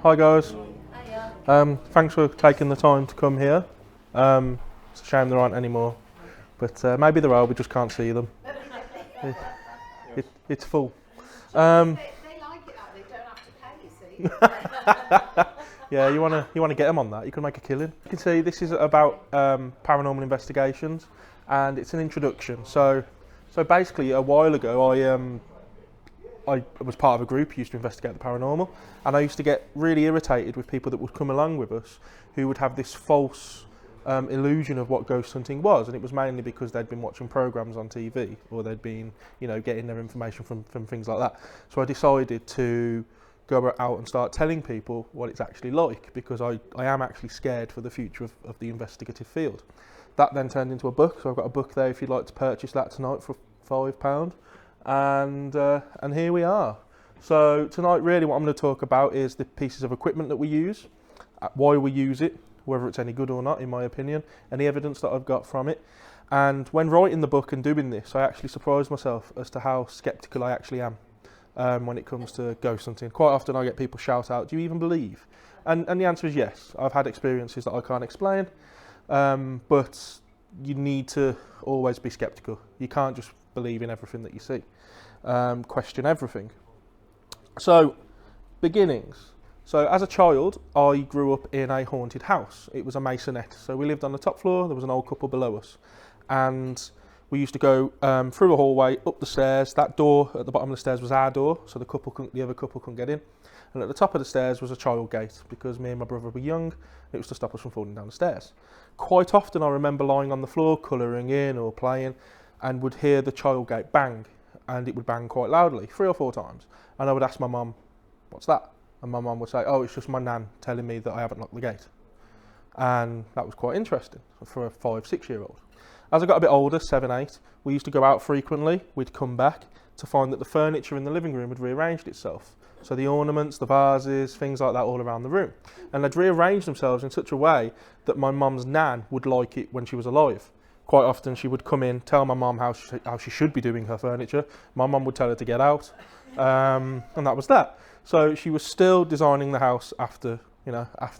Hi guys. Hiya. Thanks for taking the time to come here. It's a shame there aren't any more, but maybe there are, we just can't see them. It's full. They like it like they don't have to pay, you see. Yeah, you wanna get them on that. You can make a killing. You can see this is about paranormal investigations, and it's an introduction. So basically, a while ago, I was part of a group who used to investigate the paranormal, and I used to get really irritated with people that would come along with us who would have this false illusion of what ghost hunting was, and it was mainly because they'd been watching programs on TV or they'd been, getting their information from things like that. So I decided to go out and start telling people what it's actually like, because I am actually scared for the future of the investigative field. That then turned into a book, so I've got a book there if you'd like to purchase that tonight for £5. And here we are. So tonight really what I'm going to talk about is the pieces of equipment that we use, why we use it, whether it's any good or not in my opinion, any evidence that I've got from it. And when writing the book and doing this, I actually surprised myself as to how sceptical I actually am when it comes to ghost hunting. Quite often I get people shout out, do you even believe? And the answer is yes. I've had experiences that I can't explain, but you need to always be sceptical. You can't just believe in everything that you see. Question everything. So, beginnings. So as a child, I grew up in a haunted house. It was a maisonette. So we lived on the top floor, there was an old couple below us. And we used to go through a hallway, up the stairs. That door at the bottom of the stairs was our door, so the other couple couldn't get in. And at the top of the stairs was a child gate, because me and my brother were young. It was to stop us from falling down the stairs. Quite often I remember lying on the floor, colouring in or playing, and would hear the child gate bang, and it would bang quite loudly, 3 or 4 times. And I would ask my mum, what's that? And my mum would say, oh, it's just my nan telling me that I haven't locked the gate. And that was quite interesting for a 5, 6-year-old. As I got a bit older, 7, 8, we used to go out frequently. We'd come back to find that the furniture in the living room had rearranged itself. So the ornaments, the vases, things like that all around the room. And they'd rearranged themselves in such a way that my mum's nan would like it when she was alive. Quite often she would come in, tell my mum how she should be doing her furniture. My mum would tell her to get out, and that was that. So she was still designing the house after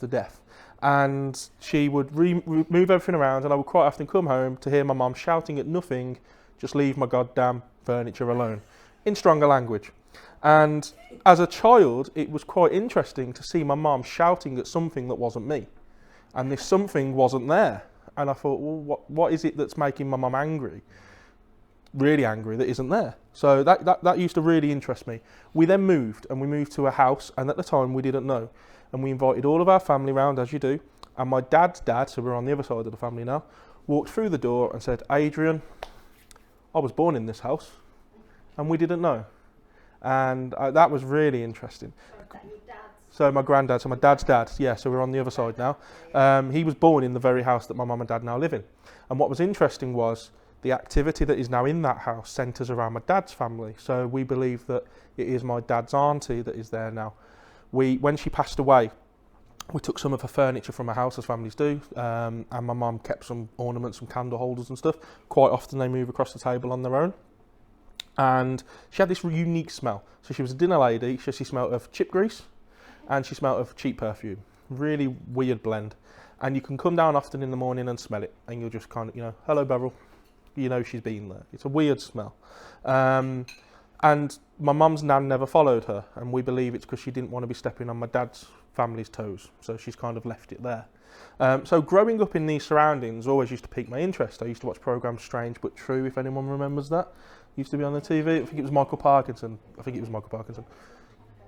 death. And she would move everything around, and I would quite often come home to hear my mum shouting at nothing, just leave my goddamn furniture alone, in stronger language. And as a child, it was quite interesting to see my mum shouting at something that wasn't me. And this something wasn't there. And I thought, well, what is it that's making my mum angry? Really angry that isn't there. So that used to really interest me. We then moved, and we moved to a house, and at the time we didn't know. And we invited all of our family round, as you do. And my dad's dad, so we're on the other side of the family now, walked through the door and said, Adrian, I was born in this house. And we didn't know. And that was really interesting. So my granddad, so my dad's dad, yeah, so we're on the other side now. He was born in the very house that my mum and dad now live in. And what was interesting was the activity that is now in that house centres around my dad's family. So we believe that it is my dad's auntie that is there now. When she passed away, we took some of her furniture from her house, as families do, and my mum kept some ornaments, some candle holders and stuff. Quite often they move across the table on their own. And she had this unique smell. So she was a dinner lady, so she smelled of chip grease, and she smelled of cheap perfume. Really weird blend. And you can come down often in the morning and smell it, and you'll just kind of, hello Beryl, she's been there. It's a weird smell. And my mum's nan never followed her, and we believe it's because she didn't want to be stepping on my dad's family's toes, so she's kind of left it there. So growing up in these surroundings always used to pique my interest. I used to watch programs Strange But True, if anyone remembers that. Used to be on the TV. I think it was Michael Parkinson.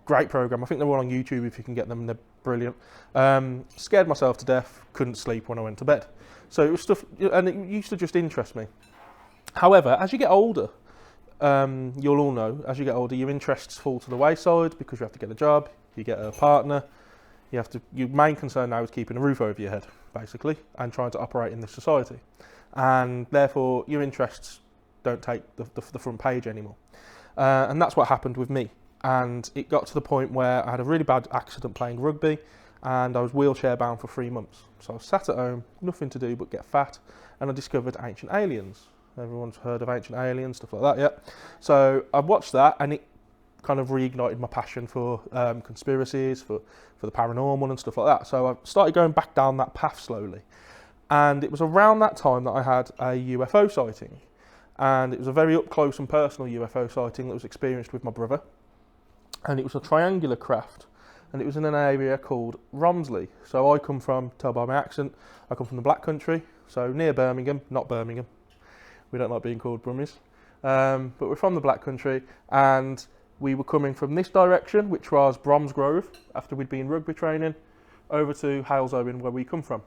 Great program. I think they're all on YouTube if you can get them. They're brilliant. Scared myself to death. Couldn't sleep when I went to bed. So it was stuff, and it used to just interest me. However, as you get older, you'll all know, as you get older, your interests fall to the wayside because you have to get a job, you get a partner, your main concern now is keeping a roof over your head, basically, and trying to operate in this society. And therefore, your interests don't take the front page anymore. And that's what happened with me. And it got to the point where I had a really bad accident playing rugby, and I was wheelchair bound for 3 months. So I was sat at home, nothing to do but get fat, and I discovered Ancient Aliens. Everyone's heard of Ancient Aliens, stuff like that, yeah. So I watched that, and kind of reignited my passion for conspiracies, for the paranormal and stuff like that. So I started going back down that path slowly. And it was around that time that I had a UFO sighting. And it was a very up close and personal UFO sighting that was experienced with my brother. And it was a triangular craft. And it was in an area called Romsley. So I come from, tell by my accent, I come from the Black Country. So near Birmingham, not Birmingham. We don't like being called Brummies. But we're from the Black Country. And we were coming from this direction, which was Bromsgrove, after we'd been rugby training, over to Halesowen, where we come from.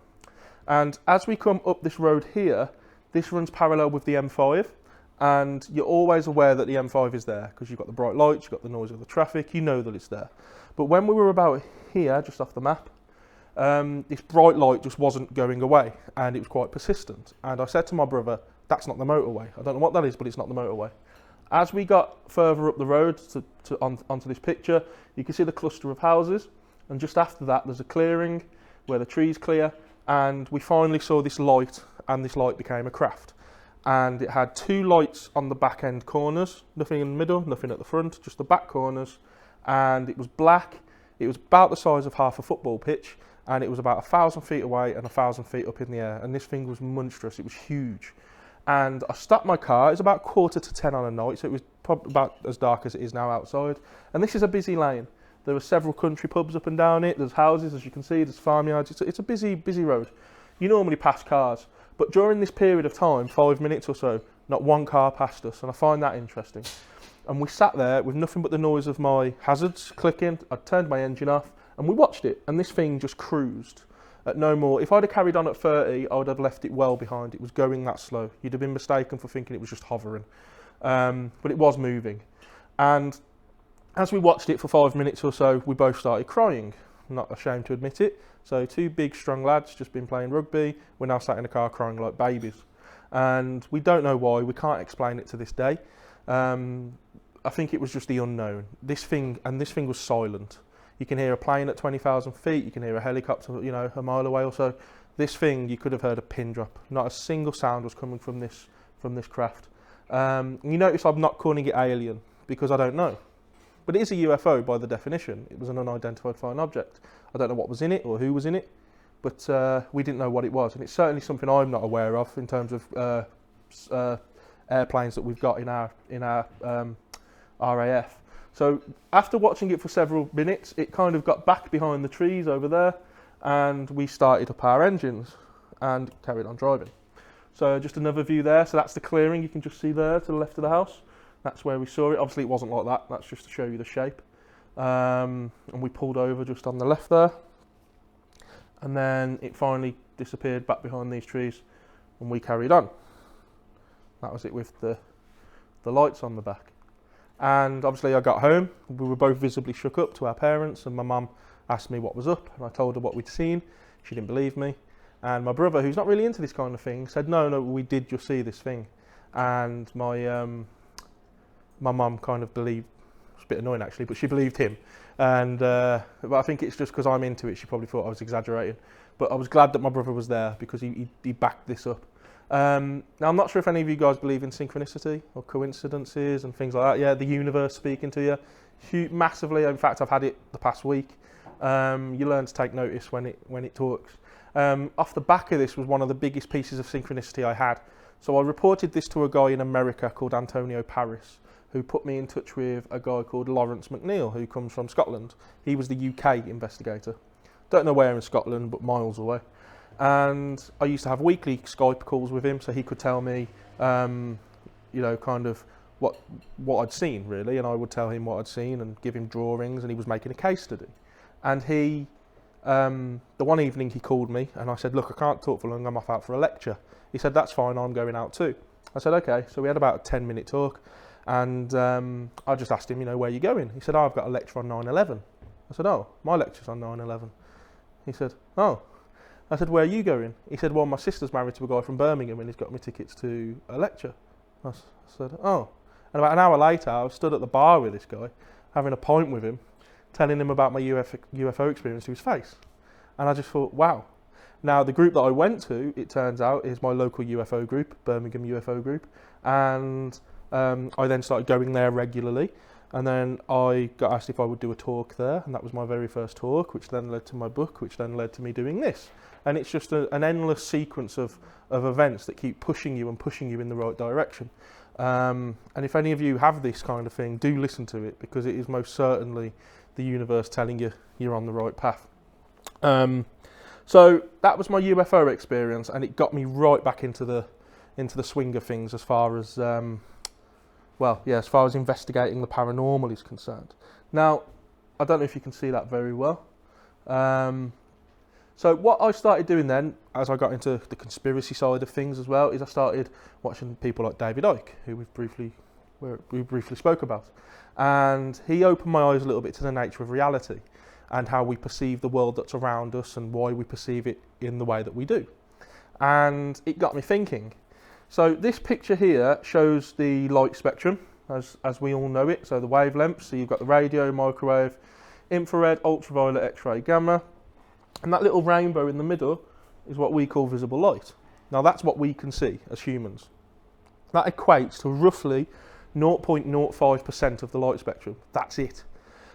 And as we come up this road here, this runs parallel with the M5, and you're always aware that the M5 is there, because you've got the bright lights, you've got the noise of the traffic, you know that it's there. But when we were about here, just off the map, this bright light just wasn't going away, and it was quite persistent. And I said to my brother, that's not the motorway. I don't know what that is, but it's not the motorway. As we got further up the road onto this picture, you can see the cluster of houses, and just after that there's a clearing where the trees clear, and we finally saw this light, and this light became a craft. And it had 2 lights on the back end corners, nothing in the middle, nothing at the front, just the back corners, and it was black. It was about the size of half a football pitch, and it was about 1,000 feet away and 1,000 feet up in the air, and this thing was monstrous. It was huge. And I stopped my car. It was about 9:45 on a night, so it was probably about as dark as it is now outside. And this is a busy lane. There were several country pubs up and down it. There's houses, as you can see. There's farmyards. It's a busy road. You normally pass cars, but during this period of time, 5 minutes or so, not one car passed us, and I find that interesting. And we sat there with nothing but the noise of my hazards clicking. I turned my engine off, and we watched it. And this thing just cruised at no more. If I'd have carried on at 30, I would have left it well behind. It was going that slow. You'd have been mistaken for thinking it was just hovering, but it was moving. And as we watched it for 5 minutes or so, we both started crying. Not ashamed to admit it. So 2 big, strong lads, just been playing rugby. We're now sat in the car crying like babies. And we don't know why. We can't explain it to this day. I think it was just the unknown. This thing was silent. You can hear a plane at 20,000 feet. You can hear a helicopter, a mile away or so. This thing, you could have heard a pin drop. Not a single sound was coming from this craft. You notice I'm not calling it alien, because I don't know. But it is a UFO by the definition. It was an unidentified flying object. I don't know what was in it or who was in it, but we didn't know what it was. And it's certainly something I'm not aware of in terms of airplanes that we've got in our RAF. So after watching it for several minutes, it kind of got back behind the trees over there, and we started up our engines and carried on driving. So just another view there. So that's the clearing you can just see there to the left of the house. That's where we saw it. Obviously it wasn't like that. That's just to show you the shape. And we pulled over just on the left there. And then it finally disappeared back behind these trees, and we carried on. That was it with the lights on the back. And obviously I got home. We were both visibly shook up to our parents, and my mum asked me what was up, and I told her what we'd seen. She didn't believe me. And my brother, who's not really into this kind of thing, said, no, we did just see this thing. And my mum kind of believed, it's a bit annoying actually, but she believed him. And but I think it's just because I'm into it, she probably thought I was exaggerating. But I was glad that my brother was there, because he backed this up. Now I'm not sure if any of you guys believe in synchronicity or coincidences and things like that. Yeah, the universe speaking to you, massively. In fact, I've had it the past week. You learn to take notice when it talks. Off the back of this was one of the biggest pieces of synchronicity I had. So I reported this to a guy in America called Antonio Paris, who put me in touch with a guy called Lawrence McNeil, who comes from Scotland. He was the UK investigator. Don't know where in Scotland, but miles away. And I used to have weekly Skype calls with him, so he could tell me, kind of what I'd seen, really, and I would tell him what I'd seen and give him drawings, and he was making a case study. And he, the one evening he called me, and I said, look, I can't talk for long, I'm off out for a lecture. He said, that's fine, I'm going out too. I said, okay. So we had about a 10-minute talk, and I just asked him, where are you going? He said, oh, I've got a lecture on 9/11. I said, oh, my lecture's on 9/11. He said, oh. I said, where are you going? He said, well, my sister's married to a guy from Birmingham, and he's got me tickets to a lecture. I said, oh. And about an hour later, I was stood at the bar with this guy, having a pint with him, telling him about my UFO experience to his face. And I just thought, wow. Now, the group that I went to, it turns out, is my local UFO group, Birmingham UFO group. And I then started going there regularly. And then I got asked if I would do a talk there, and that was my very first talk, which then led to my book, which then led to me doing this. And it's just an endless sequence of events that keep pushing you and pushing you in the right direction. And if any of you have this kind of thing, do listen to it, because it is most certainly the universe telling you you're on the right path. So that was my UFO experience, and it got me right back into the swing of things as far as as far as investigating the paranormal is concerned. Now, I don't know if you can see that very well. So what I started doing then, as I got into the conspiracy side of things as well, is I started watching people like David Icke, who we briefly spoke about. And he opened my eyes a little bit to the nature of reality and how we perceive the world that's around us and why we perceive it in the way that we do. And it got me thinking. So this picture here shows the light spectrum, as we all know it. So the wavelengths, so you've got the radio, microwave, infrared, ultraviolet, X-ray, gamma. And that little rainbow in the middle is what we call visible light. Now that's what we can see as humans. That equates to roughly 0.05% of the light spectrum. That's it.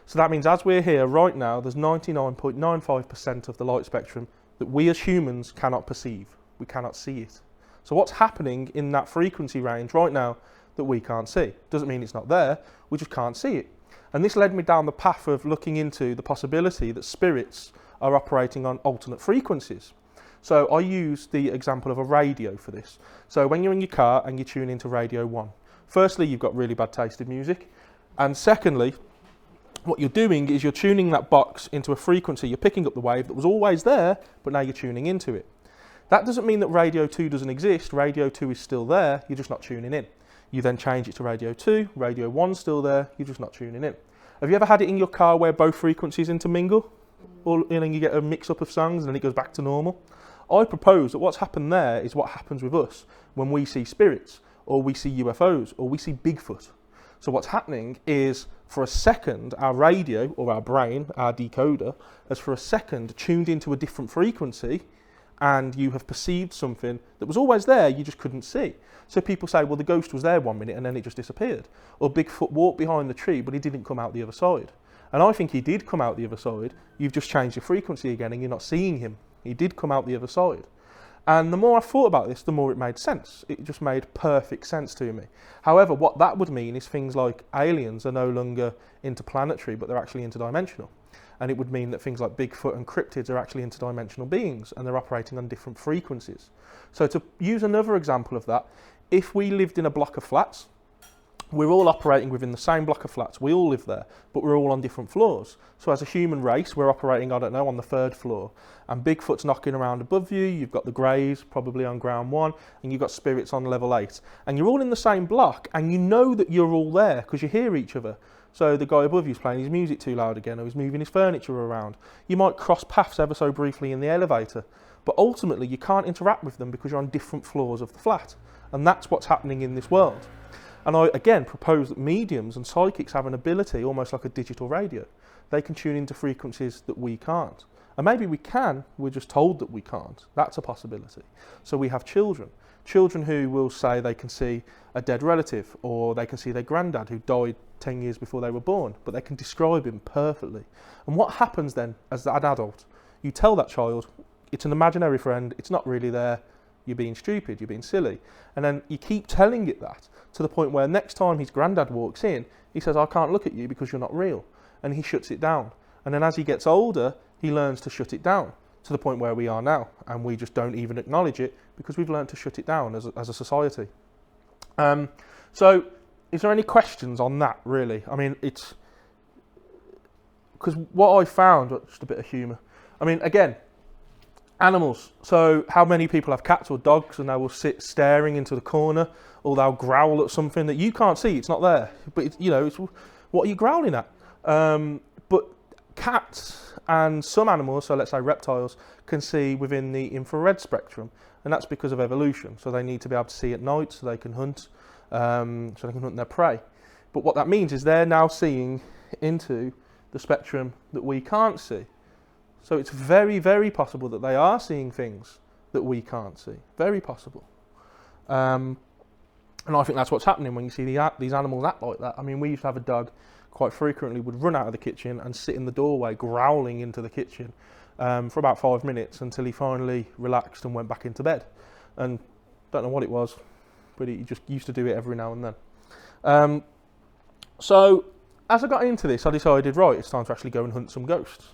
So that means as we're here right now, there's 99.95% of the light spectrum that we as humans cannot perceive. We cannot see it. So what's happening in that frequency range right now that we can't see? Doesn't mean it's not there, we just can't see it. And this led me down the path of looking into the possibility that spirits are operating on alternate frequencies. So I use the example of a radio for this. So when you're in your car and you tune into Radio 1, firstly, you've got really bad taste in music. And secondly, what you're doing is you're tuning that box into a frequency. You're picking up the wave that was always there, but now you're tuning into it. That doesn't mean that Radio 2 doesn't exist. Radio 2 is still there, you're just not tuning in. You then change it to Radio 2, Radio 1's still there, you're just not tuning in. Have you ever had it in your car where both frequencies intermingle? Or you get a mix-up of songs and then it goes back to normal? I propose that what's happened there is what happens with us when we see spirits, or we see UFOs, or we see Bigfoot. So what's happening is, for a second, our radio, or our brain, our decoder, has for a second tuned into a different frequency, and you have perceived something that was always there, you just couldn't see. So people say, well, the ghost was there 1 minute and then it just disappeared. Or Bigfoot walked behind the tree, but he didn't come out the other side. And I think he did come out the other side. You've just changed your frequency again and you're not seeing him. He did come out the other side. And the more I thought about this, the more it made sense. It just made perfect sense to me. However, what that would mean is things like aliens are no longer interplanetary, but they're actually interdimensional. And it would mean that things like Bigfoot and cryptids are actually interdimensional beings, and they're operating on different frequencies. So to use another example of that, if we lived in a block of flats, we're all operating within the same block of flats. We all live there, but we're all on different floors. So as a human race, we're operating, I don't know, on the 3rd floor. And Bigfoot's knocking around above you. You've got the Greys probably on ground 1, and you've got spirits on level 8. And you're all in the same block, and you know that you're all there because you hear each other. So the guy above you is playing his music too loud again, or he's moving his furniture around. You might cross paths ever so briefly in the elevator, but ultimately you can't interact with them because you're on different floors of the flat. And that's what's happening in this world. And I, again, propose that mediums and psychics have an ability, almost like a digital radio. They can tune into frequencies that we can't. And maybe we can, we're just told that we can't. That's a possibility. So we have children. Children who will say they can see a dead relative, or they can see their granddad who died 10 years before they were born, but they can describe him perfectly. And what happens then as an adult? You tell that child, it's an imaginary friend, it's not really there, you're being stupid, you're being silly. And then you keep telling it that, to the point where next time his granddad walks in, he says, I can't look at you because you're not real. And he shuts it down. And then as he gets older, he learns to shut it down, to the point where we are now. And we just don't even acknowledge it because we've learned to shut it down as a society. So is there any questions on that, really? I mean, it's... Because what I found, just a bit of humour. I mean, again, animals. So how many people have cats or dogs and they will sit staring into the corner, or they'll growl at something that you can't see, it's not there. But, it's, what are you growling at? But cats and some animals, so let's say reptiles, can see within the infrared spectrum. And that's because of evolution. So they need to be able to see at night so they can hunt, so they can hunt their prey. But what that means is they're now seeing into the spectrum that we can't see. So it's very, very possible that they are seeing things that we can't see. Very possible. And I think that's what's happening when you see these animals act like that. I mean, we used to have a dog quite frequently would run out of the kitchen and sit in the doorway growling into the kitchen for about 5 minutes until he finally relaxed and went back into bed. And don't know what it was, but he just used to do it every now and then. So as I got into this, I decided, right, it's time to actually go and hunt some ghosts.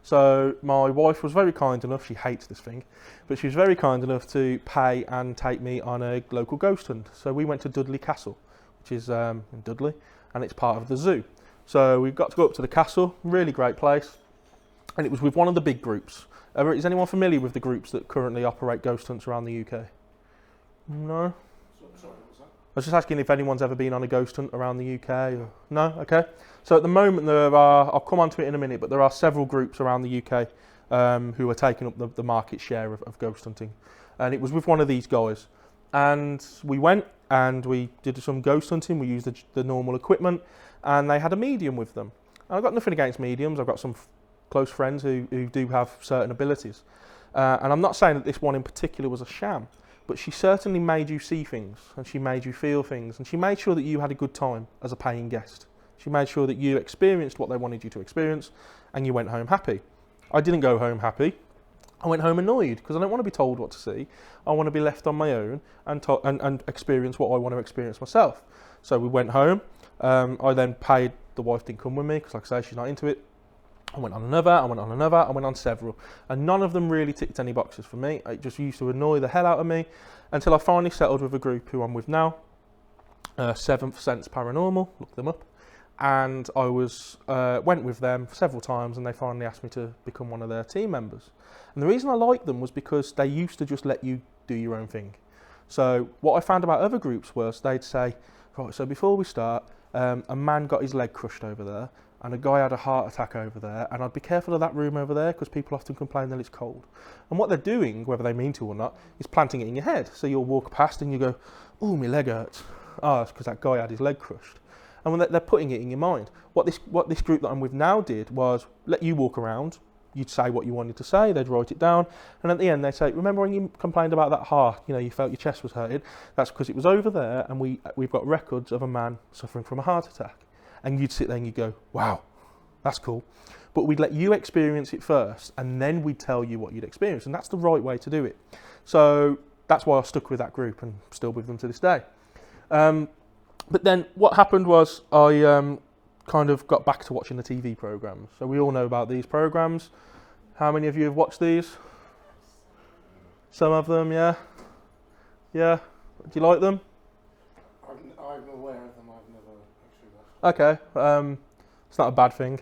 So my wife was very kind enough, she hates this thing, but she was very kind enough to pay and take me on a local ghost hunt. So we went to Dudley Castle, which is in Dudley, and it's part of the zoo. So we got to go up to the castle, really great place, and it was with one of the big groups. Is anyone familiar with the groups that currently operate ghost hunts around the UK? No? Sorry, what was that? I was just asking if anyone's ever been on a ghost hunt around the UK. Or... No? Okay. So at the moment there are, I'll come on to it in a minute, but there are several groups around the UK who are taking up the market share of ghost hunting. And it was with one of these guys. And we went and we did some ghost hunting. We used the normal equipment, and they had a medium with them. And I've got nothing against mediums. I've got some close friends who do have certain abilities. And I'm not saying that this one in particular was a sham, but she certainly made you see things, and she made you feel things, and she made sure that you had a good time as a paying guest. She made sure that you experienced what they wanted you to experience, and you went home happy. I didn't go home happy. I went home annoyed, because I don't want to be told what to see. I want to be left on my own and experience what I want to experience myself. So we went home. I then paid, the wife didn't come with me, because like I say, she's not into it. I went on another, I went on another, I went on several. And none of them really ticked any boxes for me. It just used to annoy the hell out of me until I finally settled with a group who I'm with now. Seventh Sense Paranormal, look them up. And I went with them several times, and they finally asked me to become one of their team members. And the reason I liked them was because they used to just let you do your own thing. So what I found about other groups was they'd say, right, so before we start, a man got his leg crushed over there, and a guy had a heart attack over there, and I'd be careful of that room over there because people often complain that it's cold. And what they're doing, whether they mean to or not, is planting it in your head. So you'll walk past and you go, oh, my leg hurts. Oh, it's because that guy had his leg crushed. And when they're putting it in your mind. What this group that I'm with now did was let you walk around, you'd say what you wanted to say, they'd write it down, and at the end they'd say, remember when you complained about that heart, you felt your chest was hurting? That's because it was over there, and we've got records of a man suffering from a heart attack. And you'd sit there and you'd go, wow, that's cool. But we'd let you experience it first, and then we'd tell you what you'd experienced, and that's the right way to do it. So that's why I stuck with that group and still with them to this day. But then what happened was I kind of got back to watching the TV programmes. So we all know about these programmes. How many of you have watched these? Some of them, yeah? Yeah? Do you like them? I'm aware of them, I've never actually watched them. Okay, it's not a bad thing.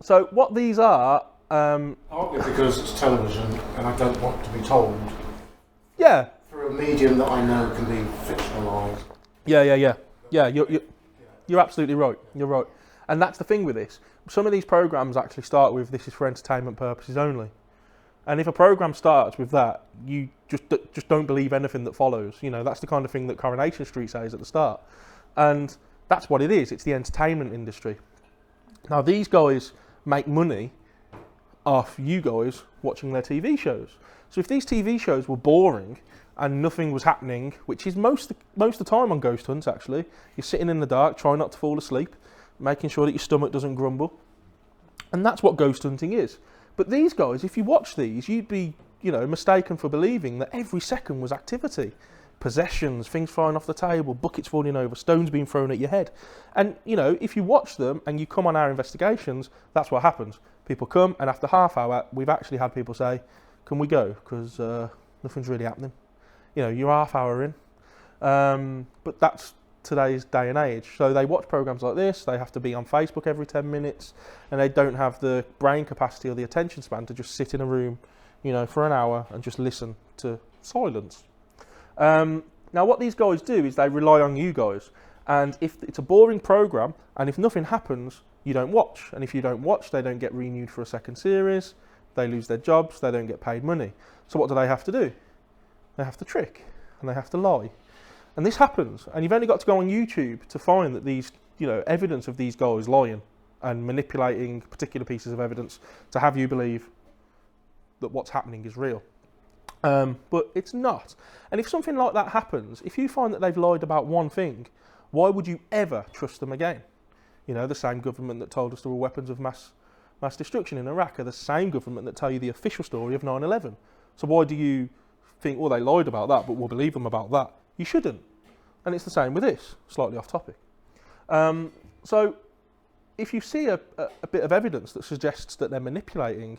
So what these are... Partly because it's television and I don't want to be told yeah. through a medium that I know can be fictionalised. Yeah, you're absolutely right. You're right. And that's the thing with this. Some of these programmes actually start with, this is for entertainment purposes only. And if a programme starts with that, you just don't believe anything that follows. That's the kind of thing that Coronation Street says at the start. And that's what it is. It's the entertainment industry. Now, these guys make money off you guys watching their TV shows. So if these TV shows were boring and nothing was happening, which is most of the time on ghost hunts actually, you're sitting in the dark, trying not to fall asleep, making sure that your stomach doesn't grumble. And that's what ghost hunting is. But these guys, if you watch these, you'd be, mistaken for believing that every second was activity. Possessions, things flying off the table, buckets falling over, stones being thrown at your head. And, if you watch them and you come on our investigations, that's what happens. People come, and after half hour, we've actually had people say, can we go? Because nothing's really happening. You're half hour in. But that's today's day and age. So they watch programs like this, they have to be on Facebook every 10 minutes, and they don't have the brain capacity or the attention span to just sit in a room, for an hour and just listen to silence. Now what these guys do is they rely on you guys, and if it's a boring program and if nothing happens, you don't watch, and if you don't watch, they don't get renewed for a second series, they lose their jobs, they don't get paid money. So what do they have to do? They have to trick and they have to lie. And this happens, and you've only got to go on YouTube to find that these, evidence of these guys lying and manipulating particular pieces of evidence to have you believe that what's happening is real. But it's not. And if something like that happens, if you find that they've lied about one thing, why would you ever trust them again? You know, the same government that told us there were weapons of mass destruction in Iraq are the same government that tell you the official story of 9/11. So why do you think, well, they lied about that, but we'll believe them about that? You shouldn't. And it's the same with this, slightly off topic. So if you see a bit of evidence that suggests that they're manipulating,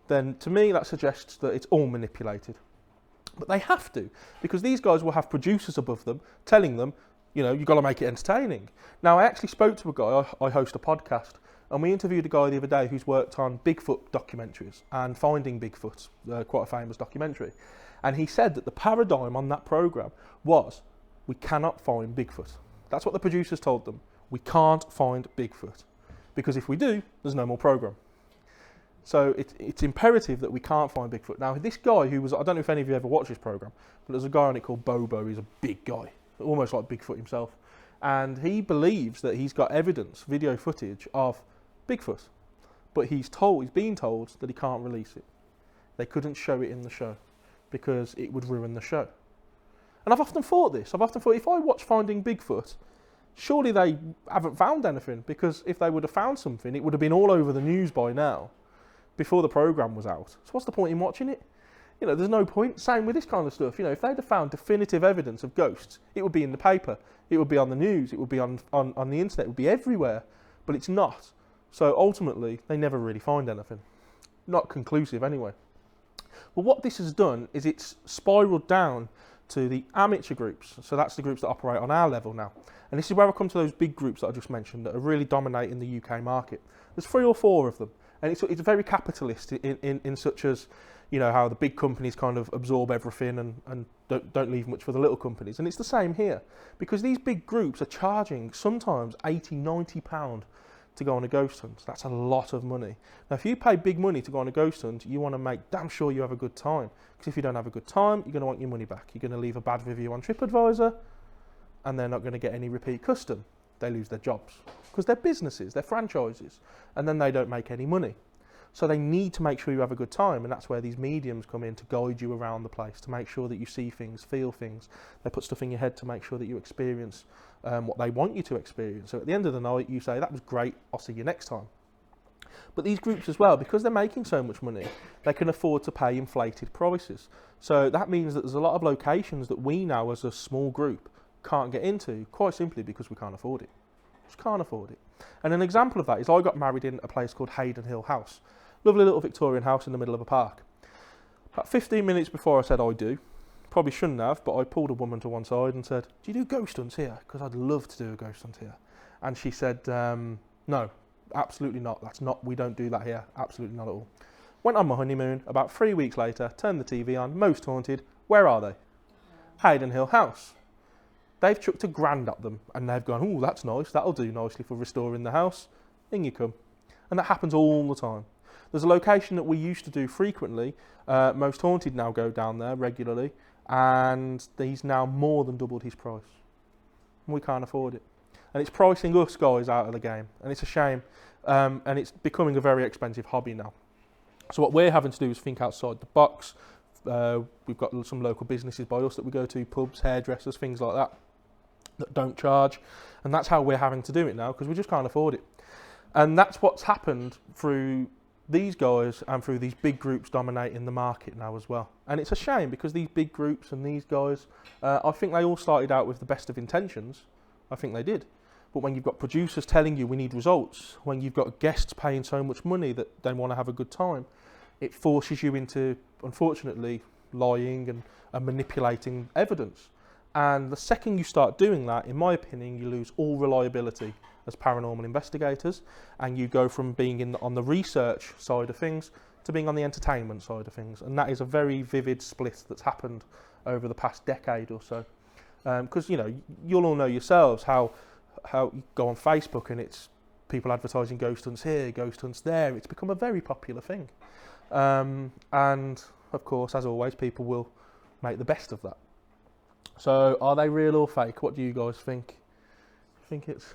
then to me that suggests that it's all manipulated. But they have to, because these guys will have producers above them telling them, you know, you've got to make it entertaining. Now, I actually spoke to a guy, I host a podcast, and we interviewed a guy the other day who's worked on Bigfoot documentaries and Finding Bigfoot, quite a famous documentary. And he said that the paradigm on that programme was, we cannot find Bigfoot. That's what the producers told them. We can't find Bigfoot. Because if we do, there's no more programme. So it's imperative that we can't find Bigfoot. Now, this guy who was, I don't know if any of you ever watched this programme, but there's a guy on it called Bobo. He's a big guy, almost like Bigfoot himself. And he believes that he's got evidence, video footage of Bigfoot. But he's been told that he can't release it. They couldn't show it in the show because it would ruin the show. And I've often thought this. If I watch Finding Bigfoot, surely they haven't found anything, because if they would have found something, it would have been all over the news by now, before the programme was out. So what's the point in watching it? You know, there's no point. Same with this kind of stuff. You know, if they'd have found definitive evidence of ghosts, it would be in the paper, it would be on the news, it would be on the internet, it would be everywhere. But it's not. So ultimately, they never really find anything. Not conclusive anyway. Well, what this has done is it's spiralled down to the amateur groups. So that's the groups that operate on our level now. And this is where I come to those big groups that I just mentioned that are really dominating the UK market. There's 3 or 4 of them. And it's very capitalist in such as, you know, how the big companies kind of absorb everything and don't leave much for the little companies. And it's the same here, because these big groups are charging sometimes £80, £90 to go on a ghost hunt. That's a lot of money. Now, if you pay big money to go on a ghost hunt, you want to make damn sure you have a good time. Because if you don't have a good time, you're going to want your money back. You're going to leave a bad review on TripAdvisor, and they're not going to get any repeat custom. They lose their jobs. Because they're businesses, they're franchises, and then they don't make any money. So they need to make sure you have a good time, and that's where these mediums come in to guide you around the place, to make sure that you see things, feel things. They put stuff in your head to make sure that you experience what they want you to experience. So at the end of the night, you say, that was great, I'll see you next time. But these groups as well, because they're making so much money, they can afford to pay inflated prices. So that means that there's a lot of locations that we now, as a small group, can't get into, quite simply because we can't afford it. Just can't afford it. And an example of that is I got married in a place called Hayden Hill House. Lovely little Victorian house in the middle of a park. About 15 minutes before I said I do, probably shouldn't have, but I pulled a woman to one side and said, do you do ghost hunts here? Because I'd love to do a ghost hunt here. And she said, no, absolutely not. We don't do that here. Absolutely not at all. Went on my honeymoon. About 3 weeks later, turned the TV on, Most Haunted. Where are they? Hayden Hill House. They've chucked £1,000 at them and they've gone, oh, that's nice, that'll do nicely for restoring the house. In you come. And that happens all the time. There's a location that we used to do frequently, Most Haunted now go down there regularly, and he's now more than doubled his price. And we can't afford it. And it's pricing us guys out of the game, and it's a shame. And it's becoming a very expensive hobby now. So what we're having to do is think outside the box. We've got some local businesses by us that we go to, pubs, hairdressers, things like that don't charge, and that's how we're having to do it now, because we just can't afford it. And that's what's happened through these guys and through these big groups dominating the market now as well. And it's a shame, because these big groups and these guys, I think they all started out with the best of intentions. I think they did. But when you've got producers telling you we need results, when you've got guests paying so much money that they want to have a good time, it forces you into, unfortunately, lying and manipulating evidence. And the second you start doing that, in my opinion, you lose all reliability as paranormal investigators, and you go from being on the research side of things to being on the entertainment side of things. And that is a very vivid split that's happened over the past decade or so. Because, you know, you'll all know yourselves how you go on Facebook and it's people advertising ghost hunts here, ghost hunts there. It's become a very popular thing. And, of course, as always, people will make the best of that. So, are they real or fake? What do you guys think? I think it's...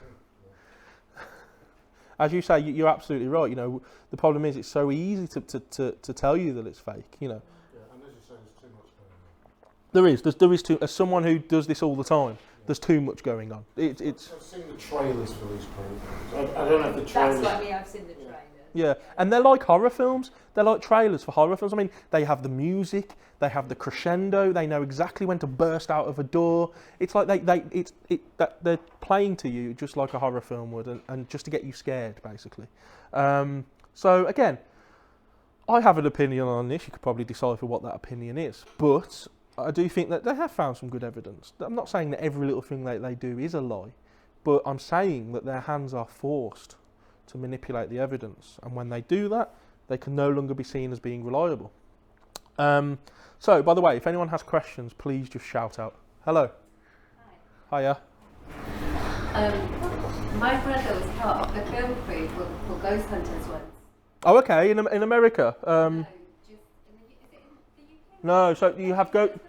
As you say, you're absolutely right. You know, the problem is it's so easy to tell you that it's fake, you know. Yeah, and as you say, there's too much going on. There is too, as someone who does this all the time, there's too much going on. It's I've seen the trailers for these programs. I don't have the trailers. That's like me, I've seen the trailer. yeah, and they're like horror films. They're like trailers for horror films. I mean, they have the music, they have the crescendo, they know exactly when to burst out of a door. It's like they're playing to you just like a horror film would, and just to get you scared, basically. So again, I have an opinion on this. You could probably decipher what that opinion is, but I do think that they have found some good evidence. I'm not saying that every little thing they do is a lie, but I'm saying that their hands are forced to manipulate the evidence, and when they do that, they can no longer be seen as being reliable. So, by the way, if anyone has questions, please just shout out. Hello. Hi. Hiya. My brother was part of the film crew for Ghost Hunters once. Oh, okay. In America. No, just is it in the UK? No. So you have Most Haunted.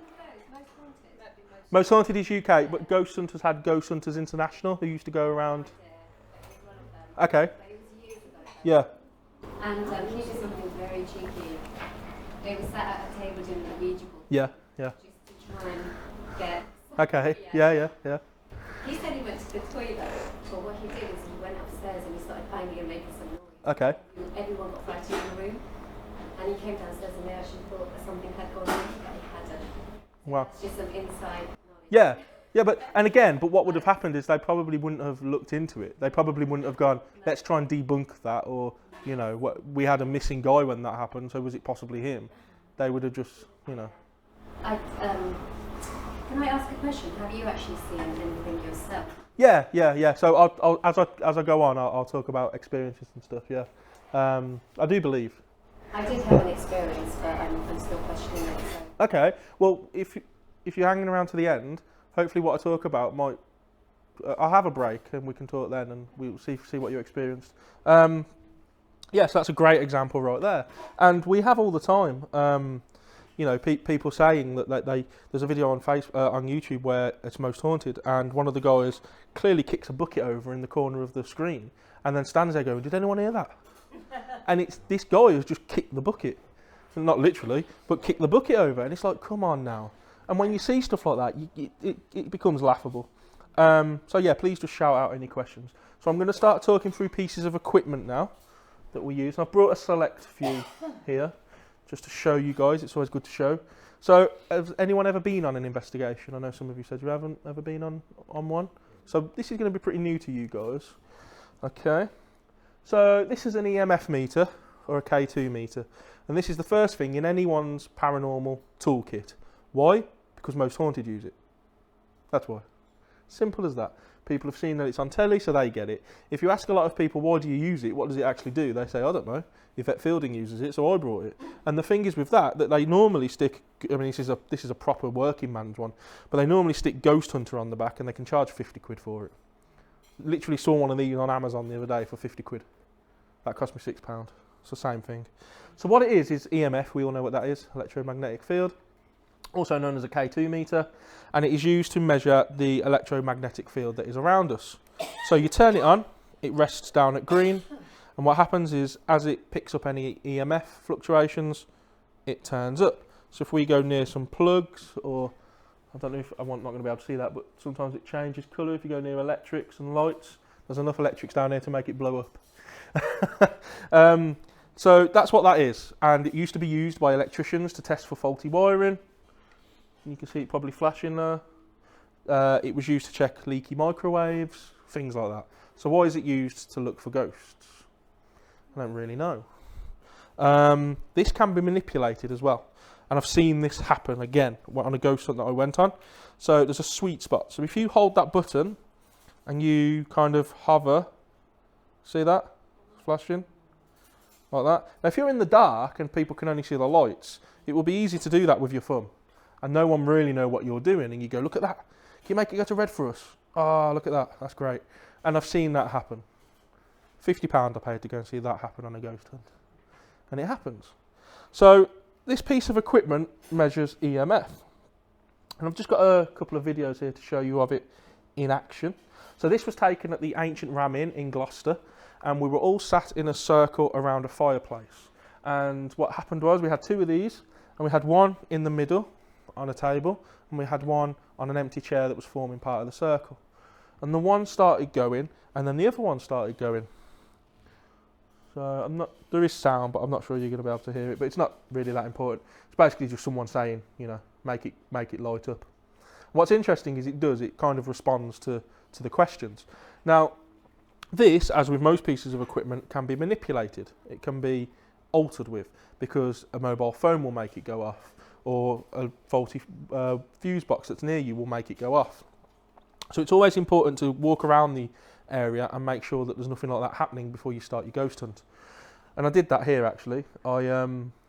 Most Haunted is UK, but Ghost Hunters had Ghost Hunters International, who used to go around. Yeah, it was one of them. Okay. But it was years ago. Yeah. And he did something very cheeky. They were sat at a table doing the Ouija board. Yeah. Yeah. Just to try and get. Okay. Yeah. He said he went to the toilet, but what he did is he went upstairs and he started banging and making some noise. Okay. Everyone got frightened in the room, and he came downstairs and they actually thought that something had gone on, but he hadn't. Wow. It's just some inside knowledge. Yeah, but what would have happened is they probably wouldn't have looked into it. They probably wouldn't have gone, let's try and debunk that, or, you know, we had a missing guy when that happened, so was it possibly him? They would have just, you know. Can I ask a question? Have you actually seen anything yourself? Yeah. So I'll as I go on, I'll talk about experiences and stuff. Yeah, I do believe. I did have an experience, but I'm still questioning it. So. Okay. Well, if you're hanging around to the end, hopefully what I talk about might. I'll have a break and we can talk then, and we'll see what you experienced. Yeah, so that's a great example right there, and we have all the time. You know, people saying that there's a video on on YouTube where it's Most Haunted, and one of the guys clearly kicks a bucket over in the corner of the screen, and then stands there going, "Did anyone hear that?" And it's this guy who's just kicked the bucket, not literally, but kicked the bucket over, and it's like, come on now. And when you see stuff like that, it becomes laughable. So yeah, please just shout out any questions. So I'm going to start talking through pieces of equipment now that we use. And I've brought a select few here, just to show you guys. It's always good to show. So, has anyone ever been on an investigation? I know some of you said you haven't ever been on one. So this is going to be pretty new to you guys. Okay. So this is an EMF meter, or a K2 meter. And this is the first thing in anyone's paranormal toolkit. Why? Because Most Haunted use it. That's why. Simple as that. People have seen that it's on telly, so they get it. If you ask a lot of people, why do you use it? What does it actually do? They say, I don't know. Yvette Fielding uses it, so I brought it. And the thing is with that they normally stick, I mean, this is a proper working man's one, but they normally stick Ghost Hunter on the back, and they can charge 50 quid for it. Literally saw one of these on Amazon the other day for 50 quid. That cost me £6. It's the same thing. So what it is EMF, we all know what that is, electromagnetic field, also known as a K2 meter, and it is used to measure the electromagnetic field that is around us. So you turn it on, it rests down at green, and what happens is, as it picks up any EMF fluctuations, it turns up. So if we go near some plugs, or I don't know if I'm not going to be able to see that, but sometimes it changes colour if you go near electrics and lights. There's enough electrics down here to make it blow up. So that's what that is, and it used to be used by electricians to test for faulty wiring. You can see it probably flashing there. It was used to check leaky microwaves, things like that. So why is it used to look for ghosts? I don't really know. This can be manipulated as well, and I've seen this happen again on a ghost hunt that I went on. So there's a sweet spot. So if you hold that button and you kind of hover, see that flashing like that. Now if you're in the dark and people can only see the lights, it will be easy to do that with your thumb, and no one really know what you're doing, and you go, look at that, can you make it go to red for us? Oh, look at that, that's great. And I've seen that happen. £50 I paid to go and see that happen on a ghost hunt, and it happens. So this piece of equipment measures EMF, and I've just got a couple of videos here to show you of it in action. So this was taken at the Ancient Ram Inn in Gloucester, and we were all sat in a circle around a fireplace, and what happened was we had two of these, and we had one in the middle on a table, and we had one on an empty chair that was forming part of the circle. And the one started going, and then the other one started going. So there is sound, but I'm not sure you're going to be able to hear it, but it's not really that important. It's basically just someone saying, you know, make it light up. What's interesting is it kind of responds to the questions. Now, this, as with most pieces of equipment, can be manipulated. It can be altered with, because a mobile phone will make it go off, or a faulty fuse box that's near you will make it go off. So it's always important to walk around the area and make sure that there's nothing like that happening before you start your ghost hunt. And I did that here actually. I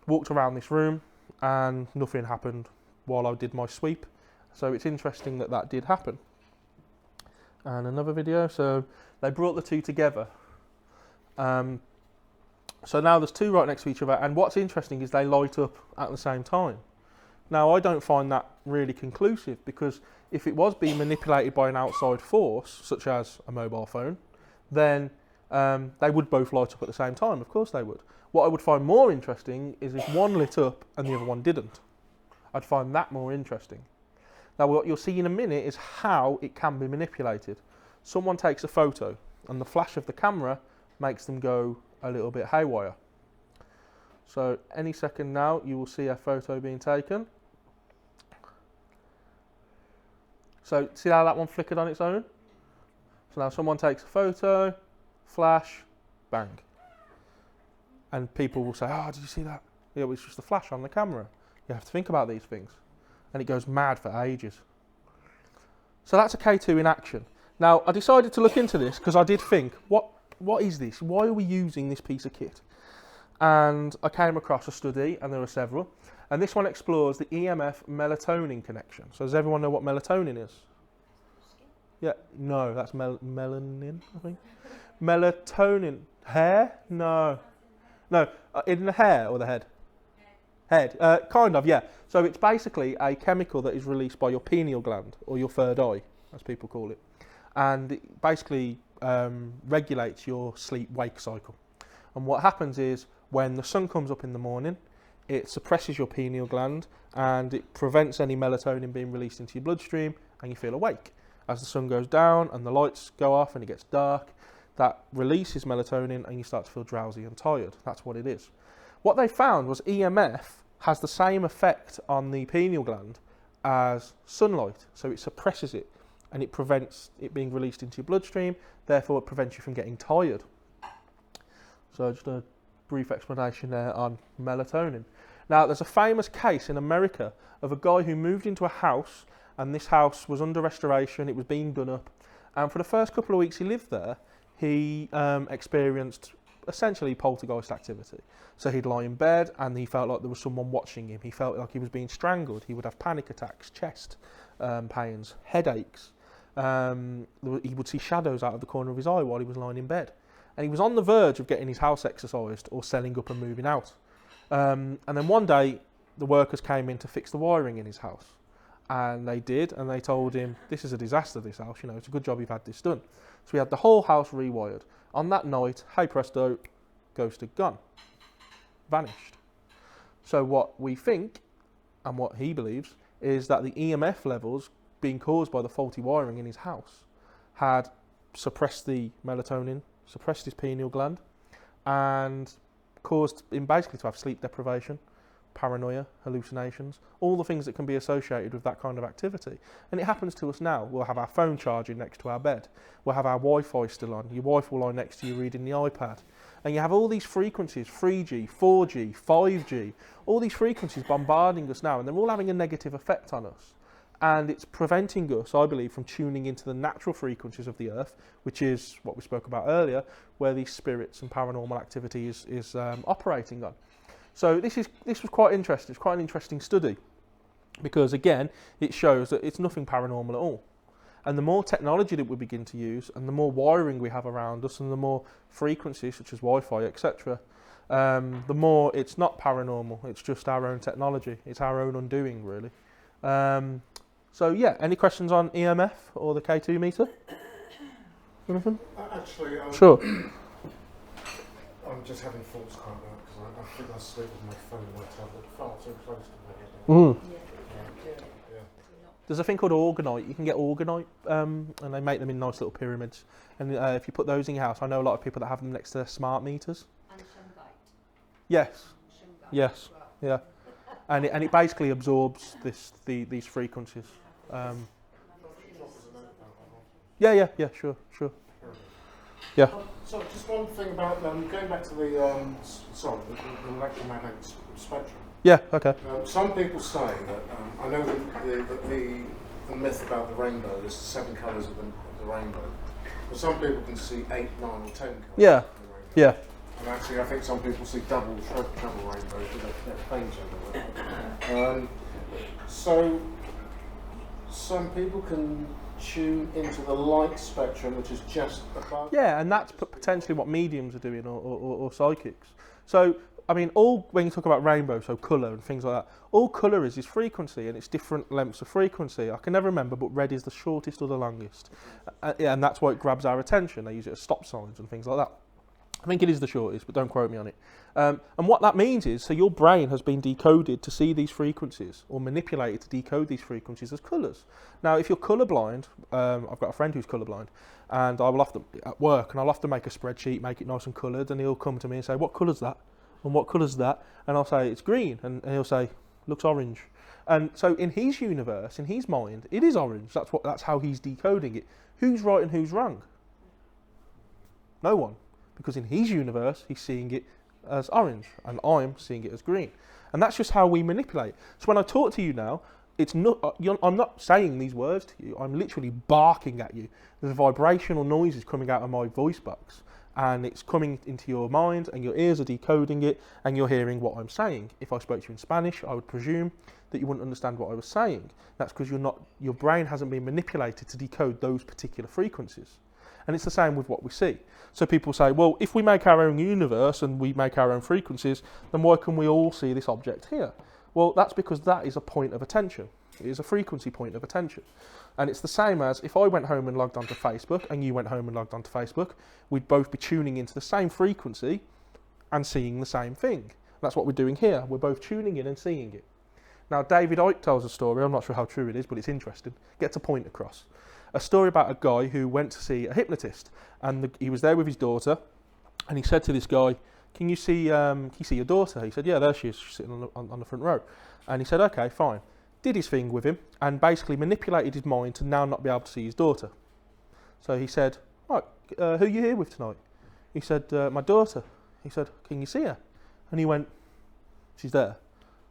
walked around this room and nothing happened while I did my sweep. So it's interesting that that did happen. And another video, so they brought the two together. So now there's two right next to each other, and what's interesting is they light up at the same time. Now I don't find that really conclusive, because if it was being manipulated by an outside force, such as a mobile phone, then they would both light up at the same time. Of course they would. What I would find more interesting is if one lit up and the other one didn't. I'd find that more interesting. Now what you'll see in a minute is how it can be manipulated. Someone takes a photo and the flash of the camera makes them go a little bit haywire. So any second now you will see a photo being taken. So see how that one flickered on its own? So now someone takes a photo, flash, bang. And people will say, oh, did you see that? Yeah, it was just a flash on the camera. You have to think about these things. And it goes mad for ages. So that's a K2 in action. Now, I decided to look into this because I did think, what is this? Why are we using this piece of kit? And I came across a study, and there are several. And this one explores the EMF melatonin connection. So does everyone know what melatonin is? Yeah, no, that's melanin, I think. Melatonin. Hair? No. No, in the hair or the head? Head. Kind of, yeah. So it's basically a chemical that is released by your pineal gland, or your third eye, as people call it. And it basically regulates your sleep-wake cycle. And what happens is, when the sun comes up in the morning, it suppresses your pineal gland and it prevents any melatonin being released into your bloodstream, and you feel awake. As the sun goes down and the lights go off and it gets dark, that releases melatonin and you start to feel drowsy and tired. That's what it is. What they found was EMF has the same effect on the pineal gland as sunlight, so it suppresses it and it prevents it being released into your bloodstream, therefore it prevents you from getting tired. So just a brief explanation there on melatonin. Now there's a famous case in America of a guy who moved into a house, and this house was under restoration, it was being done up, and for the first couple of weeks he lived there, he experienced essentially poltergeist activity. So he'd lie in bed and he felt like there was someone watching him. He felt like he was being strangled. He would have panic attacks, chest pains, headaches. He would see shadows out of the corner of his eye while he was lying in bed. And he was on the verge of getting his house exorcised or selling up and moving out. And then one day, the workers came in to fix the wiring in his house. And they did, and they told him, this is a disaster, this house, you know, it's a good job you've had this done. So we had the whole house rewired. On that night, hey presto, ghost had gone. Vanished. So what we think, and what he believes, is that the EMF levels being caused by the faulty wiring in his house had suppressed the melatonin, suppressed his pineal gland, and caused him basically to have sleep deprivation, paranoia, hallucinations, all the things that can be associated with that kind of activity. And it happens to us now. We'll have our phone charging next to our bed. We'll have our Wi-Fi still on. Your wife will lie next to you reading the iPad. And you have all these frequencies, 3G, 4G, 5G, all these frequencies bombarding us now, and they're all having a negative effect on us. And it's preventing us, I believe, from tuning into the natural frequencies of the earth, which is what we spoke about earlier, where these spirits and paranormal activity is operating on. So this was quite interesting. It's quite an interesting study, because again, it shows that it's nothing paranormal at all. And the more technology that we begin to use, and the more wiring we have around us, and the more frequencies such as Wi-Fi, etc., the more it's not paranormal. It's just our own technology. It's our own undoing, really. So yeah, any questions on EMF or the K2 meter? Anything? Actually, Sure. I'm just having thoughts quite now because I think I sleep with my phone and my tablet far too close to my head. There's a thing called orgonite. You can get orgonite, and they make them in nice little pyramids. And if you put those in your house, I know a lot of people that have them next to their smart meters. And shungite. Yes. Shungite Yes. as well. Yeah. And it basically absorbs these frequencies. Yeah, sure. Yeah. So just one thing about going back to the the electromagnetic spectrum. Yeah. Okay. Some people say that I know that the myth about the rainbow is 7 colours of the rainbow, but some people can see 8, 9, or 10 colours. Yeah. Of the rainbow. Yeah. And actually, I think some people see double rainbows with their paint everywhere. So some people can tune into the light spectrum, which is just above. Yeah, and that's potentially what mediums are doing, or psychics. So, I mean, when you talk about rainbow, so colour and things like that, all colour is frequency, and it's different lengths of frequency. I can never remember, but red is the shortest or the longest. Yeah, and that's why it grabs our attention. They use it as stop signs and things like that. I think it is the shortest, but don't quote me on it. And what that means is, so your brain has been decoded to see these frequencies, or manipulated to decode these frequencies as colours. Now, if you're colourblind, I've got a friend who's colourblind, and I will often, at work, and I'll often make a spreadsheet, make it nice and coloured, and he'll come to me and say, what colour's that? And what colour's that? And I'll say, it's green, and he'll say, looks orange. And so in his universe, in his mind, it is orange. That's how he's decoding it. Who's right and who's wrong? No one. Because in his universe, he's seeing it as orange, and I'm seeing it as green. And that's just how we manipulate. So when I talk to you now, I'm not saying these words to you, I'm literally barking at you. There's vibrational noises coming out of my voice box, and it's coming into your mind, and your ears are decoding it, and you're hearing what I'm saying. If I spoke to you in Spanish, I would presume that you wouldn't understand what I was saying. That's because your brain hasn't been manipulated to decode those particular frequencies. And it's the same with what we see. So people say, well, if we make our own universe and we make our own frequencies, then why can we all see this object here? Well, that's because that is a point of attention. It is a frequency point of attention. And it's the same as if I went home and logged onto Facebook and you went home and logged onto Facebook, we'd both be tuning into the same frequency and seeing the same thing. That's what we're doing here. We're both tuning in and seeing it. Now, David Icke tells a story, I'm not sure how true it is, but it's interesting, gets a point across. A story about a guy who went to see a hypnotist, and he was there with his daughter, and he said to this guy, can you see your daughter? He said, yeah, there she is, she's sitting on the front row. And he said, okay, fine. Did his thing with him, and basically manipulated his mind to now not be able to see his daughter. So he said, right, who are you here with tonight? He said, my daughter. He said, can you see her? And he went, she's there.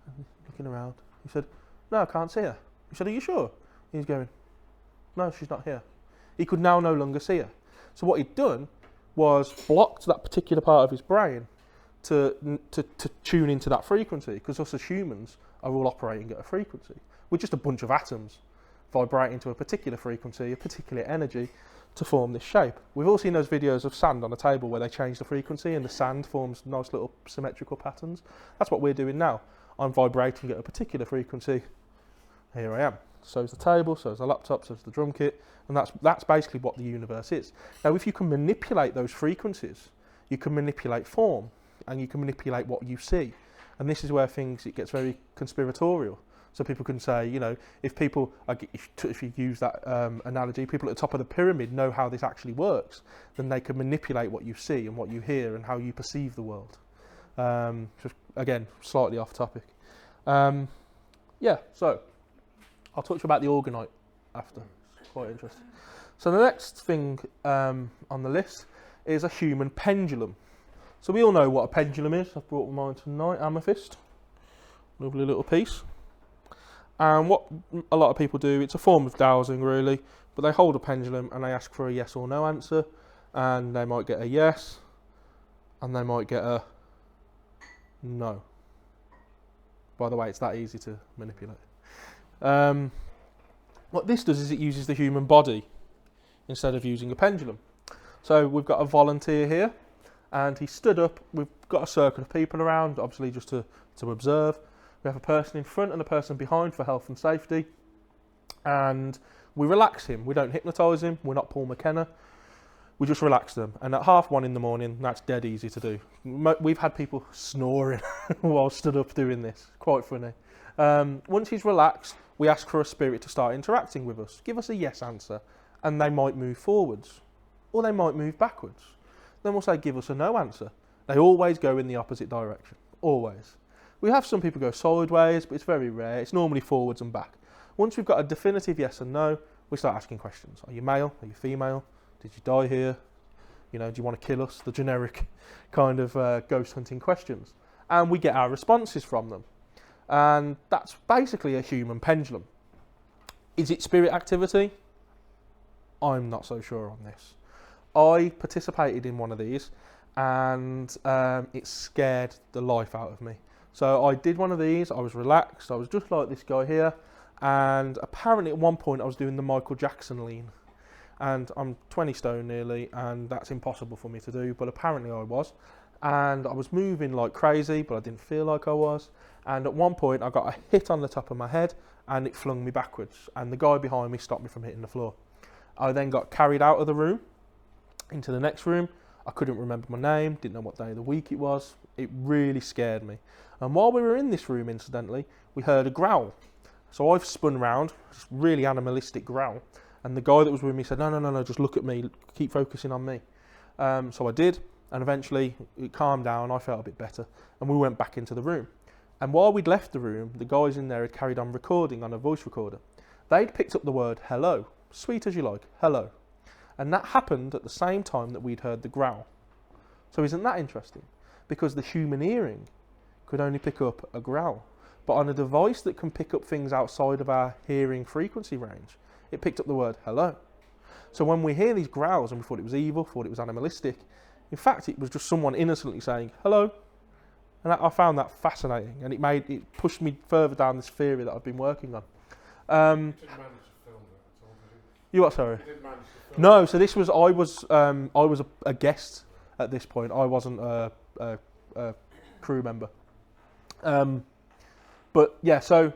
And looking around. He said, no, I can't see her. He said, are you sure? He's going, no, she's not here. He could now no longer see her. So what he'd done was blocked that particular part of his brain to tune into that frequency, because us as humans are all operating at a frequency. We're just a bunch of atoms vibrating to a particular frequency, a particular energy, to form this shape. We've all seen those videos of sand on a table where they change the frequency and the sand forms nice little symmetrical patterns. That's what we're doing now. I'm vibrating at a particular frequency. Here I am. So's the table, so's the laptop, so's the drum kit, and that's basically what the universe is. Now, if you can manipulate those frequencies, you can manipulate form, and you can manipulate what you see. And this is where it gets very conspiratorial. So people can say, you know, if you use that analogy, people at the top of the pyramid know how this actually works, then they can manipulate what you see and what you hear and how you perceive the world. Just, again, slightly off topic. Yeah, so I'll talk to you about the orgonite after. It's quite interesting. So the next thing on the list is a human pendulum. So we all know what a pendulum is. I've brought mine tonight, amethyst. Lovely little piece. And what a lot of people do, it's a form of dowsing really, but they hold a pendulum and they ask for a yes or no answer, and they might get a yes, and they might get a no. By the way, it's that easy to manipulate. What this does is it uses the human body instead of using a pendulum. So we've got a volunteer here, and he stood up. We've got a circle of people around, obviously just to observe. We have a person in front and a person behind for health and safety, and we relax him. We don't hypnotise him. We're not Paul McKenna. We just relax them. And at 1:30 in the morning, that's dead easy to do. We've had people snoring while stood up doing this. Quite funny. Once he's relaxed, we ask for a spirit to start interacting with us. Give us a yes answer, and they might move forwards, or they might move backwards. Then we'll say, give us a no answer. They always go in the opposite direction, always. We have some people go sideways, but it's very rare. It's normally forwards and back. Once we've got a definitive yes and no, we start asking questions. Are you male? Are you female? Did you die here? You know, do you want to kill us? The generic kind of ghost hunting questions. And we get our responses from them. And that's basically a human pendulum. Is it spirit activity? I'm not so sure on this. I participated in one of these, and it scared the life out of me. So I did one of these, I was relaxed, I was just like this guy here, and apparently at one point I was doing the Michael Jackson lean. And I'm 20 stone nearly, and that's impossible for me to do, but apparently I was. And I was moving like crazy, but I didn't feel like I was. And at one point I got a hit on the top of my head, and it flung me backwards, and the guy behind me stopped me from hitting the floor. I then got carried out of the room, into the next room. I couldn't remember my name, didn't know what day of the week it was. It really scared me. And while we were in this room, incidentally, we heard a growl. So I've spun round, this really animalistic growl, and the guy that was with me said, no, just look at me, keep focusing on me. So I did, and eventually it calmed down, I felt a bit better, and we went back into the room. And while we'd left the room, the guys in there had carried on recording on a voice recorder. They'd picked up the word hello, sweet as you like, hello. And that happened at the same time that we'd heard the growl. So isn't that interesting? Because the human hearing could only pick up a growl. But on a device that can pick up things outside of our hearing frequency range, it picked up the word hello. So when we hear these growls and we thought it was evil, thought it was animalistic, in fact it was just someone innocently saying hello. And I found that fascinating, and it pushed me further down this theory that I've been working on. You didn't manage to film that at all, did you? You what, sorry? You didn't manage to film No, so this was, I was a guest at this point. I wasn't a crew member. But yeah, so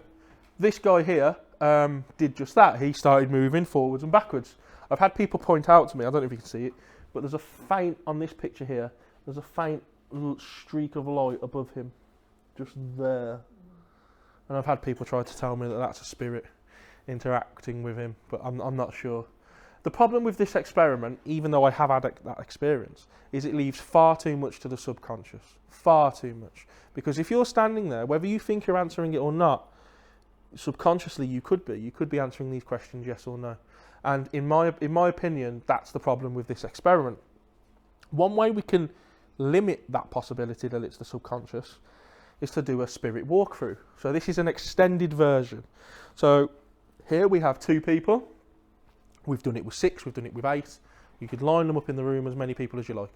this guy here did just that. He started moving forwards and backwards. I've had people point out to me, I don't know if you can see it, but there's a faint, on this picture here, there's a faint streak of light above him, just there. And I've had people try to tell me that that's a spirit interacting with him, but I'm not sure. The problem with this experiment, even though I have had that experience, is it leaves far too much to the subconscious. Far too much. Because if you're standing there, whether you think you're answering it or not, subconsciously you could be answering these questions yes or no. And in my opinion, that's the problem with this experiment. One way we can limit that possibility that it's the subconscious is to do a spirit walkthrough. So this is an extended version. So here we have 2 people. We've done it with 6, we've done it with 8. You could line them up in the room, as many people as you like.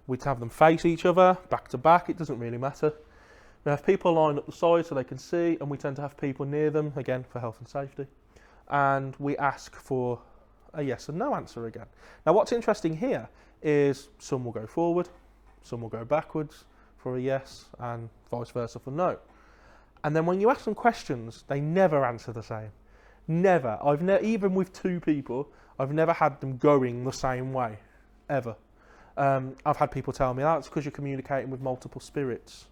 We'd have them face each other, back to back, it doesn't really matter. We have people lined up the side so they can see, and we tend to have people near them, again, for health and safety. And we ask for a yes and no answer again. Now what's interesting here is some will go forward, some will go backwards for a yes, and vice versa for no. And then when you ask them questions, they never answer the same. Never. Even with 2 people, I've never had them going the same way, ever. I've had people tell me that's because you're communicating with multiple spirits.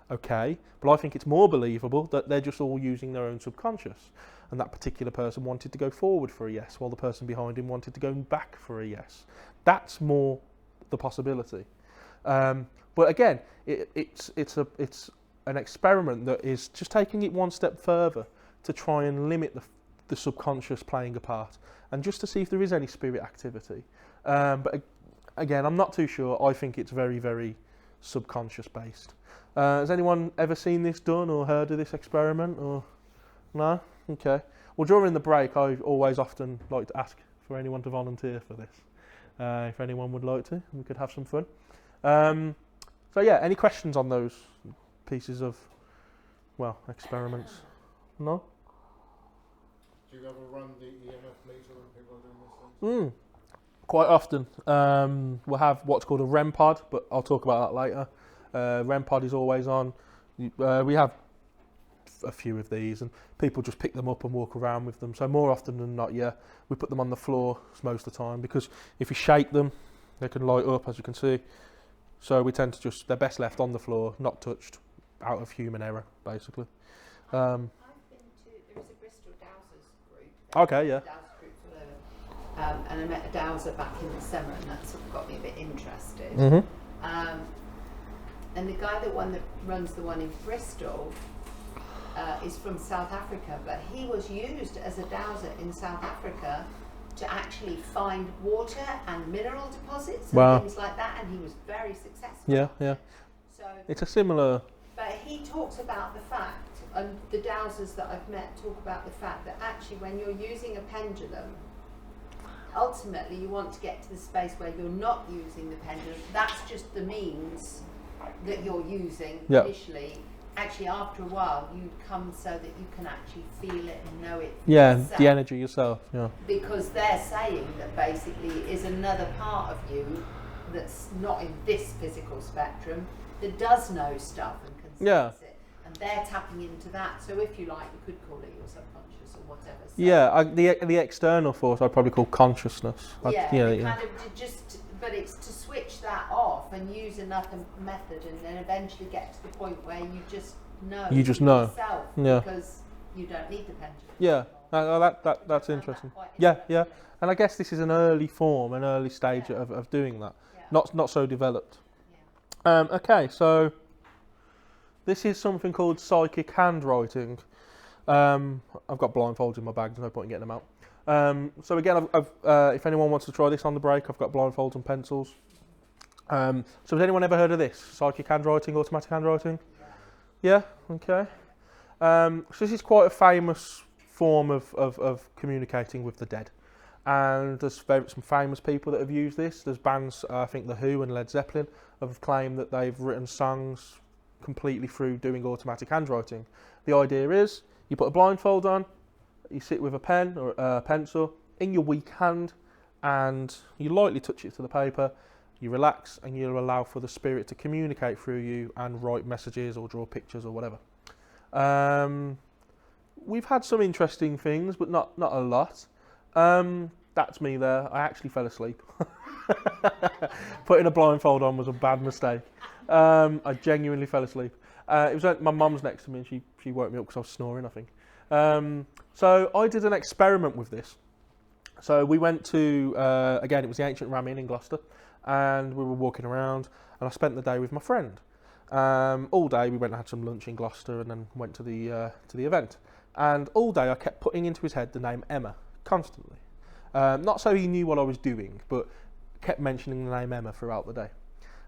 Okay, but I think it's more believable that they're just all using their own subconscious, and that particular person wanted to go forward for a yes, while the person behind him wanted to go back for a yes. That's more the possibility. But again, it's an experiment that is just taking it one step further to try and limit the subconscious playing a part, and just to see if there is any spirit activity. But again, I'm not too sure. I think it's very, very subconscious based. Has anyone ever seen this done or heard of this experiment? Or no? Okay. Well, during the break, I always often like to ask for anyone to volunteer for this. If anyone would like to, we could have some fun. So yeah, any questions on those pieces of, well, experiments? No? Do you ever run the EMF meter when people are doing these things? Quite often. We'll have what's called a REM pod, but I'll talk about that later. REM pod is always on. We have a few of these, and people just pick them up and walk around with them. So more often than not, yeah, we put them on the floor most of the time, because if you shake them, they can light up, as you can see. So we tend to they're best left on the floor, not touched, out of human error, basically. I've been to, there is a Bristol Dowsers group. Okay, yeah. Dowser groups all over. And I met a dowser back in the summer, and that sort of got me a bit interested. And the guy that runs the one in Bristol is from South Africa, but he was used as a dowser in South Africa to actually find water and mineral deposits and things like that, and he was very successful. Yeah, yeah. So It's a similar. but he talks about the fact, and the dowsers that I've met talk about the fact that actually when you're using a pendulum, ultimately you want to get to the space where you're not using the pendulum. That's just the means that you're using initially. Actually, after a while, you come so that you can actually feel it and know it. Yeah, yourself. the energy yourself. Yeah. Because they're saying that basically is another part of you that's not in this physical spectrum that does know stuff and can sense it, and they're tapping into that. So if you like, you could call it your subconscious or whatever. So Yeah, the external force I'd probably call consciousness. kind of just, but it's to switch that off and use another method, and then eventually get to the point where you just know. You just know. Yourself, Yeah. Because you don't need the pendulum. Yeah, that's interesting. Quite Yeah, interesting. yeah, and I guess this is an early form, an early stage of doing that. Yeah. Not so developed. Yeah. Okay, so this is something called psychic handwriting. I've got blindfolds in my bag. There's no point in getting them out. So again, if anyone wants to try this on the break, I've got blindfolds and pencils. So has anyone ever heard of this? Psychic handwriting, automatic handwriting? Yeah? Okay. So this is quite a famous form of communicating with the dead. And there's some famous people that have used this. There's bands, I think The Who and Led Zeppelin, have claimed that they've written songs completely through doing automatic handwriting. The idea is, you put a blindfold on, you sit with a pen or a pencil in your weak hand, and you lightly touch it to the paper, you relax, and you'll allow for the spirit to communicate through you and write messages or draw pictures or whatever. We've had some interesting things, but not a lot. That's me there. I actually fell asleep. Putting a blindfold on was a bad mistake. I genuinely fell asleep. It was my mum's next to me, and she woke me up because I was snoring, I think. So I did an experiment with this. So we went to, again, it was the Ancient Ram Inn in Gloucester, and we were walking around, and I spent the day with my friend. All day we went and had some lunch in Gloucester, and then went to the event. And all day I kept putting into his head the name Emma, constantly. Not so he knew what I was doing, but kept mentioning the name Emma throughout the day.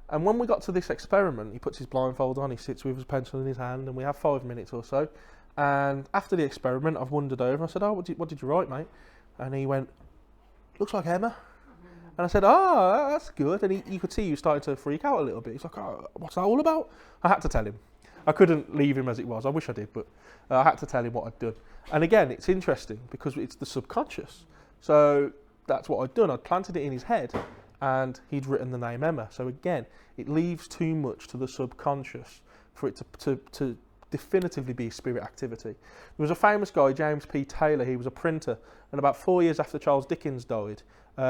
And when we got to this experiment, he puts his blindfold on, he sits with his pencil in his hand, and we have 5 minutes or so. And after the experiment, I've wandered over, and I said, "Oh, what did you write, mate?" And he went, "Looks like Emma." And I said, "Oh, that's good." And you could see he was starting to freak out a little bit. He's like, "Oh, what's that all about?" I had to tell him. I couldn't leave him as it was. I wish I did, but I had to tell him what I'd done. And again, it's interesting because it's the subconscious. So that's what I'd done. I'd planted it in his head, and he'd written the name Emma. So again, it leaves too much to the subconscious for it to definitively be spirit activity. There was a famous guy, James P. Taylor. He was a printer, and about 4 years after Charles Dickens died,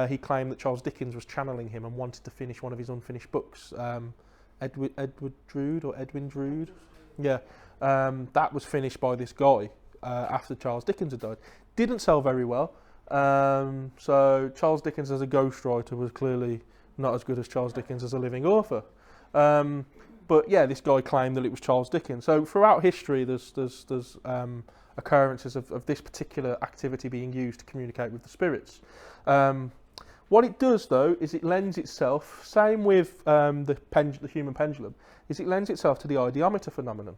he claimed that Charles Dickens was channeling him and wanted to finish one of his unfinished books. Edwin Drood. Yeah, that was finished by this guy after Charles Dickens had died. Didn't sell very well. So Charles Dickens as a ghostwriter was clearly not as good as Charles Dickens as a living author. But yeah, this guy claimed that it was Charles Dickens. So throughout history, there's occurrences of this particular activity being used to communicate with the spirits. What it does, though, is it lends itself, same with the human pendulum, is it lends itself to the ideomotor phenomenon.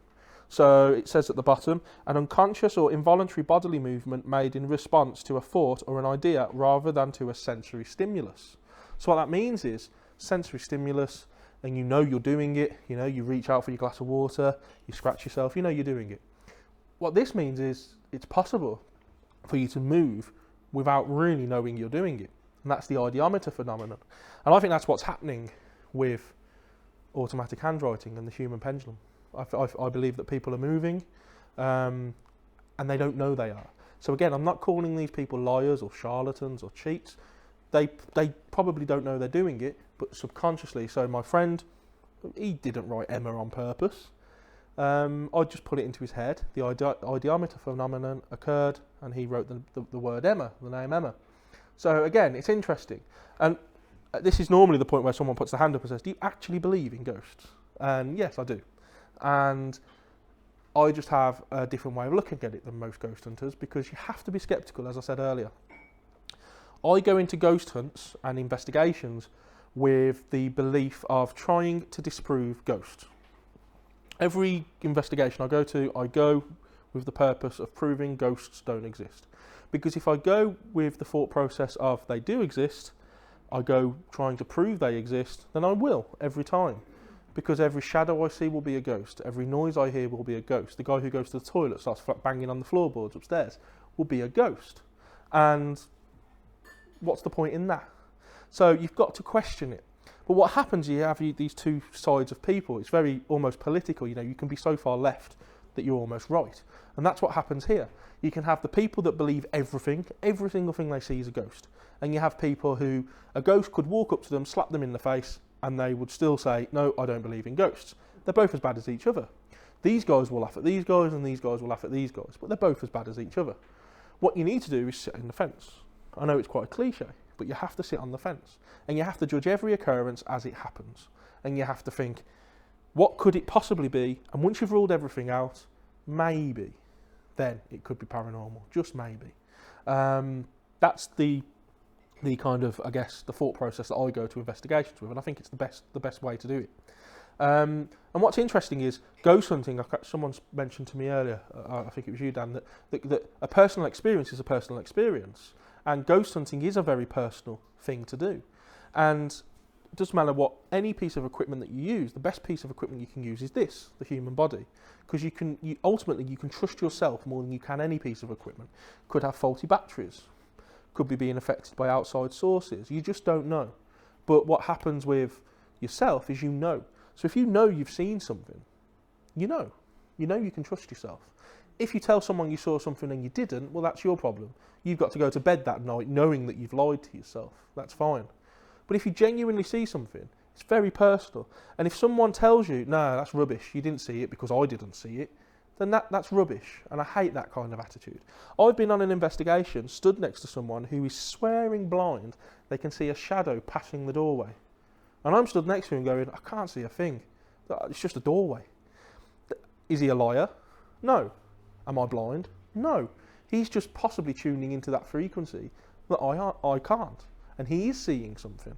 So it says at the bottom, an unconscious or involuntary bodily movement made in response to a thought or an idea rather than to a sensory stimulus. So what that means is sensory stimulus, and you know you're doing it, you reach out for your glass of water, you scratch yourself, you know you're doing it. What this means is it's possible for you to move without really knowing you're doing it. And that's the ideomotor phenomenon. And I think that's what's happening with automatic handwriting and the human pendulum. I believe that people are moving and they don't know they are. So again, I'm not calling these people liars or charlatans or cheats. They probably don't know they're doing it, but subconsciously. So my friend, he didn't write Emma on purpose. I just put it into his head. The ideomotor phenomenon occurred, and he wrote the word Emma, the name Emma. So again, it's interesting. And this is normally the point where someone puts their hand up and says, do you actually believe in ghosts? And yes, I do. And I just have a different way of looking at it than most ghost hunters, because you have to be sceptical, as I said earlier. I go into ghost hunts and investigations with the belief of trying to disprove ghosts. Every investigation I go with the purpose of proving ghosts don't exist. Because if I go with the thought process of they do exist, I go trying to prove they exist, then I will, every time. Because every shadow I see will be a ghost. Every noise I hear will be a ghost. The guy who goes to the toilet starts banging on the floorboards upstairs will be a ghost. And what's the point in that? So you've got to question it. But what happens, you have these two sides of people. It's very almost political. You know, you can be so far left that you're almost right. And that's what happens here. You can have the people that believe everything, every single thing they see is a ghost. And you have people who a ghost could walk up to them, slap them in the face, and they would still say, no, I don't believe in ghosts. They're both as bad as each other. These guys will laugh at these guys, and these guys will laugh at these guys, but they're both as bad as each other. What you need to do is sit on the fence. I know it's quite a cliche, but you have to sit on the fence. And you have to judge every occurrence as it happens. And you have to think, what could it possibly be? And once you've ruled everything out, maybe, then it could be paranormal, just maybe. That's the kind of, I guess, the thought process that I go to investigations with, and I think it's the best way to do it. And what's interesting is ghost hunting. Someone's mentioned to me earlier, I think it was you, Dan, that a personal experience is a personal experience, and ghost hunting is a very personal thing to do. And it doesn't matter what any piece of equipment that you use. The best piece of equipment you can use is this, the human body, because ultimately you can trust yourself more than you can any piece of equipment. Could have faulty batteries. Could be being affected by outside sources. You just don't know. But what happens with yourself is you know. So if you know you've seen something, you know you can trust yourself. If you tell someone you saw something and you didn't, well, that's your problem. You've got to go to bed that night knowing that you've lied to yourself. That's fine. But if you genuinely see something, it's very personal. And if someone tells you, no, that's rubbish, you didn't see it because I didn't see it, then that's rubbish, and I hate that kind of attitude. I've been on an investigation, stood next to someone who is swearing blind they can see a shadow passing the doorway. And I'm stood next to him going, I can't see a thing. It's just a doorway. Is he a liar? No. Am I blind? No. He's just possibly tuning into that frequency that I can't. And he is seeing something.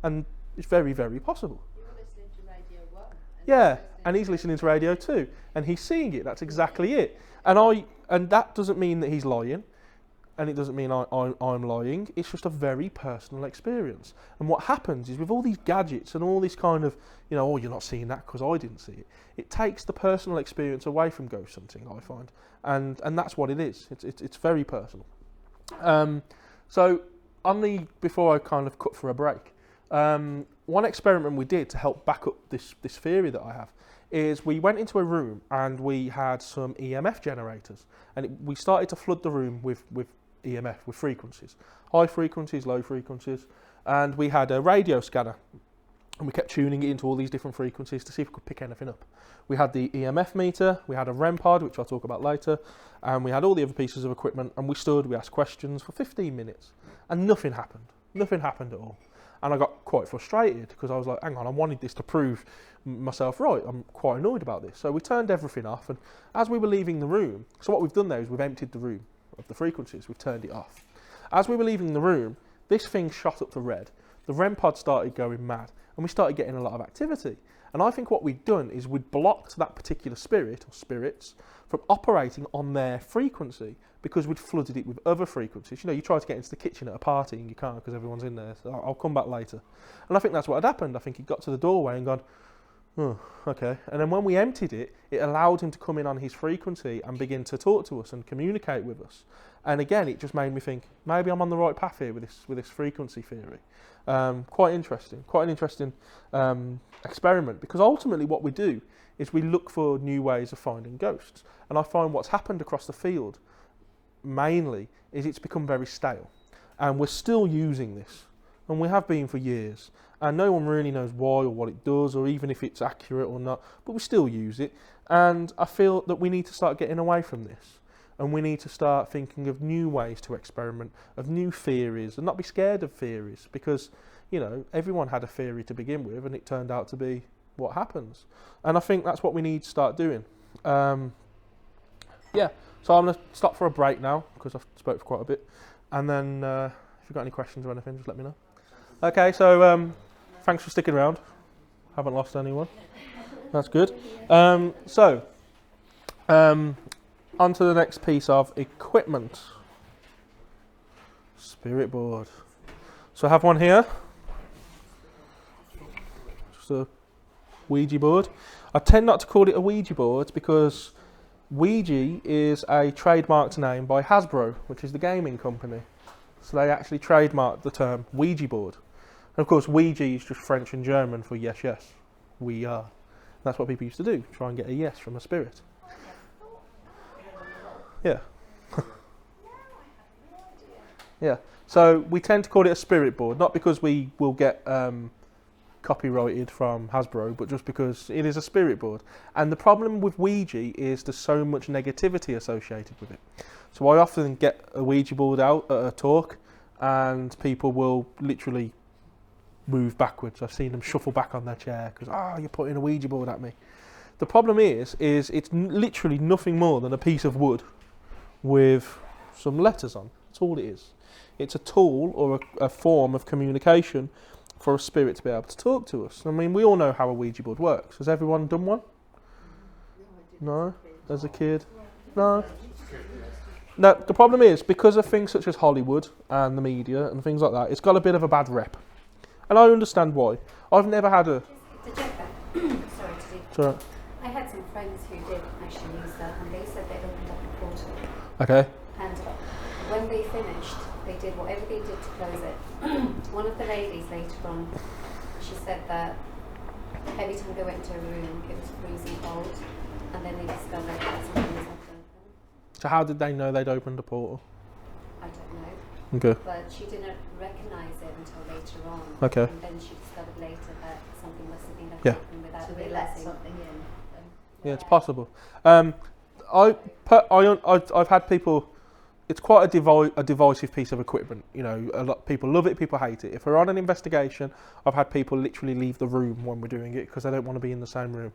And it's very, very possible. You're listening to Radio 1. Yeah, and he's listening to radio too, and he's seeing it. That's exactly it. And that doesn't mean that he's lying, and it doesn't mean I'm lying. It's just a very personal experience. And what happens is with all these gadgets and all this kind of, oh, you're not seeing that because I didn't see it. It takes the personal experience away from ghost hunting, I find, and that's what it is. It's very personal. So before I kind of cut for a break. One experiment we did to help back up this theory that I have is we went into a room and we had some EMF generators, and we started to flood the room with EMF, with frequencies, high frequencies, low frequencies, and we had a radio scanner and we kept tuning it into all these different frequencies to see if we could pick anything up. We had the EMF meter, we had a REM pod, which I'll talk about later, and we had all the other pieces of equipment, and we asked questions for 15 minutes and nothing happened. Nothing happened at all. And I got quite frustrated because I was like, hang on, I wanted this to prove myself right. I'm quite annoyed about this. So we turned everything off, and as we were leaving the room, so what we've done there is we've emptied the room of the frequencies, we've turned it off. As we were leaving the room, this thing shot up to red. The REM pod started going mad, and we started getting a lot of activity. And I think what we'd done is we'd blocked that particular spirit or spirits from operating on their frequency because we'd flooded it with other frequencies. You try to get into the kitchen at a party and you can't because everyone's in there. So I'll come back later. And I think that's what had happened. I think he got to the doorway and gone, oh, okay. And then when we emptied it, it allowed him to come in on his frequency and begin to talk to us and communicate with us. And again, it just made me think, maybe I'm on the right path here with this frequency theory. Quite an interesting experiment, because ultimately what we do is we look for new ways of finding ghosts. And I find what's happened across the field mainly is it's become very stale. And we're still using this and we have been for years, and no one really knows why or what it does, or even if it's accurate or not, but we still use it. And I feel that we need to start getting away from this, and we need to start thinking of new ways to experiment, of new theories, and not be scared of theories, because, you know, everyone had a theory to begin with, and it turned out to be what happens. And I think that's what we need to start doing. Yeah, so I'm going to stop for a break now, because I've spoke for quite a bit, and then if you've got any questions or anything, just let me know. Okay, so thanks for sticking around. Haven't lost anyone. That's good. On to the next piece of equipment. Spirit board. So I have one here. Just a Ouija board. I tend not to call it a Ouija board because Ouija is a trademarked name by Hasbro, which is the gaming company. So they actually trademarked the term Ouija board. And of course, Ouija is just French and German for yes, yes, we are. That's what people used to do, try and get a yes from a spirit. Yeah. Yeah. So we tend to call it a spirit board, not because we will get copyrighted from Hasbro, but just because it is a spirit board. And the problem with Ouija is there's so much negativity associated with it. So I often get a Ouija board out at a talk, and people will literally move backwards. I've seen them shuffle back on their chair because, you're putting a Ouija board at me. The problem is it's literally nothing more than a piece of wood with some letters on. That's all it is. It's a tool or a form of communication for a spirit to be able to talk to us. I mean, we all know how a Ouija board works. Has everyone done one? No? As a kid? No? No, the problem is, because of things such as Hollywood and the media and things like that, it's got a bit of a bad rep. And I understand why. I've never had a... Sorry. I had some friends who did actually use that, and they said they opened up a portal. Okay. And when they finished, they did whatever they did to close it. One of the ladies later on, she said that every time they went into a room, it was freezing cold, and then they discovered that something was open. So how did they know they'd opened a portal? I don't know. Okay. But she didn't recognise it until later on. Okay. And then she discovered later that something must have been Yeah. open without So they let realising. something in. Yeah, it's possible. I've had people. It's quite a divisive piece of equipment. You know, a lot of people love it, people hate it. If we're on an investigation, I've had people literally leave the room when we're doing it because they don't want to be in the same room.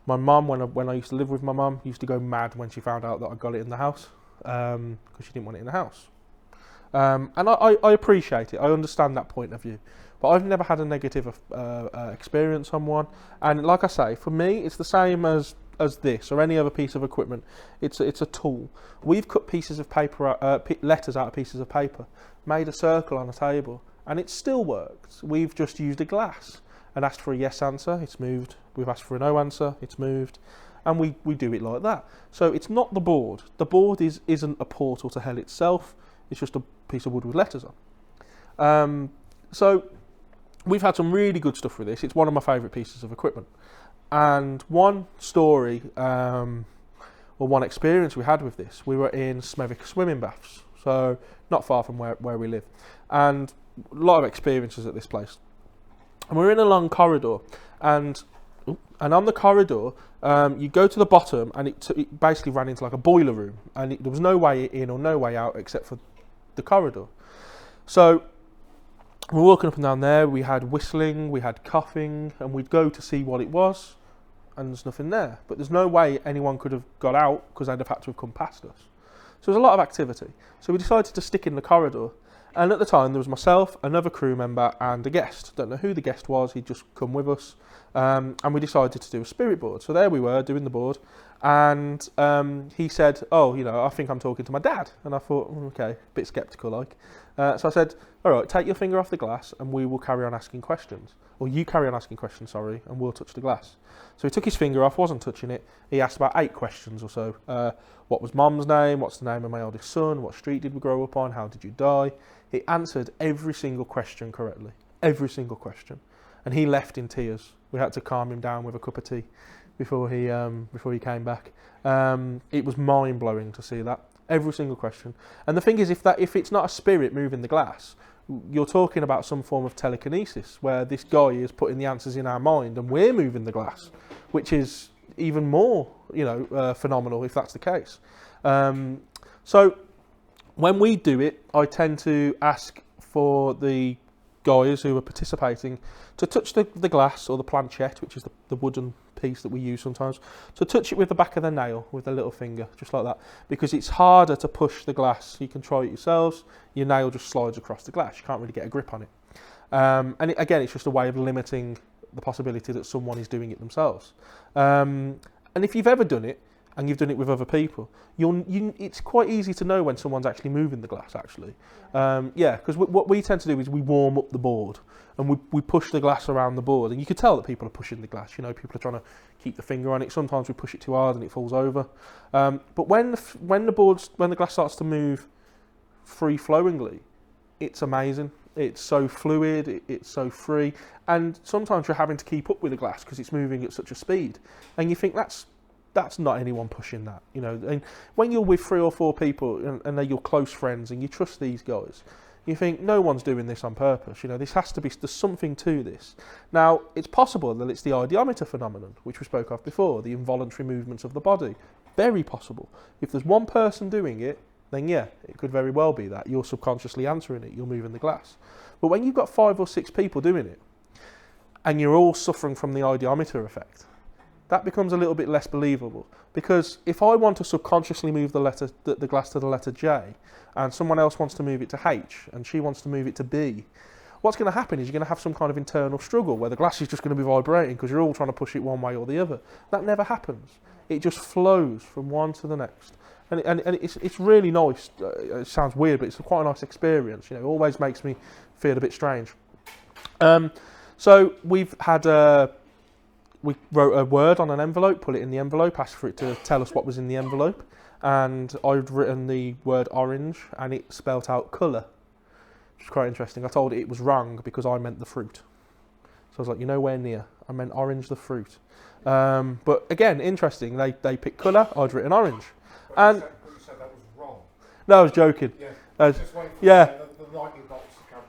My mum, when I used to live with my mum, used to go mad when she found out that I got it in the house because she didn't want it in the house. And I appreciate it. I understand that point of view. But I've never had a negative experience on one. And like I say, for me, it's the same as this or any other piece of equipment. It's a tool. We've cut pieces of paper, letters out of pieces of paper, made a circle on a table, and it still works. We've just used a glass and asked for a yes answer, it's moved. We've asked for a no answer, it's moved. And we do it like that. So it's not the board. The board isn't a portal to hell itself. It's just a piece of wood with letters on. So we've had some really good stuff with this. It's one of my favourite pieces of equipment. And one story, or one experience we had with this, we were in Smethwick swimming baths, so not far from where we live. And a lot of experiences at this place. And we're in a long corridor, and on the corridor, you go to the bottom, and it basically ran into like a boiler room, and there was no way in or no way out except for the corridor. So we're walking up and down there, we had whistling, we had coughing, and we'd go to see what it was, and there's nothing there. But there's no way anyone could have got out because they'd have had to have come past us. So there was a lot of activity. So we decided to stick in the corridor, and at the time there was myself, another crew member, and a guest. Don't know who the guest was, he'd just come with us, and we decided to do a spirit board. So there we were doing the board, and he said, I think I'm talking to my dad. And I thought, okay, a bit sceptical like. So I said, all right, take your finger off the glass and we will carry on asking questions. Or you carry on asking questions, sorry, and we'll touch the glass. So he took his finger off, wasn't touching it. He asked about 8 questions or so. What was Mum's name? What's the name of my eldest son? What street did we grow up on? How did you die? He answered every single question correctly. Every single question. And he left in tears. We had to calm him down with a cup of tea before he came back. It was mind-blowing to see that. Every single question. And the thing is, if it's not a spirit moving the glass, you're talking about some form of telekinesis, where this guy is putting the answers in our mind and we're moving the glass, which is even more, phenomenal if that's the case. So when we do it, I tend to ask for the guys who are participating to touch the glass or the planchette, which is the wooden piece that we use sometimes, to touch it with the back of their nail with their little finger, just like that, because it's harder to push the glass. You can try it yourselves, your nail just slides across the glass, you can't really get a grip on it. Again, it's just a way of limiting the possibility that someone is doing it themselves. And if you've ever done it, and you've done it with other people, it's quite easy to know when someone's actually moving the glass, actually. Because what we tend to do is we warm up the board, and we push the glass around the board, and you can tell that people are pushing the glass. People are trying to keep the finger on it. Sometimes we push it too hard and it falls over. But when the glass starts to move free-flowingly, it's amazing. It's so fluid, it's so free, and sometimes you're having to keep up with the glass because it's moving at such a speed, and you think that's not anyone pushing that, And when you're with 3 or 4 people and they're your close friends and you trust these guys, you think no one's doing this on purpose. This has to be, there's something to this. Now, it's possible that it's the ideomotor phenomenon, which we spoke of before, the involuntary movements of the body. Very possible. If there's one person doing it, then yeah, it could very well be that. You're subconsciously answering it, you're moving the glass. But when you've got 5 or 6 people doing it, and you're all suffering from the ideomotor effect, that becomes a little bit less believable. Because if I want to subconsciously move the glass to the letter J, and someone else wants to move it to H, and she wants to move it to B, what's going to happen is you're going to have some kind of internal struggle where the glass is just going to be vibrating because you're all trying to push it one way or the other. That never happens. It just flows from one to the next. And it's really nice. It sounds weird, but it's quite a nice experience. It always makes me feel a bit strange. So we've had... We wrote a word on an envelope, put it in the envelope, asked for it to tell us what was in the envelope, and I'd written the word orange, and it spelt out colour, which is quite interesting. I told it was wrong because I meant the fruit. So I was like, you're nowhere near. I meant orange, the fruit. But again, interesting. They picked colour. I'd written orange, and You said that was wrong. no, I was joking. Yeah. Just wait for Yeah. the lightning bolts to come.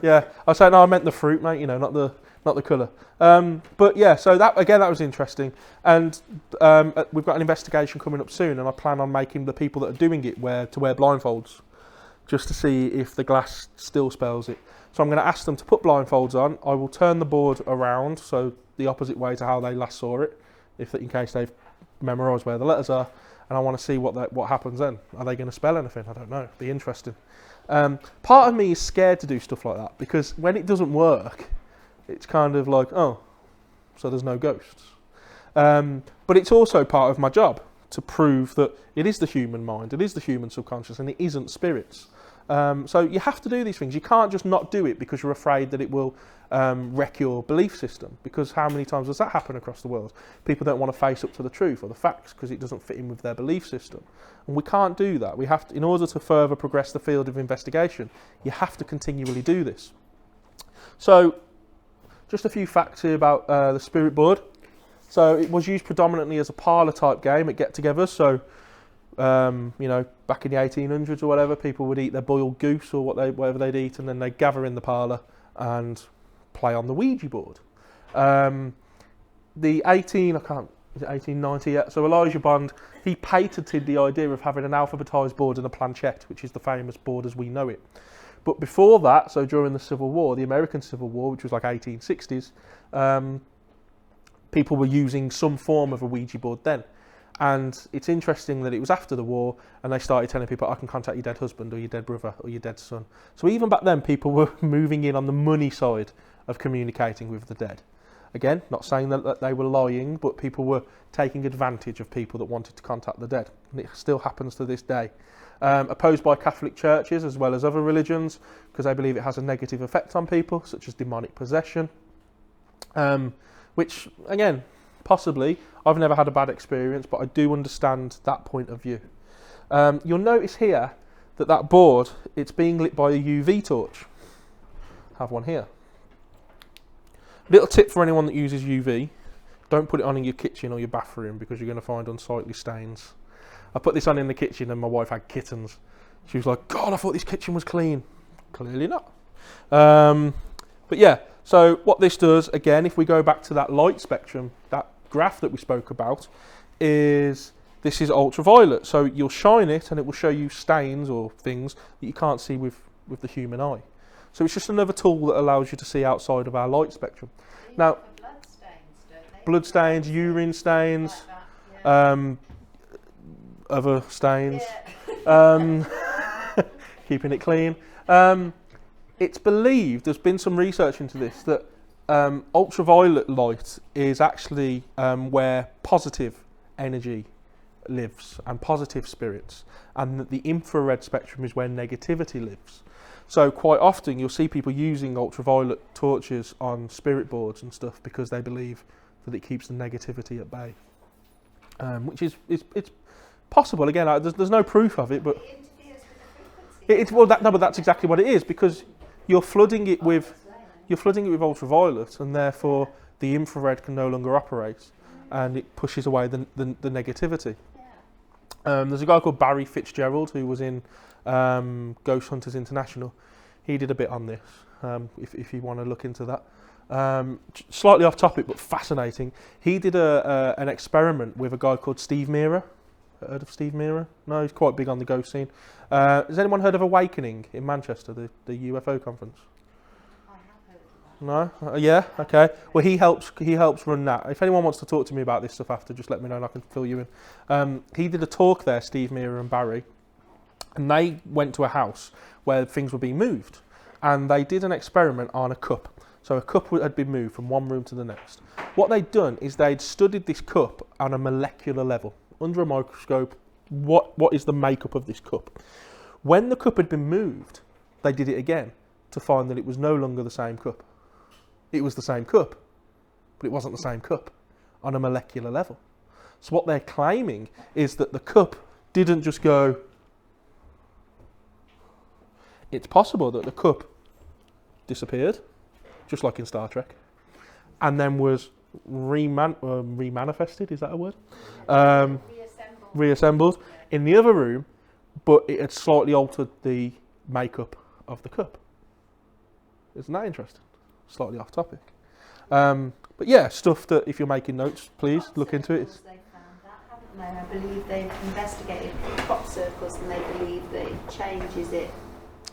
Yeah. I was saying, no, I meant the fruit, mate. Not the colour. But yeah, so that was interesting. And we've got an investigation coming up soon, and I plan on making the people that are doing it wear blindfolds, just to see if the glass still spells it. So I'm going to ask them to put blindfolds on. I will turn the board around, so the opposite way to how they last saw it, in case they've memorised where the letters are. And I want to see what happens then. Are they going to spell anything? I don't know. It'll be interesting. Part of me is scared to do stuff like that, because when it doesn't work, it's kind of like, oh, so there's no ghosts. But it's also part of my job to prove that it is the human mind, it is the human subconscious, and it isn't spirits. So you have to do these things. You can't just not do it because you're afraid that it will wreck your belief system, because how many times does that happen across the world? People don't want to face up to the truth or the facts because it doesn't fit in with their belief system. And we can't do that. We have to, in order to further progress the field of investigation, you have to continually do this. So just a few facts here about the spirit board. So it was used predominantly as a parlour type game at get-togethers. So, back in the 1800s or whatever, people would eat their boiled goose or whatever they'd eat, and then they'd gather in the parlour and play on the Ouija board. Is it 1890 yet? So Elijah Bond, he patented the idea of having an alphabetised board and a planchette, which is the famous board as we know it. But before that, so during the Civil War, the American Civil War, which was like 1860s, people were using some form of a Ouija board then. And it's interesting that it was after the war, and they started telling people, I can contact your dead husband or your dead brother or your dead son. So even back then, people were moving in on the money side of communicating with the dead. Again, not saying that they were lying, but people were taking advantage of people that wanted to contact the dead. And it still happens to this day. Opposed by Catholic churches as well as other religions, because they believe it has a negative effect on people, such as demonic possession. Which, again, possibly, I've never had a bad experience, but I do understand that point of view. You'll notice here that board, it's being lit by a UV torch. I have one here. Little tip for anyone that uses UV, don't put it on in your kitchen or your bathroom, because you're going to find unsightly stains. I put this on in the kitchen and my wife had kittens. She was like, God, I thought this kitchen was clean. Clearly not. But yeah, so what this does, again, if we go back to that light spectrum, that graph that we spoke about, is this is ultraviolet. So you'll shine it and it will show you stains or things that you can't see with the human eye. So it's just another tool that allows you to see outside of our light spectrum. Now, blood stains, don't they? blood stains, urine stains, Like that, yeah. other stains, Yeah. keeping it clean. It's believed, there's been some research into this, that ultraviolet light is actually where positive energy lives and positive spirits, and that the infrared spectrum is where negativity lives. So quite often you'll see people using ultraviolet torches on spirit boards and stuff because they believe that it keeps the negativity at bay, which is it's possible. Again, there's no proof of it, but It interferes with the frequency. but that's exactly what it is, because you're flooding it with ultraviolet, and therefore the infrared can no longer operate, and it pushes away the negativity. There's a guy called Barry Fitzgerald who was in Ghost Hunters International. He did a bit on this, if you want to look into that. Slightly off topic, but fascinating. He did an experiment with a guy called Steve Meara. Heard of Steve Meara? No, he's quite big on the ghost scene. Has anyone heard of Awakening in Manchester, the UFO conference? I have heard of that. No? Yeah? Okay. Well, he helps run that. If anyone wants to talk to me about this stuff after, just let me know and I can fill you in. He did a talk there, Steve Meara and Barry, and they went to a house where things were being moved, and they did an experiment on a cup. So a cup had been moved from one room to the next. What they'd done is they'd studied this cup on a molecular level, under a microscope. What is the makeup of this cup? When the cup had been moved, they did it again to find that it was no longer the same cup. It was the same cup, but it wasn't the same cup on a molecular level. So what they're claiming is that the cup didn't just go. It's possible that the cup disappeared, just like in Star Trek, and then was remanifested, is that a word? Reassembled in the other room, but it had slightly altered the makeup of the cup. Isn't that interesting? Slightly off topic. But yeah, stuff that if you're making notes, please look into it. They found that, haven't they? I believe they've investigated crop circles and they believe that it changes it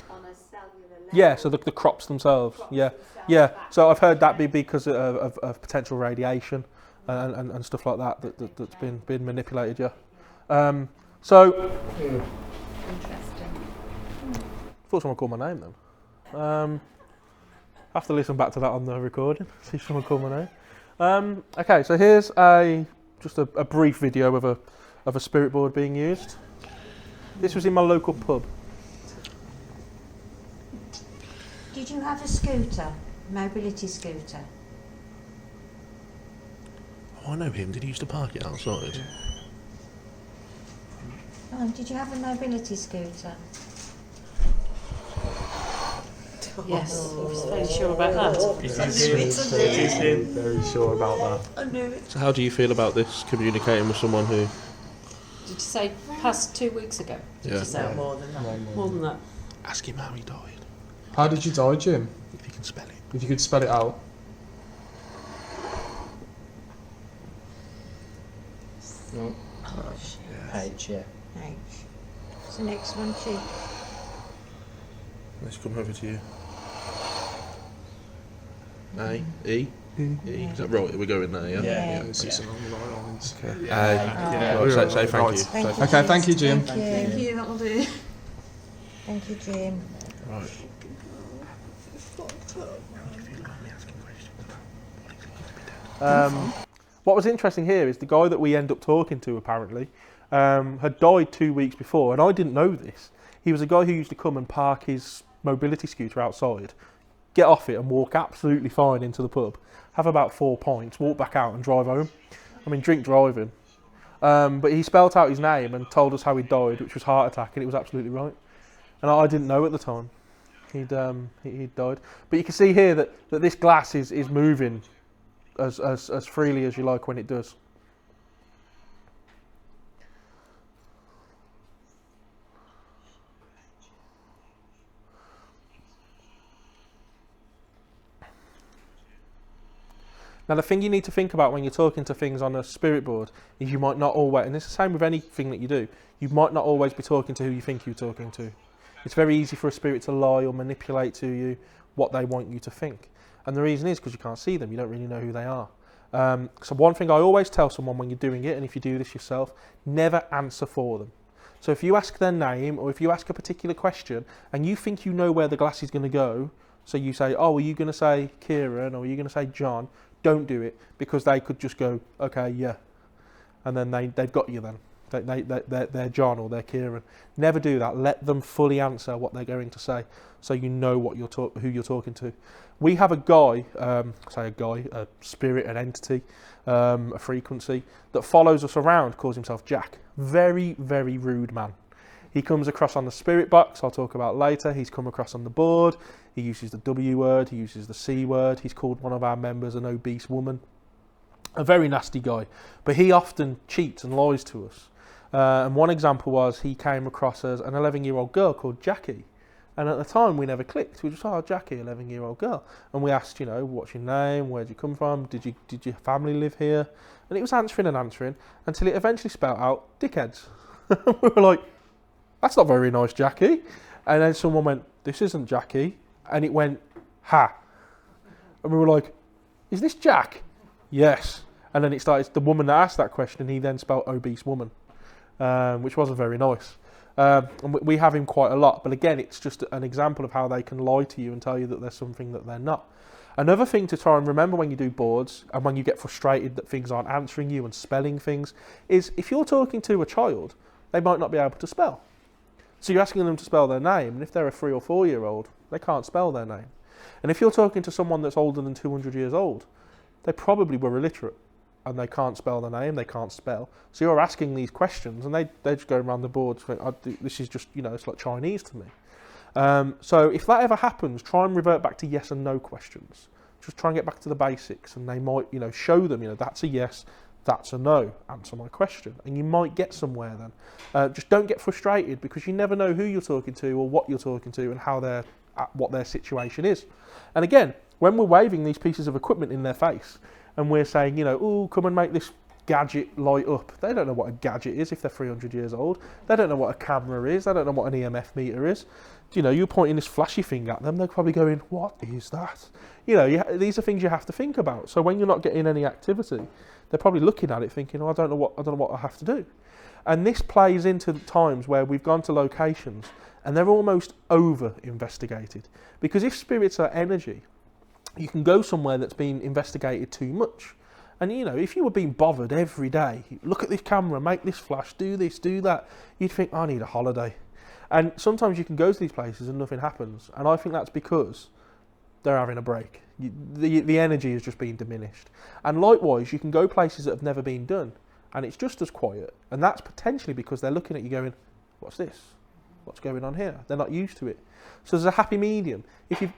on a cellular level. Yeah, so the crops themselves. Yeah. So I've heard that be because of potential radiation and stuff like that's been manipulated. Yeah. So. Interesting. Thought someone called my name then. I have to listen back to that on the recording, see if someone called my name. Okay, so here's just a brief video of a spirit board being used. This was in my local pub. Did you have a scooter, mobility scooter? Oh, I know him. Did he used to park it outside? Oh, did you have a mobility scooter? Yes, he was very sure about that. Very sure about that. I knew it. So how do you feel about this, communicating with someone who... Did you say past 2 weeks ago? Did Yeah. you say more than that? More than that. Ask him how he died, How did you die, Jim? if he can spell it. If you could spell it out. No. H, yeah. H. What's the next one, Chief? Let's come over to you. A, E, E. Is that right? We're going there, yeah? Yeah. It's along the right lines. Okay. Yeah. Right, say thank you. Thank you. Okay, thank you, Jim. Thank you. That'll do. Thank you, Jim. Right. What was interesting here is the guy that we end up talking to apparently had died 2 weeks before, and I didn't know this. He was a guy who used to come and park his mobility scooter outside, get off it and walk absolutely fine into the pub, have about 4 pints, walk back out and drive home. I mean, drink driving. But he spelt out his name and told us how he died, which was heart attack, and it was absolutely right. And I didn't know at the time he'd died. But you can see here that this glass is moving as freely as you like when it does. Now, the thing you need to think about when you're talking to things on a spirit board is you might not always, and it's the same with anything that you do, you might not always be talking to who you think you're talking to. It's very easy for a spirit to lie or manipulate to you what they want you to think. And the reason is because you can't see them, you don't really know who they are. So one thing I always tell someone when you're doing it, and if you do this yourself, never answer for them. So if you ask their name or if you ask a particular question and you think you know where the glass is going to go, so you say, oh, are you going to say Kieran or are you going to say John? Don't do it, because they could just go, okay, yeah. And then they've got you then. They're John or they're Kieran. Never do that. Let them fully answer what they're going to say so you know what who you're talking to. We have a guy, a spirit, an entity, a frequency, that follows us around, calls himself Jack. Very, very rude man. He comes across on the spirit box, I'll talk about later. He's come across on the board. He uses the W word, he uses the C word. He's called one of our members an obese woman. A very nasty guy. But he often cheats and lies to us. And one example was he came across as an 11-year-old girl called Jackie. And at the time we never clicked. We just, oh, Jackie, 11-year-old girl. And we asked, you know, what's your name? Where'd you come from? Did your family live here? And it was answering until it eventually spelled out dickheads. We were like, that's not very nice, Jackie. And then someone went, this isn't Jackie. And it went, ha. And we were like, is this Jack? Yes. And then it started, the woman that asked that question, he then spelled obese woman, which wasn't very nice. And we have him quite a lot. But again, it's just an example of how they can lie to you and tell you that there's something that they're not. Another thing to try and remember when you do boards and when you get frustrated that things aren't answering you and spelling things is if you're talking to a child, they might not be able to spell. So you're asking them to spell their name, and if they're a 3 or 4 year old, they can't spell their name. And if you're talking to someone that's older than 200 years old, they probably were illiterate and they can't spell their name, they can't spell. So you're asking these questions and they just go around the board going, this is just, you know, it's like Chinese to me. So if that ever happens, try and revert back to yes and no questions. Just try and get back to the basics, and they might, you know, show them, you know, that's a yes, that's a no, answer my question. And you might get somewhere then. Just don't get frustrated, because you never know who you're talking to or what you're talking to and how what their situation is. And again, when we're waving these pieces of equipment in their face and we're saying, you know, oh, come and make this gadget light up. They don't know what a gadget is if they're 300 years old. They don't know what a camera is. They don't know what an EMF meter is. You know, you're pointing this flashy thing at them, they're probably going, what is that? You know, these are things you have to think about. So when you're not getting any activity, they're probably looking at it thinking, oh, I don't know what I have to do. And this plays into times where we've gone to locations and they're almost over-investigated. Because if spirits are energy, you can go somewhere that's been investigated too much. And, you know, if you were being bothered every day, look at this camera, make this flash, do this, do that, you'd think, I need a holiday. And sometimes you can go to these places and nothing happens. And I think that's because they're having a break. The energy is just being diminished. And likewise, you can go places that have never been done and it's just as quiet. And that's potentially because they're looking at you going, what's this? What's going on here? They're not used to it. So there's a happy medium.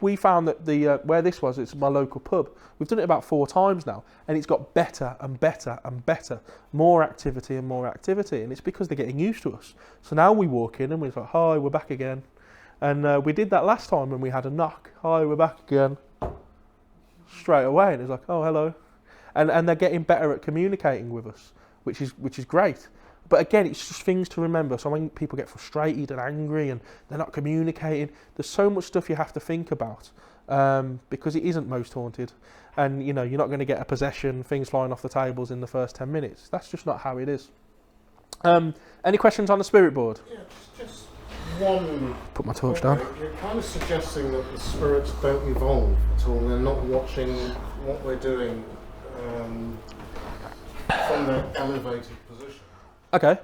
We found that where this was, it's my local pub. We've done it about 4 times now, and it's got better and better and better. More activity and more activity, and it's because they're getting used to us. So now we walk in and we're like, hi, we're back again. And we did that last time when we had a knock. Hi, we're back again. Straight away, and it's like, oh, hello. And they're getting better at communicating with us, which is great. But again, it's just things to remember. So when people get frustrated and angry and they're not communicating, there's so much stuff you have to think about because it isn't most haunted. And, you know, you're not going to get a possession, things flying off the tables in the first 10 minutes. That's just not how it is. Any questions on the spirit board? Yeah, just one. Put my torch down. You're kind of suggesting that the spirits don't evolve at all. They're not watching what we're doing from their elevated position. Okay.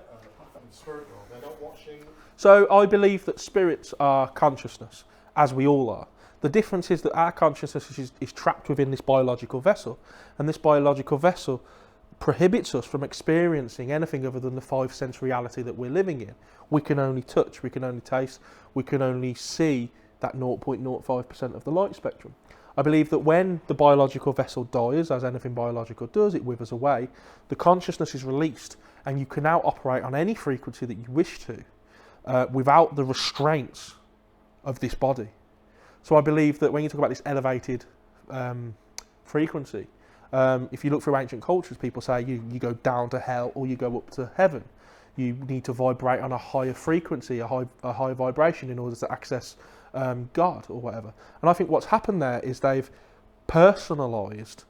Spirit world, they're not watching. So I believe that spirits are consciousness, as we all are. The difference is that our consciousness is trapped within this biological vessel, and this biological vessel prohibits us from experiencing anything other than the 5 sense reality that we're living in. We can only touch, we can only taste, we can only see that 0.05% of the light spectrum. I believe that when the biological vessel dies, as anything biological does, it withers away, the consciousness is released, and you can now operate on any frequency that you wish to without the restraints of this body. So I believe that when you talk about this elevated frequency, If you look through ancient cultures, people say you go down to hell or you go up to heaven. You need to vibrate on a higher frequency, a high vibration in order to access God or whatever. And I think what's happened there is they've personalised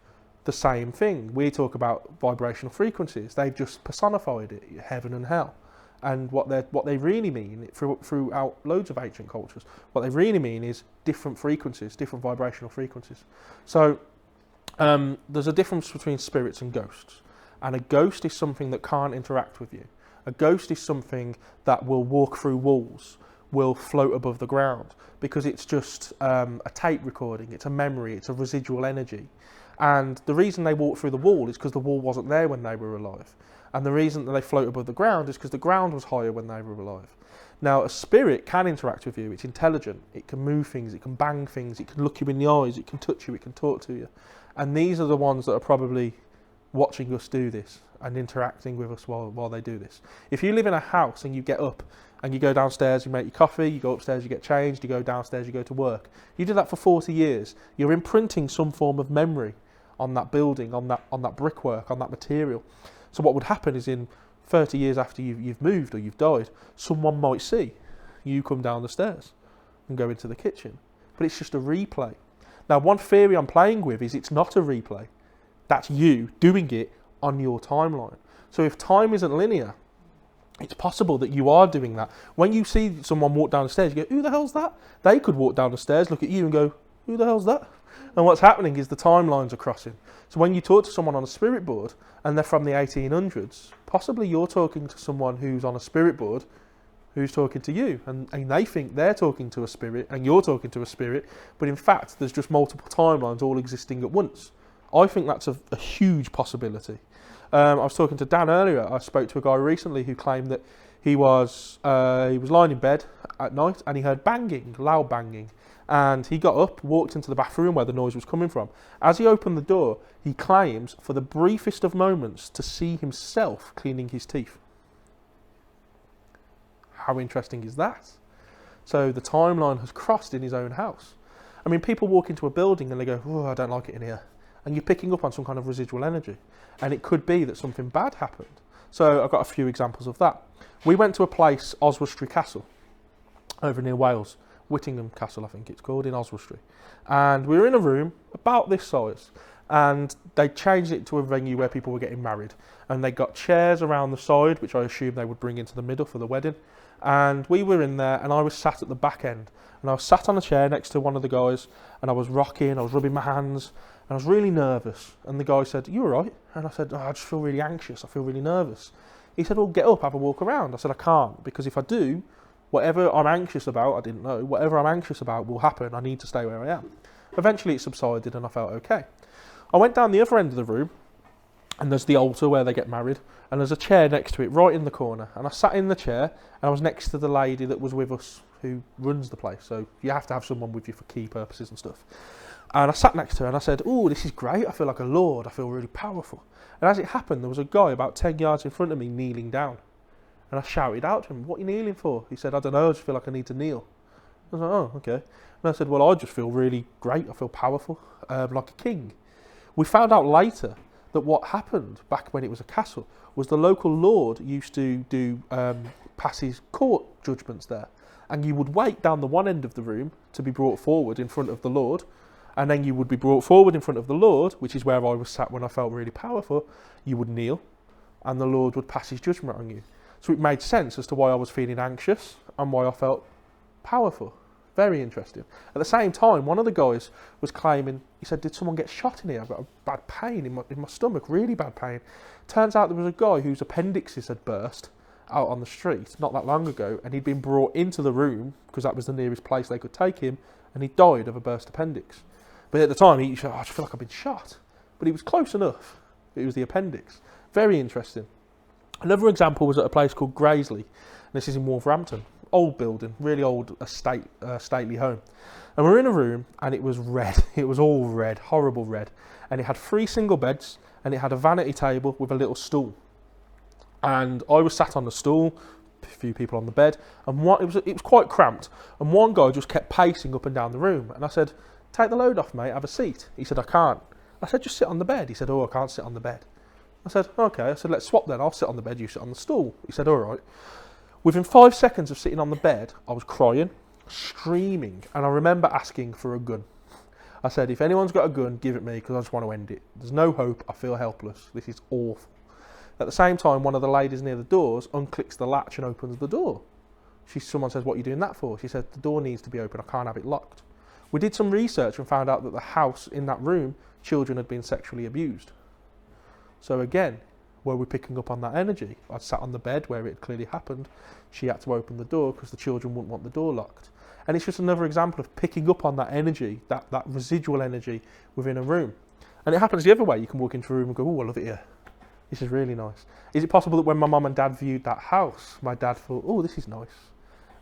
the same thing. We talk about vibrational frequencies. They've just personified it, heaven and hell. And what they really mean throughout loads of ancient cultures, what they really mean is different frequencies, different vibrational frequencies. So there's a difference between spirits and ghosts. And a ghost is something that can't interact with you. A ghost is something that will walk through walls, will float above the ground, because it's just a tape recording, it's a memory, it's a residual energy. And the reason they walk through the wall is because the wall wasn't there when they were alive. And the reason that they float above the ground is because the ground was higher when they were alive. Now, a spirit can interact with you. It's intelligent. It can move things. It can bang things. It can look you in the eyes. It can touch you. It can talk to you. And these are the ones that are probably watching us do this and interacting with us while they do this. If you live in a house and you get up and you go downstairs, you make your coffee, you go upstairs, you get changed, you go downstairs, you go to work. You do that for 40 years. You're imprinting some form of memory on that building, on that brickwork, on that material. So what would happen is in 30 years after you've moved or you've died, someone might see you come down the stairs and go into the kitchen. But it's just a replay. Now, one theory I'm playing with is it's not a replay. That's you doing it on your timeline. So if time isn't linear, it's possible that you are doing that. When you see someone walk down the stairs, you go, who the hell's that? They could walk down the stairs, look at you and go, who the hell's that? And what's happening is the timelines are crossing. So when you talk to someone on a spirit board and they're from the 1800s, possibly you're talking to someone who's on a spirit board who's talking to you, and they think they're talking to a spirit and you're talking to a spirit, but in fact there's just multiple timelines all existing at once. I think that's a huge possibility. I was talking to Dan earlier. I spoke to a guy recently who claimed that he was lying in bed at night and he heard banging, loud banging. And he got up, walked into the bathroom where the noise was coming from. As he opened the door, he claims for the briefest of moments to see himself cleaning his teeth. How interesting is that? So the timeline has crossed in his own house. I mean, people walk into a building and they go, oh, I don't like it in here. And you're picking up on some kind of residual energy. And it could be that something bad happened. So I've got a few examples of that. We went to a place, Oswestry Castle, over near Wales. Whittingham Castle, I think it's called, in Oswestry. And we were in a room about this size. And they changed it to a venue where people were getting married. And they got chairs around the side, which I assume they would bring into the middle for the wedding. And we were in there, and I was sat at the back end. And I was sat on a chair next to one of the guys, and I was rocking, I was rubbing my hands, and I was really nervous. And the guy said, you all right? And I said, oh, I just feel really anxious, I feel really nervous. He said, well, get up, have a walk around. I said, I can't, because if I do, whatever I'm anxious about, I didn't know, whatever I'm anxious about will happen. I need to stay where I am. Eventually it subsided and I felt okay. I went down the other end of the room, and there's the altar where they get married, and there's a chair next to it right in the corner. And I sat in the chair, and I was next to the lady that was with us who runs the place. So you have to have someone with you for key purposes and stuff. And I sat next to her and I said, oh, this is great. I feel like a lord. I feel really powerful. And as it happened, there was a guy about 10 yards in front of me kneeling down. And I shouted out to him, what are you kneeling for? He said, I don't know, I just feel like I need to kneel. I was like, oh, okay. And I said, well, I just feel really great. I feel powerful, like a king. We found out later that what happened back when it was a castle was the local lord used to do pass his court judgments there. And you would wait down the one end of the room to be brought forward in front of the Lord. And then you would be brought forward in front of the Lord, which is where I was sat when I felt really powerful. You would kneel, and the Lord would pass his judgment on you. So it made sense as to why I was feeling anxious and why I felt powerful. Very interesting. At the same time, one of the guys was claiming, he said, did someone get shot in here? I've got a bad pain in my stomach, really bad pain. Turns out there was a guy whose appendixes had burst out on the street not that long ago, and he'd been brought into the room because that was the nearest place they could take him, and he died of a burst appendix. But at the time, he said, oh, I just feel like I've been shot. But he was close enough. It was the appendix. Very interesting. Another example was at a place called Graiseley, and this is in Wolverhampton. Old building, really old stately home. And we were in a room, and it was red. It was all red, horrible red. And it had 3 single beds, and it had a vanity table with a little stool. And I was sat on the stool, a few people on the bed, and it was quite cramped. And one guy just kept pacing up and down the room. And I said, take the load off, mate, have a seat. He said, I can't. I said, just sit on the bed. He said, oh, I can't sit on the bed. I said, okay. I said, let's swap then. I'll sit on the bed, you sit on the stool. He said, all right. Within 5 seconds of sitting on the bed, I was crying, screaming, and I remember asking for a gun. I said, if anyone's got a gun, give it me, because I just want to end it. There's no hope. I feel helpless. This is awful. At the same time, one of the ladies near the doors unclicks the latch and opens the door. Someone says, what are you doing that for? She said, the door needs to be open. I can't have it locked. We did some research and found out that the house in that room, children had been sexually abused. So again, were we picking up on that energy? I'd sat on the bed where it had clearly happened. She had to open the door because the children wouldn't want the door locked. And it's just another example of picking up on that energy, that residual energy within a room. And it happens the other way. You can walk into a room and go, oh, I love it here. This is really nice. Is it possible that when my mum and dad viewed that house, my dad thought, oh, this is nice?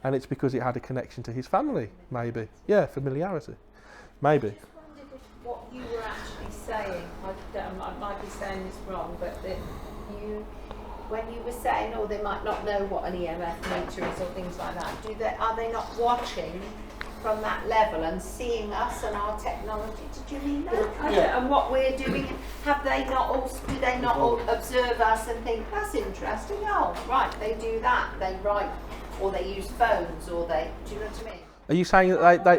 And it's because it had a connection to his family, maybe. Yeah, familiarity. Maybe. I just wondered if what you were actually saying, I might be saying this wrong, but that when you were saying, oh, they might not know what an EMF meter is or things like that, are they not watching from that level and seeing us and our technology? Did you mean that? Yeah. And what we're doing, do they not all observe us and think, that's interesting, oh, right, they do that, they write, or they use phones, or they, do you know what I mean? Are you saying that they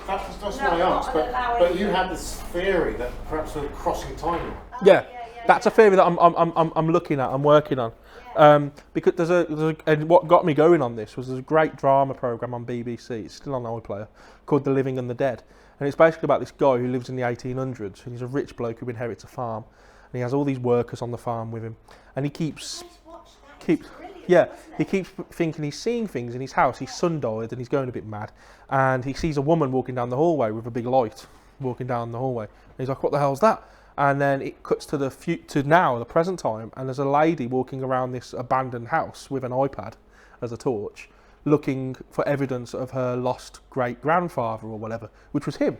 That's No, what I asked, not allowing but you you. had this theory that perhaps we're crossing time. Yeah, that's a theory that I'm looking at, I'm working on. Because and what got me going on this was there's a great drama program on BBC, it's still on iPlayer, called The Living and the Dead. And it's basically about this guy who lives in the 1800s, and he's a rich bloke who inherits a farm, and he has all these workers on the farm with him, and he keeps thinking he's seeing things in his house. His son died and he's going a bit mad, and he sees a woman walking down the hallway with a big light walking down the hallway, and he's like, what the hell's that? And then it cuts to the present time, and there's a lady walking around this abandoned house with an iPad as a torch, looking for evidence of her lost great-grandfather or whatever, which was him.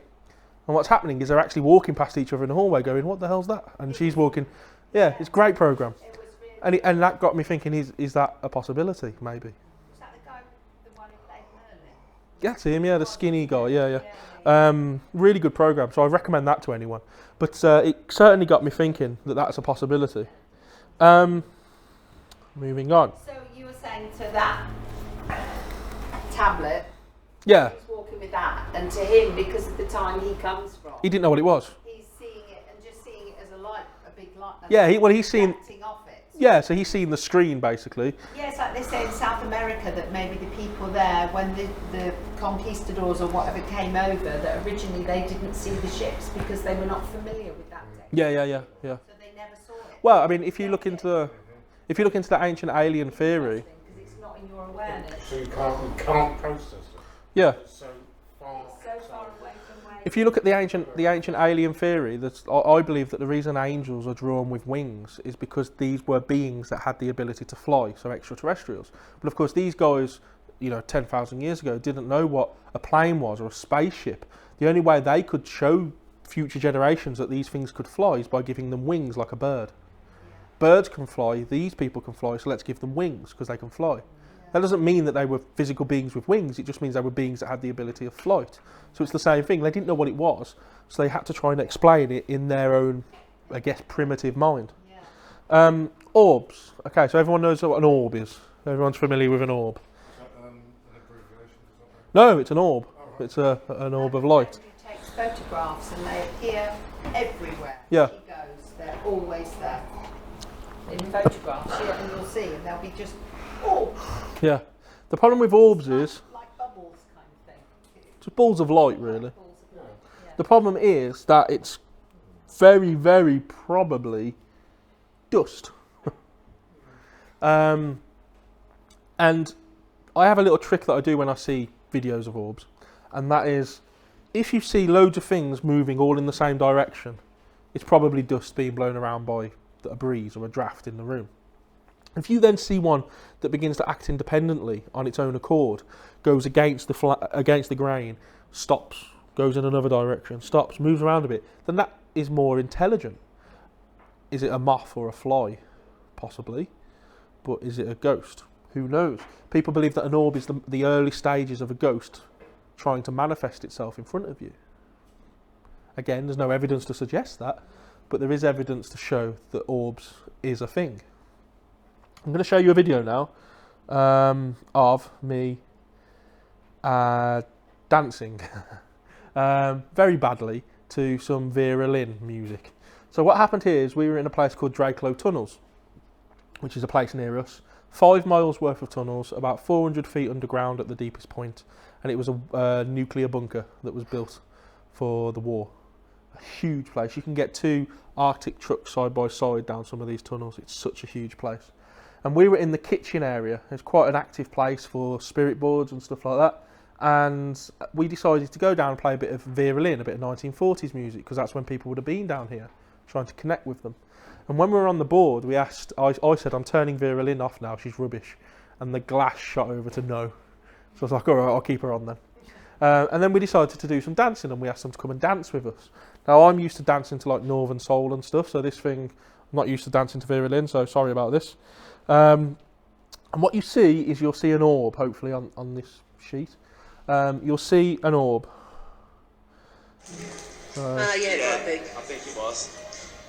And what's happening is they're actually walking past each other in the hallway going, what the hell's that? And she's walking, yeah, it's a great programme. And that got me thinking, is that a possibility, maybe? Was that the guy, the one who played Merlin? That's him, yeah, the skinny guy, yeah. Really good programme, so I recommend that to anyone. But it certainly got me thinking that that's a possibility. Moving on. So you were saying to that tablet, Yeah, he was walking with that, and to him, because of the time he comes from, he didn't know what it was. he's seeing it and just seeing it as a light, a big light. Yeah, he's seen. Reflecting off it. Yeah, so he's seen the screen basically. Yeah, it's like they say in South America that maybe the people there, when the conquistadors or whatever came over, that originally they didn't see the ships because they were not familiar with that technology. Yeah. So they never saw it. Well, I mean, if you look into the ancient alien theory, Because it's not in your awareness. So you can't process it. yeah. It's so far. It's so far away from where If you look at the ancient alien theory, I believe that the reason angels are drawn with wings is because these were beings that had the ability to fly, so extraterrestrials. But of course, these guys, 10,000 years ago, didn't know what a plane was or a spaceship. The only way they could show future generations that these things could fly is by giving them wings like a bird. Birds can fly, these people can fly, so let's give them wings because they can fly. That doesn't mean that they were physical beings with wings, it just means they were beings that had the ability of flight. So it's the same thing, they didn't know what it was, so they had to try and explain it in their own, I guess, primitive mind. Orbs. Okay, so everyone knows what an orb is. Everyone's familiar with an orb. Is that an abbreviation? No, it's an orb. It's an orb of light. he takes photographs and they appear everywhere. Yeah. He goes, they're always there. In photographs, yeah, and you'll see, and they'll be just orbs. Yeah. The problem with orbs is Like bubbles kind of thing. just balls of light, really. Balls of light, yeah. The problem is that it's very, very probably dust. And I have a little trick that I do when I see videos of orbs, and that is, if you see loads of things moving all in the same direction, it's probably dust being blown around by a breeze or a draft in the room. If you then see one that begins to act independently on its own accord, goes against the grain, stops, goes in another direction, stops, moves around a bit, then that is more intelligent. Is it a moth or a fly? Possibly. But is it a ghost? Who knows? People believe that an orb is the early stages of a ghost trying to manifest itself in front of you. Again, there's no evidence to suggest that, but there is evidence to show that orbs is a thing. I'm going to show you a video now of me dancing very badly to some Vera Lynn music. So what happened here is we were in a place called Drakelow Tunnels, which is a place near us. 5 miles worth of tunnels, about 400 feet underground at the deepest point, and it was a nuclear bunker that was built for the war. A huge place. You can get 2 Arctic trucks side by side down some of these tunnels. It's such a huge place. And we were in the kitchen area. It's quite an active place for spirit boards and stuff like that. And we decided to go down and play a bit of Vera Lynn, a bit of 1940s music, because that's when people would have been down here trying to connect with them. And when we were on the board, we asked, I said, I'm turning Vera Lynn off now, she's rubbish. And the glass shot over to no. So I was like, all right, I'll keep her on then. And then we decided to do some dancing, and we asked them to come and dance with us. Now, I'm used to dancing to like Northern Soul and stuff, so this thing, I'm not used to dancing to Vera Lynn, so sorry about this. And what you see is you'll see an orb, hopefully, on this sheet. You'll see an orb. Yeah, I think it was.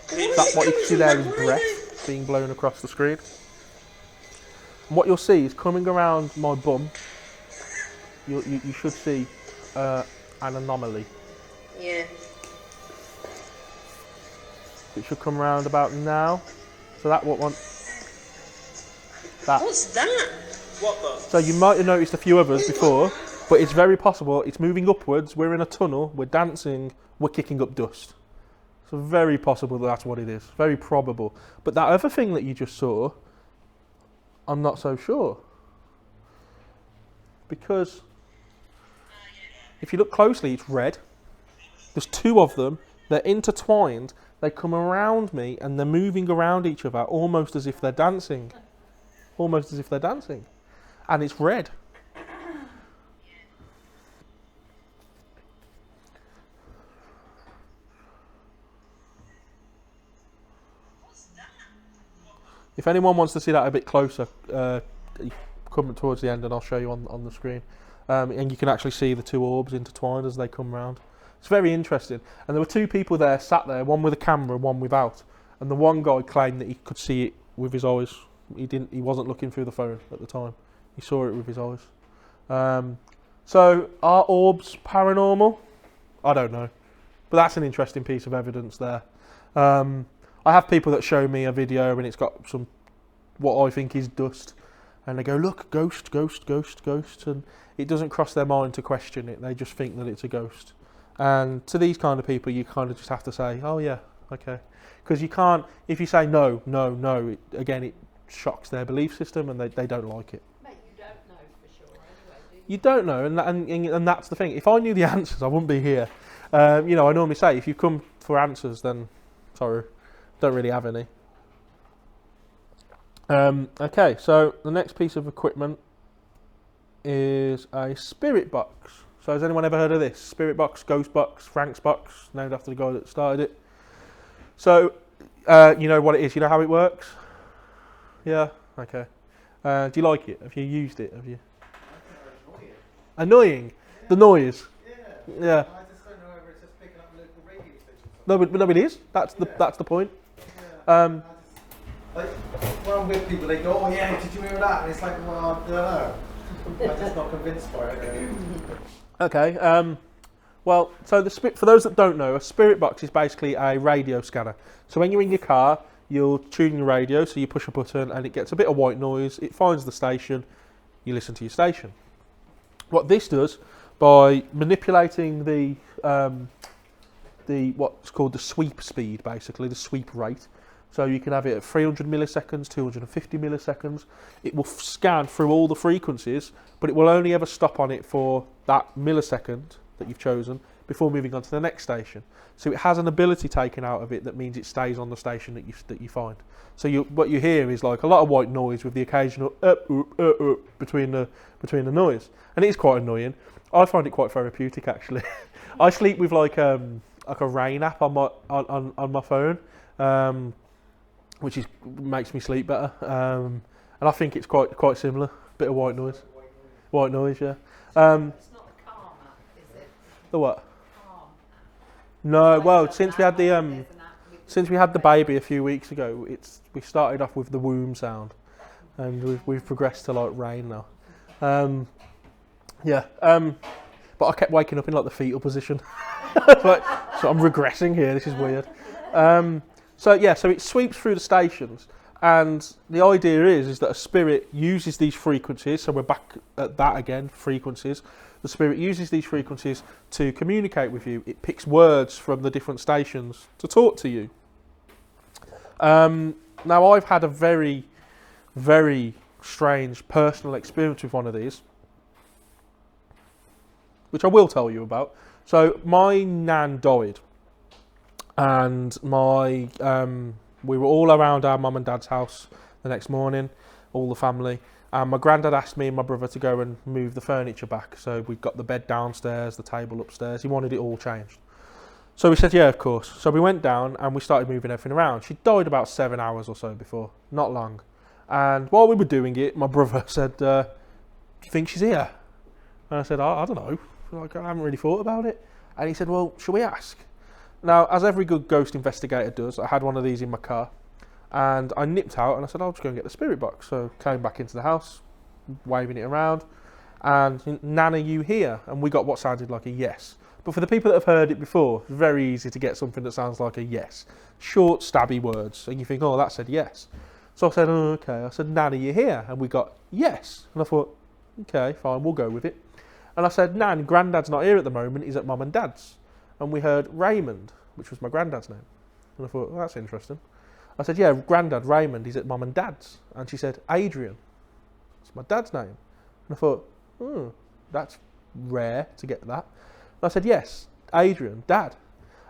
That what you can see there is breath being blown across the screen. And what you'll see is coming around my bum. You should see an anomaly. Yeah. It should come around about now. So that what one. That. What's that? What the? So you might have noticed a few others before, but it's very possible. It's moving upwards. We're in a tunnel. We're dancing. We're kicking up dust. So very possible that's what it is. Very probable. But that other thing that you just saw, I'm not so sure. Because if you look closely, it's red. There's 2 of them. They're intertwined. They come around me and they're moving around each other almost as if they're dancing. Almost as if they're dancing. And it's red. If anyone wants to see that a bit closer, come towards the end and I'll show you on the screen. And you can actually see the 2 orbs intertwined as they come round. It's very interesting. And there were 2 people there, sat there, one with a camera, one without. And the one guy claimed that he could see it with his eyes. He wasn't looking through the phone at the time. He saw it with his eyes. So are orbs paranormal? I don't know. But that's an interesting piece of evidence there. I have people that show me a video and it's got some, what I think is dust. And they go, look, ghost, ghost, ghost, ghost. And it doesn't cross their mind to question it. They just think that it's a ghost. And to these kind of people, you kind of just have to say, oh yeah, okay. Because you can't, if you say no, no, no, again, it shocks their belief system and they don't like it. But you don't know for sure anyway, do you? You don't know, and that's the thing. If I knew the answers, I wouldn't be here. I normally say, if you come for answers, then sorry, don't really have any. Okay, so the next piece of equipment is a spirit box. So has anyone ever heard of this? Spirit box, ghost box, Frank's box, named after the guy that started it. So, you know what it is, you know how it works? Yeah, okay. Do you like it? Have you used it? Have you? Annoying? The noise? Yeah. I just don't know whether it's just picking up local radio stations. No, but it is. That's the point. Like, when I'm with people, they go, oh yeah, did you hear that? And it's like, well, I don't know. I'm just not convinced by it. Okay. Well, so for those that don't know, a spirit box is basically a radio scanner. So when you're in your car, you'll tune your radio, so you push a button and it gets a bit of white noise. It finds the station. You listen to your station. What this does, by manipulating the what's called the sweep speed, basically the sweep rate. So you can have it at 300 milliseconds, 250 milliseconds. It will scan through all the frequencies, but it will only ever stop on it for that millisecond that you've chosen before moving on to the next station. So it has an ability taken out of it that means it stays on the station that you find. So what you hear is like a lot of white noise with the occasional between the noise, and it is quite annoying. I find it quite therapeutic actually. I sleep with like a rain app on my phone. Which makes me sleep better, and I think it's quite similar. Bit of white noise, yeah. It's not the Calm app, is it? The what? Calm. No, well, since we had the There's an app with since we had the baby a few weeks ago, we started off with the womb sound, and we've progressed to like rain now. But I kept waking up in like the fetal position. Like, so I'm regressing here. This is weird. So it sweeps through the stations, and the idea is that a spirit uses these frequencies. So we're back at that again, frequencies. The spirit uses these frequencies to communicate with you. It picks words from the different stations to talk to you. Now I've had a very, very strange personal experience with one of these, which I will tell you about. So my nan died, and we were all around our mum and dad's house the next morning, all the family, and my granddad asked me and my brother to go and move the furniture back. So we'd got the bed downstairs, the table upstairs. He wanted it all changed. So we said, yeah, of course. So we went down and we started moving everything around. She died about 7 hours or so before, not long. And while we were doing it, my brother said, do you think she's here? And I said, I don't know. Like, I haven't really thought about it. And he said, well, shall we ask? Now, as every good ghost investigator does, I had one of these in my car. And I nipped out and I said, I'll just go and get the spirit box. So came back into the house, waving it around. And, Nan, are you here? And we got what sounded like a yes. But for the people that have heard it before, it's very easy to get something that sounds like a yes. Short, stabby words. And you think, oh, that said yes. So I said, oh, okay. I said, Nan, are you here? And we got yes. And I thought, okay, fine, we'll go with it. And I said, Nan, Grandad's not here at the moment. He's at Mum and Dad's. And we heard Raymond, which was my granddad's name. And I thought, well, that's interesting. I said, yeah, Grandad, Raymond, he's at Mum and Dad's. And she said, Adrian. It's my dad's name. And I thought, that's rare to get that. And I said, yes, Adrian, Dad.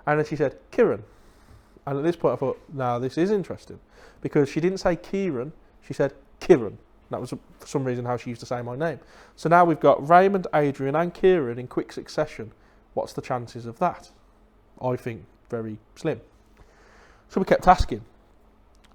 And then she said, Kieran. And at this point I thought, no, this is interesting. Because she didn't say Kieran, she said Kieran. That was, for some reason, how she used to say my name. So now we've got Raymond, Adrian and Kieran in quick succession. What's the chances of that? I think very slim. So we kept asking.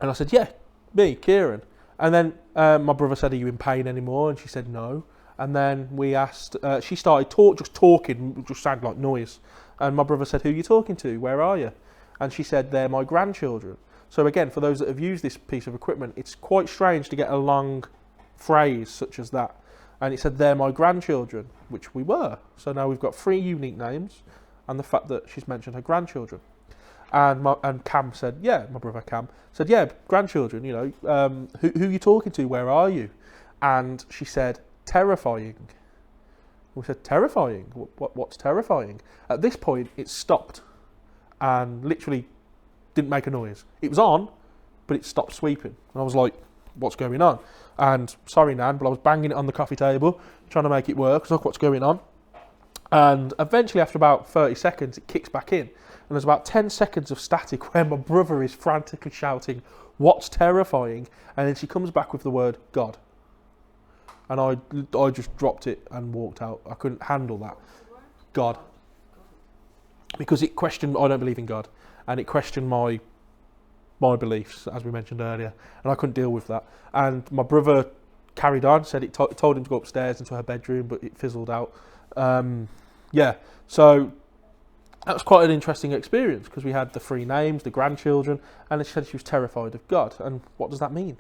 And I said, yeah, me, Kieran. And then my brother said, are you in pain anymore? And she said, no. And then we asked, she started talking, just sounded like noise. And my brother said, who are you talking to? Where are you? And she said, they're my grandchildren. So again, for those that have used this piece of equipment, it's quite strange to get a long phrase such as that. And it said, they're my grandchildren, which we were. So now we've got 3 unique names and the fact that she's mentioned her grandchildren. And Cam said, yeah, my brother Cam said, yeah, grandchildren, you know, who are you talking to? Where are you? And she said, terrifying. We said, terrifying? What's terrifying? At this point, it stopped and literally didn't make a noise. It was on, but it stopped sweeping. And I was like, what's going on? And sorry, Nan, but I was banging it on the coffee table, trying to make it work. So look what's going on. And eventually, after about 30 seconds, it kicks back in. And there's about 10 seconds of static where my brother is frantically shouting, what's terrifying? And then she comes back with the word God. And I just dropped it and walked out. I couldn't handle that. God. Because it questioned, I don't believe in God. And it questioned my beliefs, as we mentioned earlier. And I couldn't deal with that. And my brother carried on, said it told him to go upstairs into her bedroom, but it fizzled out. So that was quite an interesting experience because we had the 3 names, the grandchildren, and she said she was terrified of God. And what does that mean?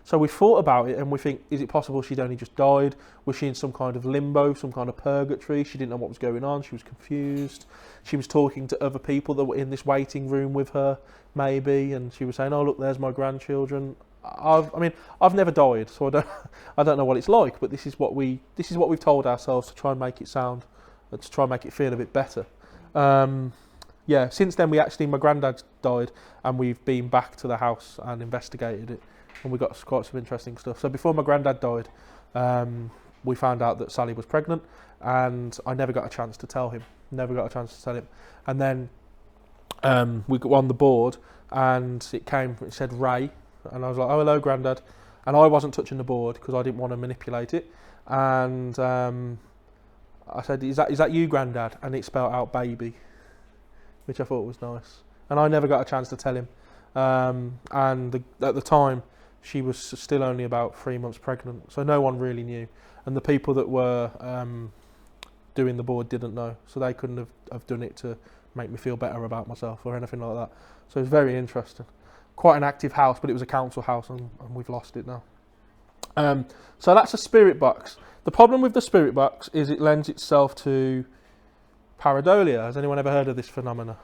So we thought about it and we think, is it possible she'd only just died? Was she in some kind of limbo, some kind of purgatory? She didn't know what was going on. She was confused. She was talking to other people that were in this waiting room with her, maybe, and she was saying, oh, look, there's my grandchildren. I've never died, so I don't know what it's like, but this is what we've told ourselves to try and make it sound, to try and make it feel a bit better. Since then my granddad died and we've been back to the house and investigated it. And we got quite some interesting stuff. So before my granddad died, we found out that Sally was pregnant, and I never got a chance to tell him. And then we got on the board, and it said Ray, and I was like, oh, hello, Grandad. And I wasn't touching the board because I didn't want to manipulate it. And I said, is that you, Grandad? And it spelled out baby, which I thought was nice. And I never got a chance to tell him. At the time, she was still only about 3 months pregnant, so no one really knew. And the people that were doing the board didn't know, so they couldn't have done it to make me feel better about myself or anything like that. So it's very interesting. Quite an active house, but it was a council house, and we've lost it now. So that's a spirit box. The problem with the spirit box is it lends itself to pareidolia. Has anyone ever heard of this phenomena?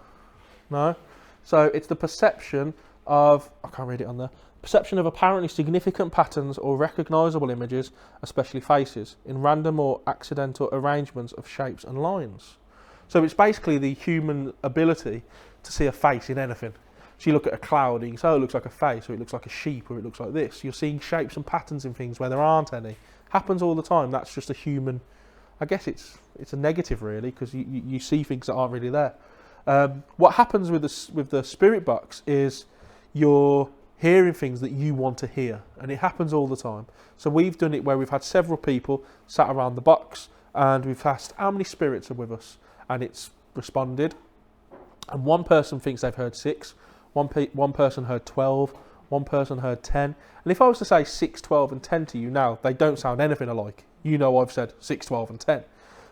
No? So it's the perception of, I can't read it on there, perception of apparently significant patterns or recognisable images, especially faces, in random or accidental arrangements of shapes and lines. So it's basically the human ability to see a face in anything. So you look at a cloud and you say, oh, it looks like a face, or it looks like a sheep, or it looks like this. You're seeing shapes and patterns in things where there aren't any. Happens all the time. That's just a human, I guess it's a negative really, because you see things that aren't really there. What happens with the spirit box is you're hearing things that you want to hear, and it happens all the time. So we've done it where we've had several people sat around the box, and we've asked how many spirits are with us, and it's responded. And one person thinks they've heard 6, one person heard 12, one person heard 10. And if I was to say 6, 12 and 10 to you now, they don't sound anything alike. You know I've said 6, 12 and 10.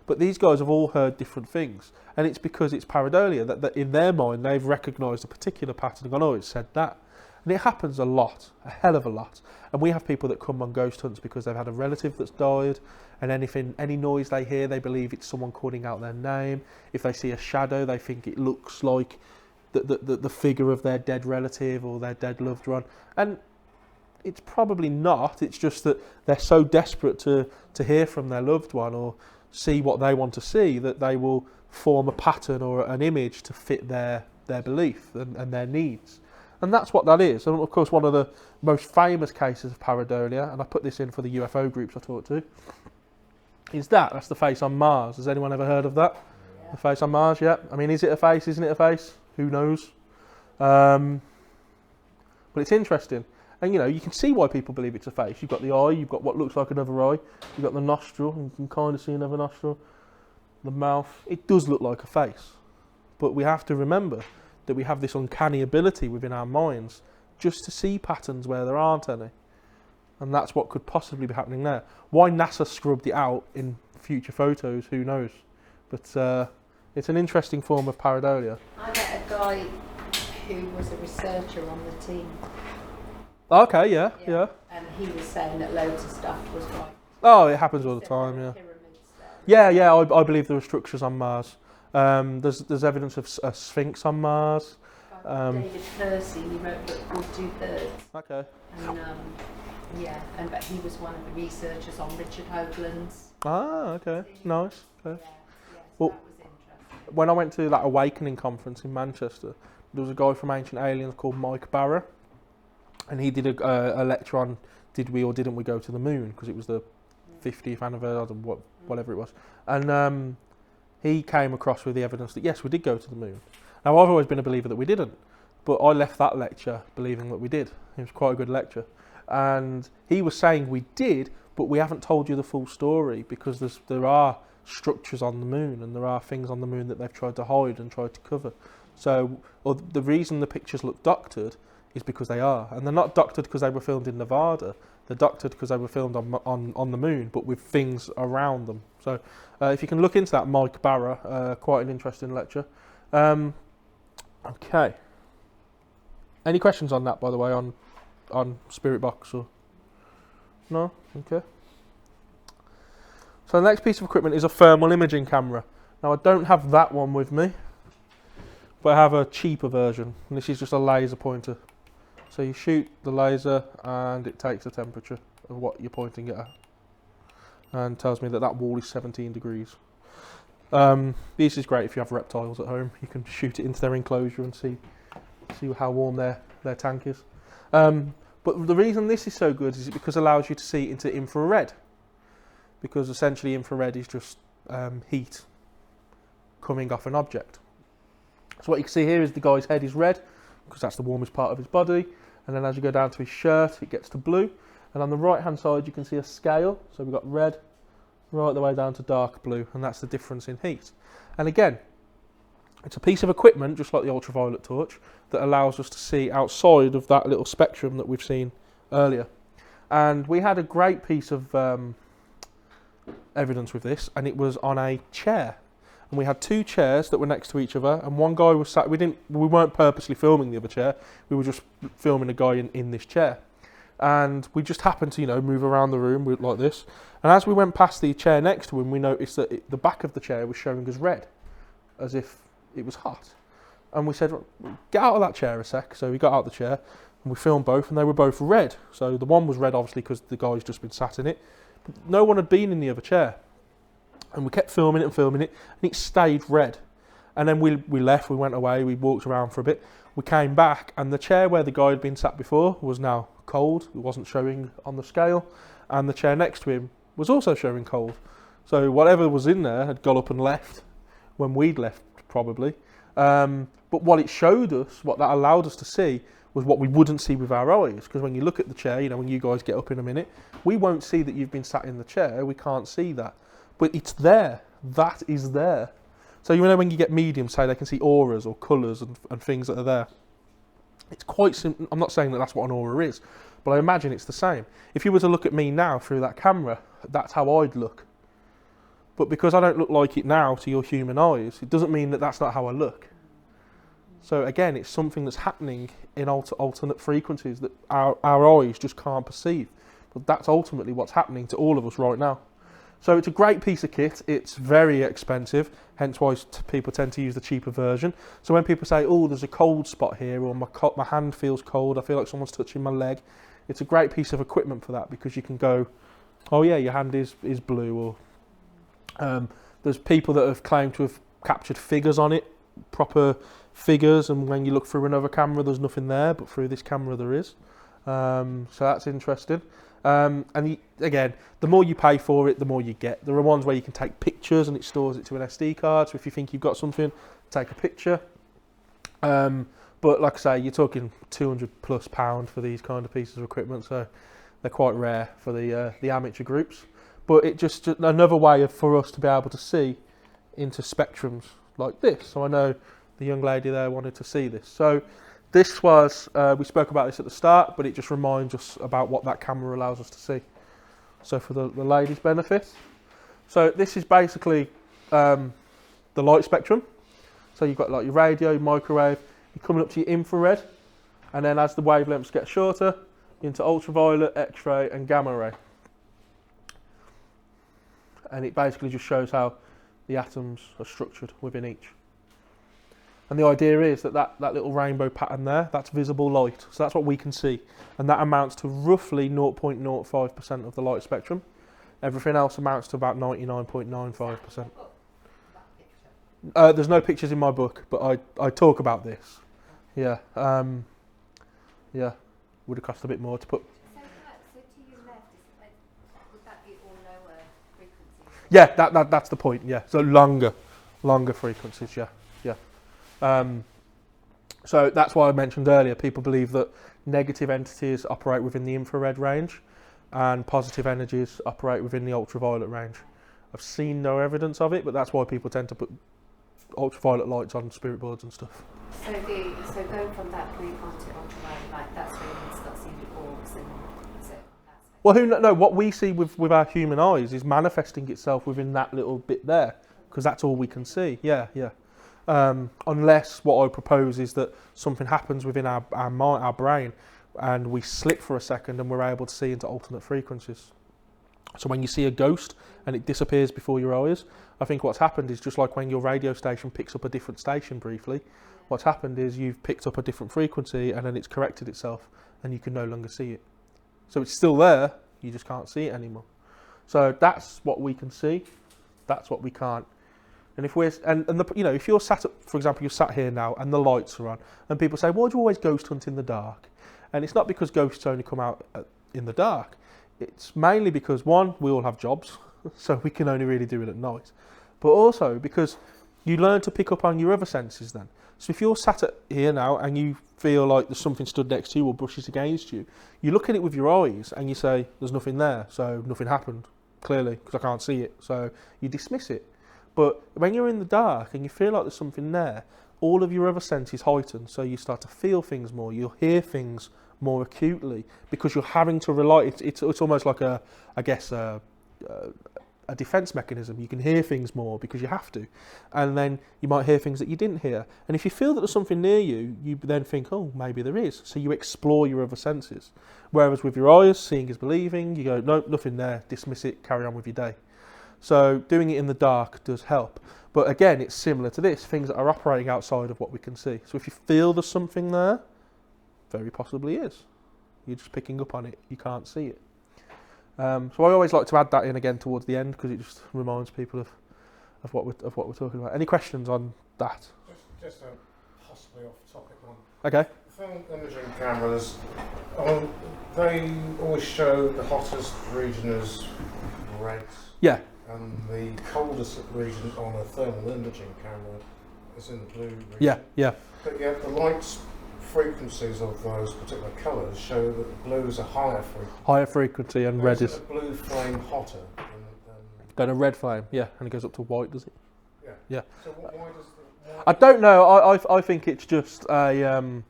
But these guys have all heard different things. And it's because it's pareidolia, that in their mind they've recognised a particular pattern and gone, oh, it said that. And it happens a lot, a hell of a lot. And we have people that come on ghost hunts because they've had a relative that's died, and any noise they hear, they believe it's someone calling out their name. If they see a shadow, they think it looks like the figure of their dead relative or their dead loved one. And it's probably not. It's just that they're so desperate to hear from their loved one or see what they want to see that they will form a pattern or an image to fit their belief and their needs. And that's what that is. And of course, one of the most famous cases of pareidolia, and I put this in for the UFO groups I talk to, is that's the face on Mars. Has anyone ever heard of that? Yeah. The face on Mars, yeah. I mean, is it a face? Isn't it a face? Who knows? But it's interesting. And, you can see why people believe it's a face. You've got the eye, you've got what looks like another eye, you've got the nostril, and you can kind of see another nostril, the mouth. It does look like a face. But we have to remember that we have this uncanny ability within our minds just to see patterns where there aren't any. And that's what could possibly be happening there. Why NASA scrubbed it out in future photos, who knows? But it's an interesting form of pareidolia. I met a guy who was a researcher on the team. Okay, yeah. And he was saying that loads of stuff was right. Oh, it happens all the time, yeah. Yeah, I believe there are structures on Mars. There's evidence of a sphinx on Mars. David Percy, he wrote a book called 2/3. Okay. And but he was one of the researchers on Richard Hoagland's. Ah, okay, nice. Okay. So Well, that was interesting. when I went to that Awakening conference in Manchester, there was a guy from Ancient Aliens called Mike Barra, and he did a lecture on did we or didn't we go to the moon, because it was the 50th anniversary, whatever it was, and he came across with the evidence that yes, we did go to the moon. Now I've always been a believer that we didn't, but I left that lecture believing that we did. It was quite a good lecture, and he was saying we did, but we haven't told you the full story because there are structures on the moon and there are things on the moon that they've tried to hide and tried to cover. So the reason the pictures look doctored is because they are, and they're not doctored because they were filmed in Nevada. They're doctored because they were filmed on the moon, but with things around them. So if you can look into that, Mike Barra, quite an interesting lecture. Okay. Any questions on that, by the way, on Spirit Box or no? Okay. So the next piece of equipment is a thermal imaging camera. Now I don't have that one with me, but I have a cheaper version, and this is just a laser pointer. So you shoot the laser and it takes the temperature of what you're pointing it at and tells me that wall is 17 degrees. This is great if you have reptiles at home. You can shoot it into their enclosure and see how warm their tank is. But the reason this is so good is because it allows you to see into infrared, because essentially infrared is just heat coming off an object. So what you can see here is the guy's head is red, because that's the warmest part of his body, and then as you go down to his shirt it gets to blue, and on the right hand side you can see a scale, so we've got red right the way down to dark blue, and that's the difference in heat. And again, it's a piece of equipment just like the ultraviolet torch that allows us to see outside of that little spectrum that we've seen earlier. And we had a great piece of evidence with this, and it was on a chair. and we had 2 chairs that were next to each other, and one guy was sat. We weren't purposely filming the other chair. We were just filming a guy in this chair, and we just happened to move around the room like this. And as we went past the chair next to him, we noticed that the back of the chair was showing us red, as if it was hot. And we said, "Get out of that chair a sec." So we got out the chair, and we filmed both, and they were both red. So the one was red, obviously, because the guy's just been sat in it. But no one had been in the other chair. And we kept filming it, and it stayed red. And then we left, we went away, we walked around for a bit. We came back, and the chair where the guy had been sat before was now cold. It wasn't showing on the scale. And the chair next to him was also showing cold. So whatever was in there had got up and left when we'd left, probably. But what it showed us, what that allowed us to see, was what we wouldn't see with our eyes. Because when you look at the chair, when you guys get up in a minute, we won't see that you've been sat in the chair. We can't see that. But it's there. That is there. So when you get mediums, say they can see auras or colours and things that are there. It's quite simple. I'm not saying that that's what an aura is, but I imagine it's the same. If you were to look at me now through that camera, that's how I'd look. But because I don't look like it now to your human eyes, it doesn't mean that that's not how I look. So again, it's something that's happening in alternate frequencies that our eyes just can't perceive. But that's ultimately what's happening to all of us right now. So it's a great piece of kit. It's very expensive, hence why people tend to use the cheaper version. So when people say, "Oh, there's a cold spot here," or my hand feels cold, I feel like someone's touching my leg, it's a great piece of equipment for that, because you can go, "Oh yeah, your hand is blue," or there's people that have claimed to have captured figures on it, proper figures, and when you look through another camera there's nothing there, but through this camera there is. So that's interesting. Again, the more you pay for it, the more you get. There are ones where you can take pictures and it stores it to an SD card, so if you think you've got something, take a picture. But like I say, you're talking £200+ for these kind of pieces of equipment, so they're quite rare for the amateur groups. But it's just another way for us to be able to see into spectrums like this. So I know the young lady there wanted to see this. So this was, we spoke about this at the start, but it just reminds us about what that camera allows us to see. So for the lady's benefit. So this is basically the light spectrum. So you've got like your radio, your microwave, you're coming up to your infrared, and then as the wavelengths get shorter, into ultraviolet, X-ray and gamma ray. And it basically just shows how the atoms are structured within each. And the idea is that little rainbow pattern there, that's visible light. So that's what we can see. And that amounts to roughly 0.05% of the light spectrum. Everything else amounts to about 99.95%. There's no pictures in my book, but I talk about this. Yeah. Yeah. Would have cost a bit more to put. So to your left, would that be all lower frequencies? Yeah, that's the point, yeah. So longer frequencies, yeah. So that's why I mentioned earlier, people believe that negative entities operate within the infrared range and positive energies operate within the ultraviolet range. I've seen no evidence of it, but that's why people tend to put ultraviolet lights on spirit boards and stuff. So going from that blue onto ultraviolet light, that's where you start seeing the orbs and so that's Well, what we see with our human eyes is manifesting itself within that little bit there, because that's all we can see. Yeah. Unless what I propose is that something happens within our brain and we slip for a second and we're able to see into alternate frequencies. So when you see a ghost and it disappears before your eyes, I think what's happened is just like when your radio station picks up a different station briefly, what's happened is you've picked up a different frequency and then it's corrected itself and you can no longer see it. So it's still there, you just can't see it anymore. So that's what we can see, that's what we can't. And if if you're sat up, for example, you're sat here now and the lights are on, and people say, "Why do you always ghost hunt in the dark?" And it's not because ghosts only come out in the dark. It's mainly because, one, we all have jobs, so we can only really do it at night. But also because you learn to pick up on your other senses then. So if you're sat here now and you feel like there's something stood next to you or brushes against you, you look at it with your eyes and you say, "There's nothing there, so nothing happened, clearly, because I can't see it." So you dismiss it. But when you're in the dark and you feel like there's something there, all of your other senses heighten, so you start to feel things more, you'll hear things more acutely, because you're having to rely, it's almost like a a defense mechanism. You can hear things more because you have to, and then you might hear things that you didn't hear. And if you feel that there's something near you, you then think, oh, maybe there is. So you explore your other senses. Whereas with your eyes, seeing is believing. You go, no, nothing there. Dismiss it. Carry on with your day. So doing it in the dark does help. But again, it's similar to this, things that are operating outside of what we can see. So if you feel there's something there, very possibly is. You're just picking up on it. You can't see it. So I always like to add that in again towards the end because it just reminds people of what we're talking about. Any questions on that? Just a possibly off-topic one. Okay. Film imaging cameras, they always show the hottest region as red. Yeah. And the coldest region on a thermal imaging camera is in the blue region. Yeah, yeah. But yet the light frequencies of those particular colours show that the blue is a higher frequency. Higher frequency and red is... a blue flame hotter than a red flame, yeah, and it goes up to white, does it? Yeah. Yeah. So why does I don't know. I think it's just a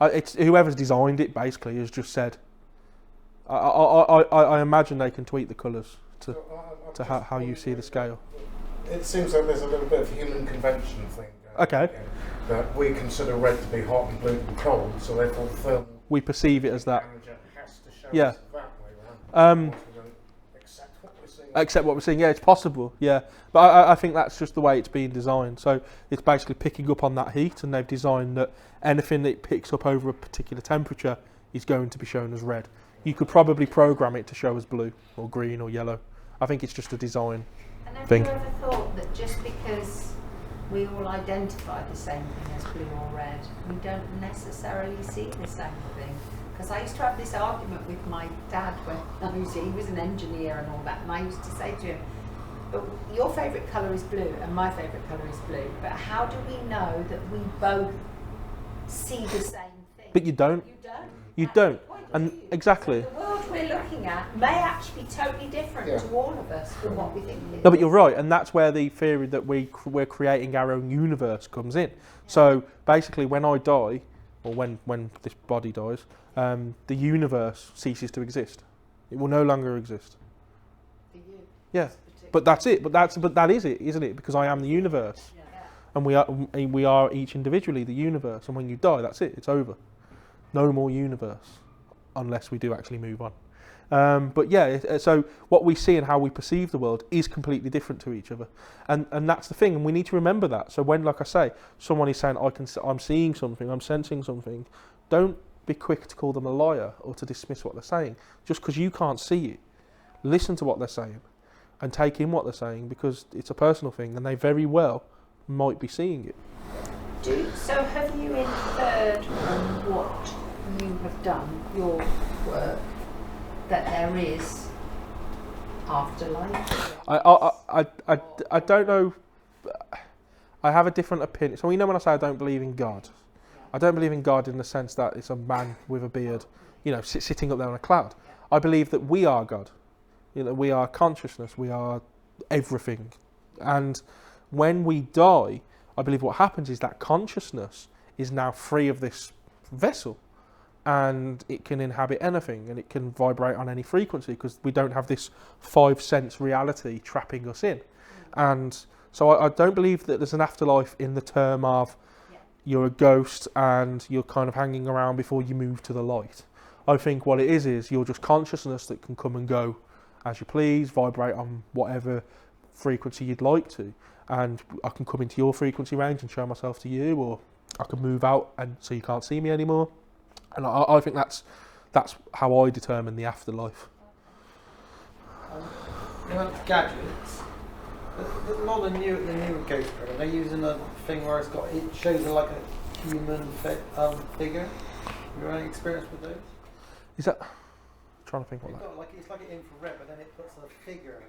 it's whoever's designed it basically has just said. I imagine they can tweak the colours to how you see the scale. It seems like there's a little bit of human convention thing. Okay. That we consider red to be hot and blue to be cold, so therefore film. We perceive it as that. Has to show Yeah. us that way, Accept what we're seeing. Yeah, it's possible. Yeah, but I think that's just the way it's being designed. So it's basically picking up on that heat, and they've designed that anything that it picks up over a particular temperature is going to be shown as red. You could probably program it to show as blue or green or yellow. I think it's just a design thing. And have you ever thought that just because we all identify the same thing as blue or red, we don't necessarily see the same thing? Because I used to have this argument with my dad when he was an engineer and all that, and I used to say to him, but your favourite colour is blue and my favourite colour is blue, but how do we know that we both see the same thing? But you don't. You don't. You That's don't. the point, And do you? exactly. So the world we're looking at may actually be totally different to all of us from what we think it is. No, but you're right, and that's where the theory that we're creating our own universe comes in. So basically, when I die, or when this body dies, the universe ceases to exist. It will no longer exist. For you. Yeah, but that's it. But that is it, isn't it? Because I am the universe, and we are each individually the universe. And when you die, that's it. It's over. No more universe, unless we do actually move on. But yeah, so what we see and how we perceive the world is completely different to each other, and that's the thing, and we need to remember that. So when, like I say, someone is saying I'm seeing something, I'm sensing something, don't be quick to call them a liar or to dismiss what they're saying just because you can't see it. Listen to what they're saying and take in what they're saying, because it's a personal thing, and they very well might be seeing it. So have you inferred from what you have done, your work, that there is afterlife? I don't know. I have a different opinion. So you know when I say I don't believe in God, I don't believe in God in the sense that it's a man with a beard, sitting up there on a cloud. I believe that we are God. We are consciousness. We are everything. And when we die, I believe what happens is that consciousness is now free of this vessel, and it can inhabit anything, and it can vibrate on any frequency, because we don't have this 5 sense reality trapping us in. And so I don't believe that there's an afterlife in the term of you're a ghost and you're kind of hanging around before you move to the light. I think what it is you're just consciousness that can come and go as you please, vibrate on whatever frequency you'd like to, and I can come into your frequency range and show myself to you, or I can move out and so you can't see me anymore. And I think that's how I determine the afterlife. Gadgets. Not the new ghost program. They're using a thing where it shows like a human figure. You have any experience with those? Is that? I'm trying to think what that. It's like an infrared, but then it puts a figure.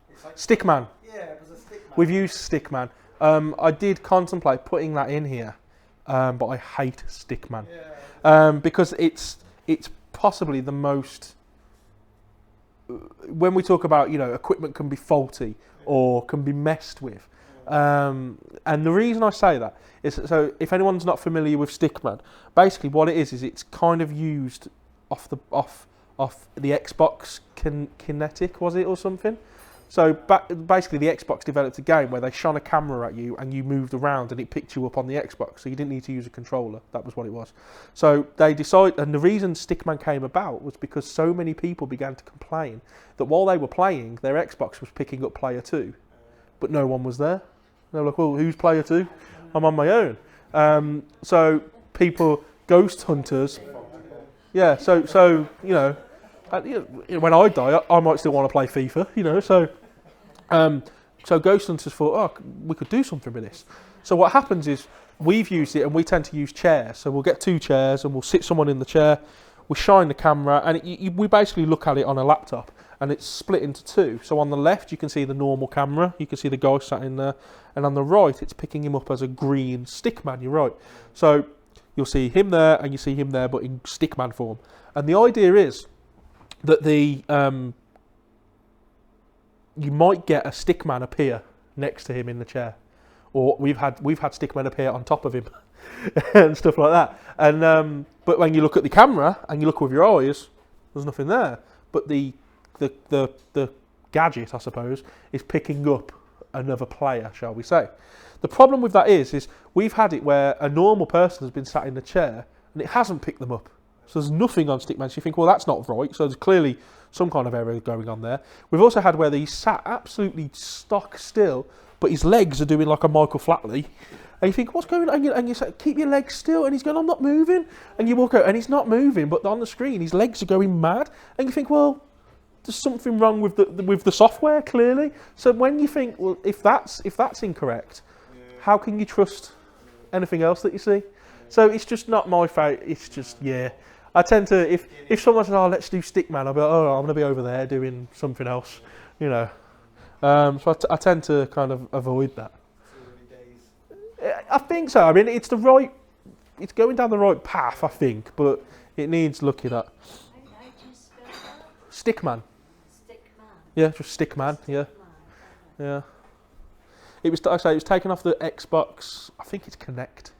It's like Stickman. Yeah, it was a Stickman. We've used Stickman. I did contemplate putting that in here, but I hate Stickman. Because it's possibly the most. When we talk about equipment can be faulty or can be messed with, and the reason I say that is so if anyone's not familiar with Stickman, basically what it is it's kind of used off the Xbox Kinetic, was it, or something, So basically, the Xbox developed a game where they shone a camera at you and you moved around and it picked you up on the Xbox. So you didn't need to use a controller. That was what it was. So they decided, and the reason Stickman came about was because so many people began to complain that while they were playing, their Xbox was picking up player 2, but no one was there. They were like, well, who's player 2? I'm on my own. So people, ghost hunters, yeah, so you know, when I die, I might still want to play FIFA, you know. So ghost hunters thought, oh, we could do something with this. So what happens is we've used it, and we tend to use chairs. So we'll get 2 chairs, and we'll sit someone in the chair. We shine the camera, and we basically look at it on a laptop, and it's split into 2. So on the left, you can see the normal camera. You can see the guy sat in there, and on the right, it's picking him up as a green stickman. You're right. So you'll see him there, and you see him there, but in stickman form. And the idea is that you might get a stickman appear next to him in the chair, or we've had stickmen appear on top of him and stuff like that. And but when you look at the camera and you look with your eyes, there's nothing there. But the gadget, I suppose, is picking up another player, shall we say? The problem with that is we've had it where a normal person has been sat in the chair and it hasn't picked them up. So there's nothing on stickman. So you think, well, that's not right. So there's clearly some kind of error going on there. We've also had where he's sat absolutely stock still, but his legs are doing like a Michael Flatley. And you think, what's going on? And you say, keep your legs still. And he's going, I'm not moving. And you walk out and he's not moving, but on the screen, his legs are going mad. And you think, well, there's something wrong with the software, clearly. So when you think, well, if that's incorrect, how can you trust anything else that you see? So it's just not my fault. It's just, yeah. I tend to, if someone says, oh, let's do Stickman, I'll be like, oh, I'm going to be over there doing something else, you know. So I tend to kind of avoid that. I think so. I mean, it's going down the right path, I think, but it needs looking at. Stickman. Yeah, just Stickman. Yeah, yeah. It was, like I say, it was taken off the Xbox. I think it's Kinect.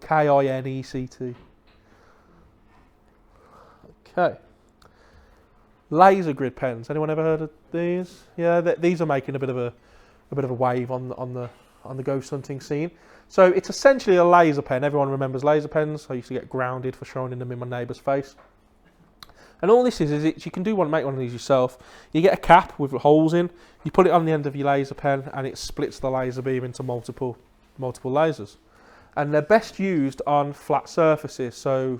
Kinect. Okay. Laser grid pens. Anyone ever heard of these? Yeah, these are making a bit of a wave on the ghost hunting scene. So it's essentially a laser pen. Everyone remembers laser pens. I used to get grounded for shining them in my neighbour's face. And all this is you can make one of these yourself. You get a cap with holes in. You put it on the end of your laser pen, and it splits the laser beam into multiple lasers. And they're best used on flat surfaces. So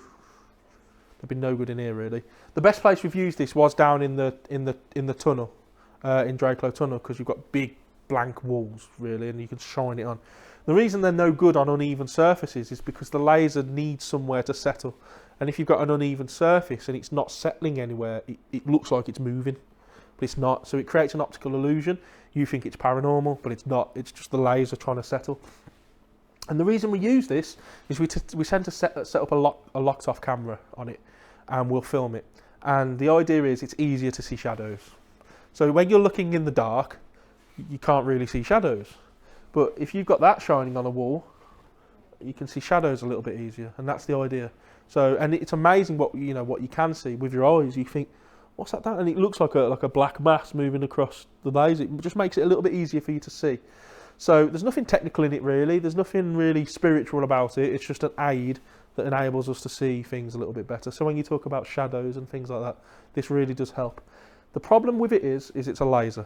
they've been no good in here really. The best place we've used this was down in the tunnel, in Drakelow Tunnel, because you've got big blank walls really, and you can shine it on. The reason they're no good on uneven surfaces is because the laser needs somewhere to settle. And if you've got an uneven surface and it's not settling anywhere, it looks like it's moving, but it's not. So it creates an optical illusion. You think it's paranormal, but it's not. It's just the laser trying to settle. And the reason we use this is we tend to set up a locked off camera on it, and we'll film it. And the idea is it's easier to see shadows. So when you're looking in the dark, you can't really see shadows. But if you've got that shining on a wall, you can see shadows a little bit easier, and that's the idea. So, and it's amazing what you can see with your eyes. You think, what's that? And it looks like a black mass moving across the laser. It just makes it a little bit easier for you to see. So there's nothing technical in it really. There's nothing really spiritual about it. It's just an aid that enables us to see things a little bit better. So when you talk about shadows and things like that, this really does help. The problem with it is it's a laser,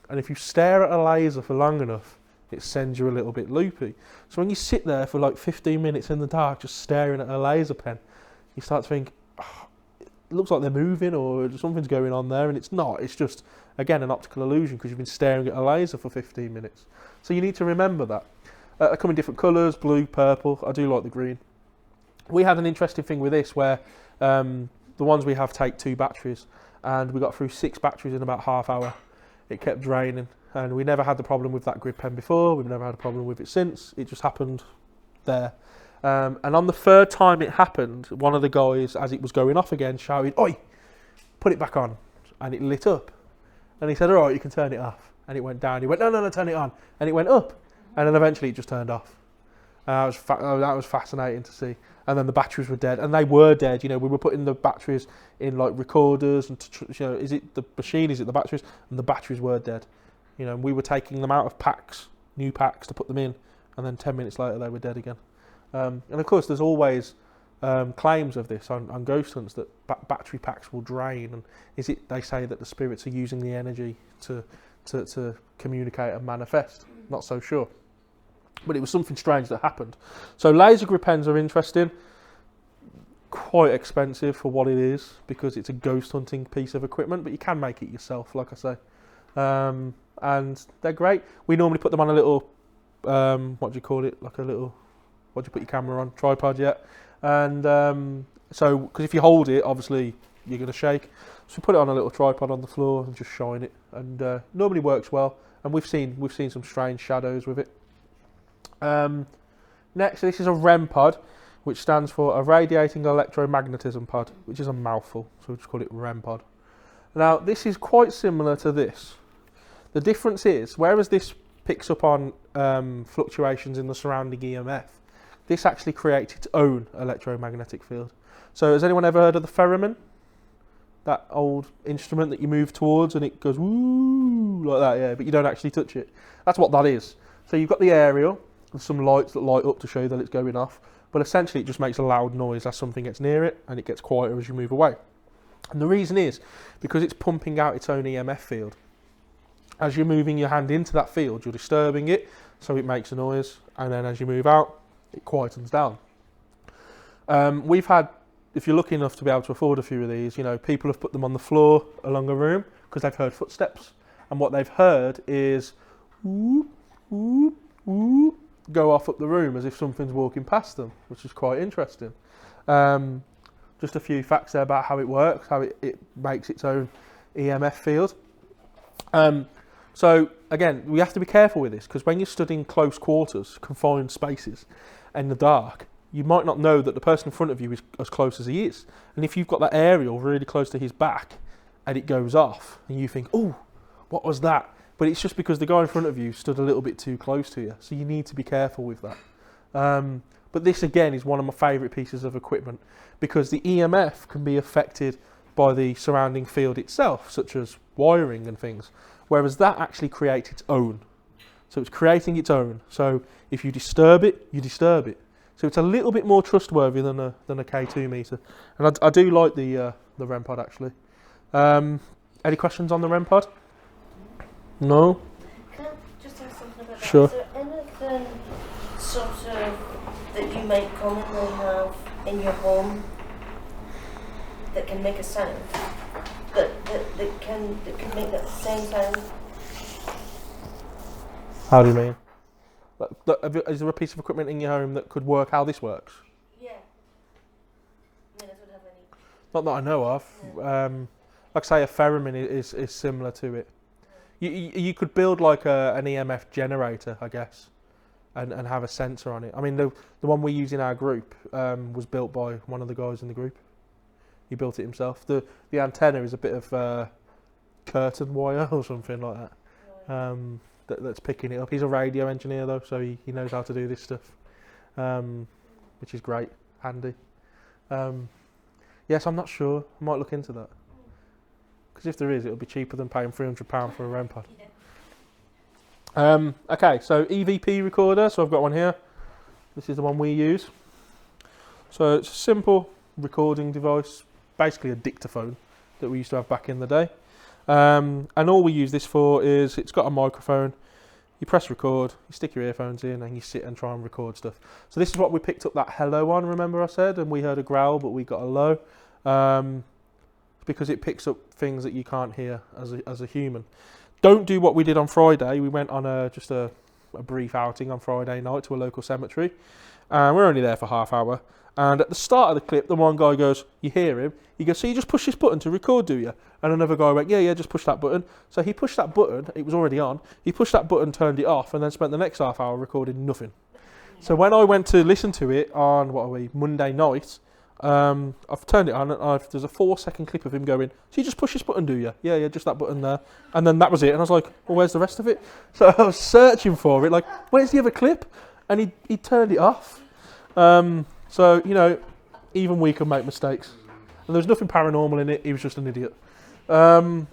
and if you stare at a laser for long enough, it sends you a little bit loopy. So when you sit there for like 15 minutes in the dark just staring at a laser pen, you start to think, oh, it looks like they're moving or something's going on there, and it's not. It's just, again, an optical illusion because you've been staring at a laser for 15 minutes. So you need to remember that. They come in different colours, blue, purple. I do like the green. We had an interesting thing with this where the ones we have take 2 batteries, and we got through 6 batteries in about half hour. It kept draining. And we never had the problem with that grid pen before. We've never had a problem with it since. It just happened there. And on the 3rd time it happened, one of the guys, as it was going off again, shouted, "Oi, put it back on." And it lit up. And he said, "All right, you can turn it off." And it went down. He went, no, turn it on. And it went up. And then eventually it just turned off. That was fascinating to see. And then the batteries were dead. And they were dead. You know, we were putting the batteries in like recorders. And is it the machine? Is it the batteries? And the batteries were dead. You know, we were taking them out of packs, new packs, to put them in, and then 10 minutes later they were dead again. And of course, there's always claims of this on ghost hunts that battery packs will drain, and they say that the spirits are using the energy to communicate and manifest. Not so sure, but it was something strange that happened. So laser grip pens are interesting, quite expensive for what it is because it's a ghost hunting piece of equipment, but you can make it yourself, like I say, and they're great. We normally put them on a little what do you call it, like a little, what do you put your camera on, tripod, yeah. And so, because if you hold it, obviously you're going to shake. So we put it on a little tripod on the floor and just shine it, and normally works well. And we've seen some strange shadows with it. Next, this is a REM pod, which stands for a radiating electromagnetism pod, which is a mouthful, so we'll just call it REM pod. Now, this is quite similar to this. The difference is, whereas this picks up on fluctuations in the surrounding EMF, this actually creates its own electromagnetic field. So has anyone ever heard of the theremin? That old instrument that you move towards and it goes woo like that, yeah, but you don't actually touch it. That's what that is. So you've got the aerial with some lights that light up to show that it's going off, but essentially it just makes a loud noise as something gets near it, and it gets quieter as you move away. And the reason is because it's pumping out its own EMF field. As you're moving your hand into that field, you're disturbing it, so it makes a noise, and then as you move out, it quietens down. We've had, if you're lucky enough to be able to afford a few of these, you know, people have put them on the floor along a room because they've heard footsteps, and what they've heard is whoop, whoop, whoop, go off up the room as if something's walking past them, which is quite interesting. Just a few facts there about how it works, how it makes its own EMF field. So again, we have to be careful with this because when you're stood in close quarters, confined spaces, in the dark, you might not know that the person in front of you is as close as he is. And if you've got that aerial really close to his back and it goes off and you think, oh, what was that? But it's just because the guy in front of you stood a little bit too close to you. So you need to be careful with that. But this again is one of my favourite pieces of equipment because the EMF can be affected by the surrounding field itself, such as wiring and things, whereas that actually creates its own. So it's creating its own. So if you disturb it, you disturb it. So it's a little bit more trustworthy than a K2 meter. And I do like the REM pod actually. Any questions on the REM pod? No? Can I just ask something about Sure. that? Is there anything sort of that you might commonly have in your home that can make a sound? That can make that same sound? How do you mean? Is there a piece of equipment in your home that could work how this works? Yeah. I mean, I don't have any. Not that I know of. Yeah. Like I say, a theremin is similar to it. You could build like an EMF generator, I guess, and have a sensor on it. I mean, the one we use in our group was built by one of the guys in the group. He built it himself. The antenna is a bit of curtain wire or something like that. That's picking it up. He's a radio engineer though, so he knows how to do this stuff, which is great, handy. Yes, I'm not sure. I might look into that. Because if there is, it'll be cheaper than paying £300 for a REM pod. Okay, so EVP recorder. So I've got one here. This is the one we use. So it's a simple recording device, basically a dictaphone that we used to have back in the day. And all we use this for is it's got a microphone. You press record, you stick your earphones in, and you sit and try and record stuff. So this is what we picked up that hello on, remember I said? And we heard a growl, but we got a low. Because it picks up things that you can't hear as a human. Don't do what we did on Friday. We went on just a brief outing on Friday night to a local cemetery. We're only there for half hour. And at the start of the clip, the one guy goes, you hear him, he goes, so you just push this button to record, do you? And another guy went, yeah, just push that button. So he pushed that button, it was already on, he pushed that button, turned it off, and then spent the next half hour recording nothing. So when I went to listen to it on, Monday night, I've turned it on, and there's a 4-second clip of him going, so you just push this button, do you? Yeah, just that button there. And then that was it, and I was like, well, where's the rest of it? So I was searching for it, like, where's the other clip? And he turned it off. So, even we can make mistakes. And there's nothing paranormal in it, he was just an idiot. And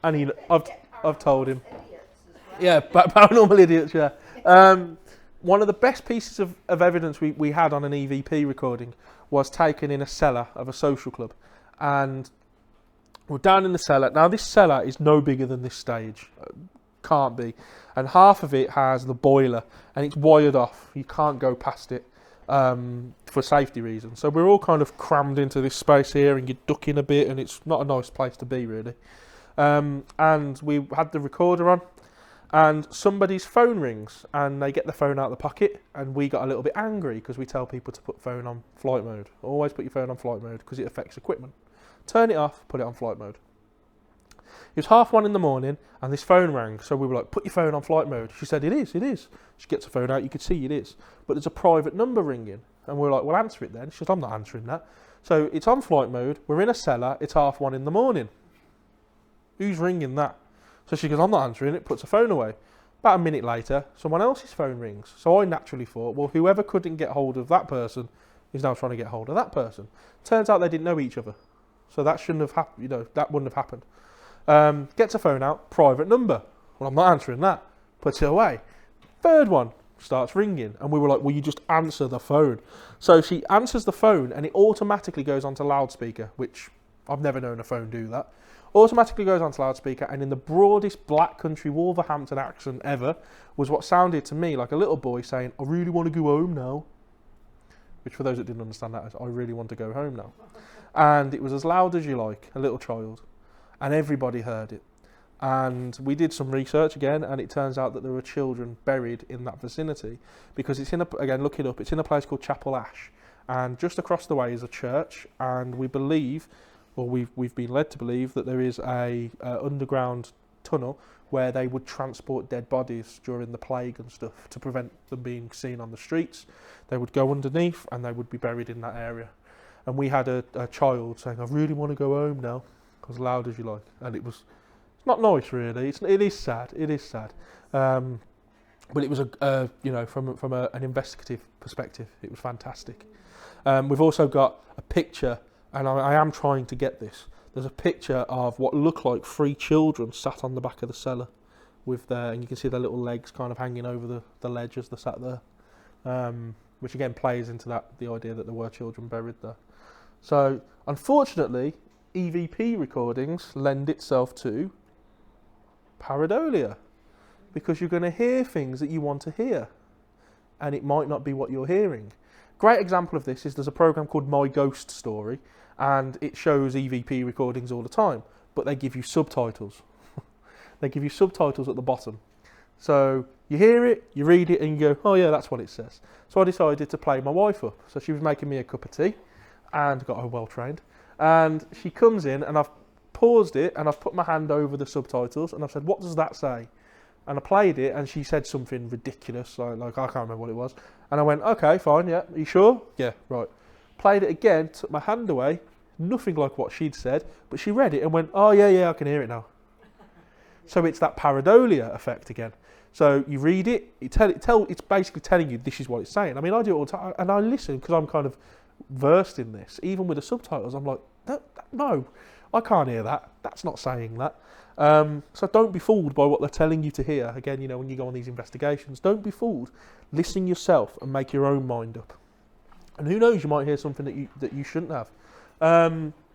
I've told him. Yeah, paranormal idiots, yeah. One of the best pieces of evidence we had on an EVP recording was taken in a cellar of a social club. And we're down in the cellar. Now, this cellar is no bigger than this stage. Can't be. And half of it has the boiler, and it's wired off. You can't go past it for safety reasons. So we're all kind of crammed into this space here, and you're ducking a bit, and it's not a nice place to be, really. And we had the recorder on, and somebody's phone rings, and they get the phone out of the pocket, and we got a little bit angry because we tell people to put phone on flight mode. Always put your phone on flight mode because it affects equipment. Turn it off, put it on flight mode. It was 1:30 in the morning, and this phone rang, so we were like, put your phone on flight mode. She said, it is. She gets the phone out, you could see it is. But there's a private number ringing, and we're like, well, answer it then. She said, I'm not answering that. So it's on flight mode, we're in a cellar, it's 1:30 in the morning. Who's ringing that? So she goes, I'm not answering it, puts her phone away. About a minute later, someone else's phone rings. So I naturally thought, well, whoever couldn't get hold of that person is now trying to get hold of that person. Turns out they didn't know each other. So that shouldn't have happened, that wouldn't have happened. Gets her phone out, private number. Well, I'm not answering that. Puts it away. Third one starts ringing, and we were like, will you just answer the phone? So she answers the phone, and it automatically goes onto loudspeaker, which I've never known a phone do that. Automatically goes onto loudspeaker, and in the broadest black country Wolverhampton accent ever was what sounded to me like a little boy saying, I really want to go home now. Which, for those that didn't understand that, is I really want to go home now. And it was as loud as you like, a little child. And everybody heard it. And we did some research again, and it turns out that there were children buried in that vicinity, because it's in again, look it up, it's in a place called Chapel Ash, and just across the way is a church, and we believe, or we've been led to believe, that there is a underground tunnel where they would transport dead bodies during the plague and stuff to prevent them being seen on the streets. They would go underneath, and they would be buried in that area. And we had a child saying, I really want to go home now, as loud as you like. And it's not nice, really. It is sad. But it was from an investigative perspective, it was fantastic. We've also got a picture, and I am trying to get this. There's a picture of what look like 3 children sat on the back of the cellar and you can see their little legs kind of hanging over the ledge as they sat there, which again plays into the idea that there were children buried there. So, unfortunately, EVP recordings lend itself to pareidolia, because you're going to hear things that you want to hear, and it might not be what you're hearing. Great example of this is there's a program called My Ghost Story, and it shows EVP recordings all the time, but they give you subtitles. They give you subtitles at the bottom. So you hear it, you read it, and you go, oh yeah, that's what it says. So I decided to play my wife up. So she was making me a cup of tea, and got her well trained. And she comes in, and I've paused it, and I've put my hand over the subtitles, and I've said, what does that say? And I played it, and she said something ridiculous, like I can't remember what it was. And I went, okay, fine, yeah, are you sure? Yeah, right. Played it again, took my hand away, nothing like what she'd said, but she read it and went, oh yeah, I can hear it now. So it's that pareidolia effect again. So you read it, it's basically telling you this is what it's saying. I mean, I do it all the time, and I listen because I'm kind of versed in this. Even with the subtitles, I'm like, no, I can't hear that. That's not saying that. So don't be fooled by what they're telling you to hear. Again, when you go on these investigations, don't be fooled. Listen yourself and make your own mind up. And who knows, you might hear something that you shouldn't have.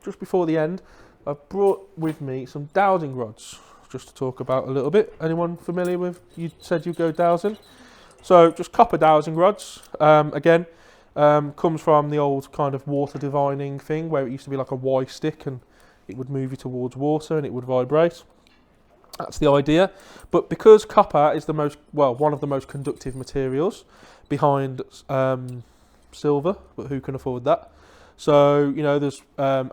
Just before the end, I've brought with me some dowsing rods, just to talk about a little bit. Anyone familiar with, you said you go dowsing? So just copper dowsing rods, again, comes from the old kind of water divining thing, where it used to be like a Y stick, and it would move you towards water and it would vibrate. That's the idea. But because copper is one of the most conductive materials behind silver, but who can afford that? So, there's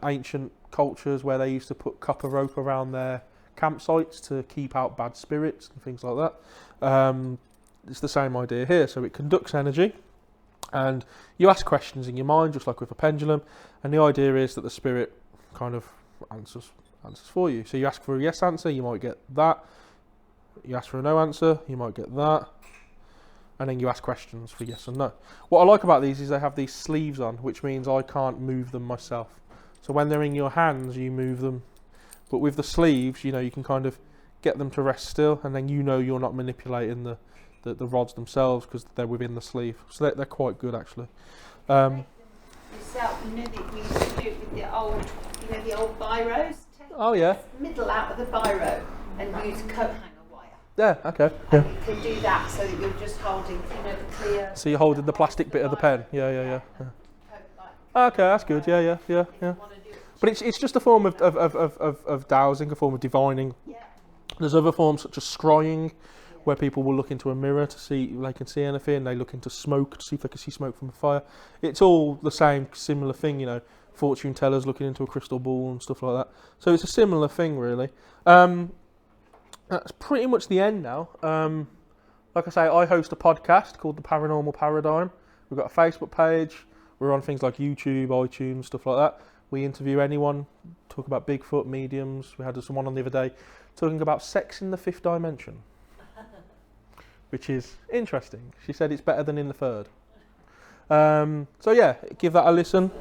ancient cultures where they used to put copper rope around their campsites to keep out bad spirits and things like that. It's the same idea here. So it conducts energy, and you ask questions in your mind, just like with a pendulum, and the idea is that the spirit kind of answers for you. So you ask for a yes answer, you might get that. You ask for a no answer, you might get that. And then you ask questions for yes and no. What I like about these is they have these sleeves on, which means I can't move them myself. So when they're in your hands, you move them. But with the sleeves, you can kind of get them to rest still, and then you know you're not manipulating the rods themselves because they're within the sleeve. So they're quite good actually. Yourself, you know that we used to do it with the old, the old biros. Oh yeah. Middle out of the biro and use coat hanger wire. Yeah. Okay. Yeah. And you can do that so that you're just holding, the clear. So you're holding the plastic bit of the pen. Yeah. Okay, that's good. Yeah. But it's just a form of dowsing, a form of divining. There's other forms such as scrying, where people will look into a mirror to see if they can see anything. They look into smoke to see if they can see smoke from a fire. It's all the same, similar thing, fortune tellers looking into a crystal ball and stuff like that. So it's a similar thing, really. That's pretty much the end now. Like I say, I host a podcast called The Paranormal Paradigm. We've got a Facebook page. We're on things like YouTube, iTunes, stuff like that. We interview anyone, talk about Bigfoot, mediums. We had someone on the other day talking about sex in the fifth dimension, which is interesting. She said it's better than in the third. So yeah, give that a listen.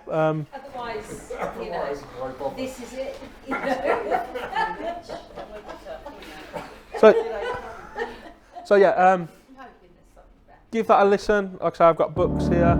Otherwise, this is it. So yeah, give that a listen. Like I say, I've got books here.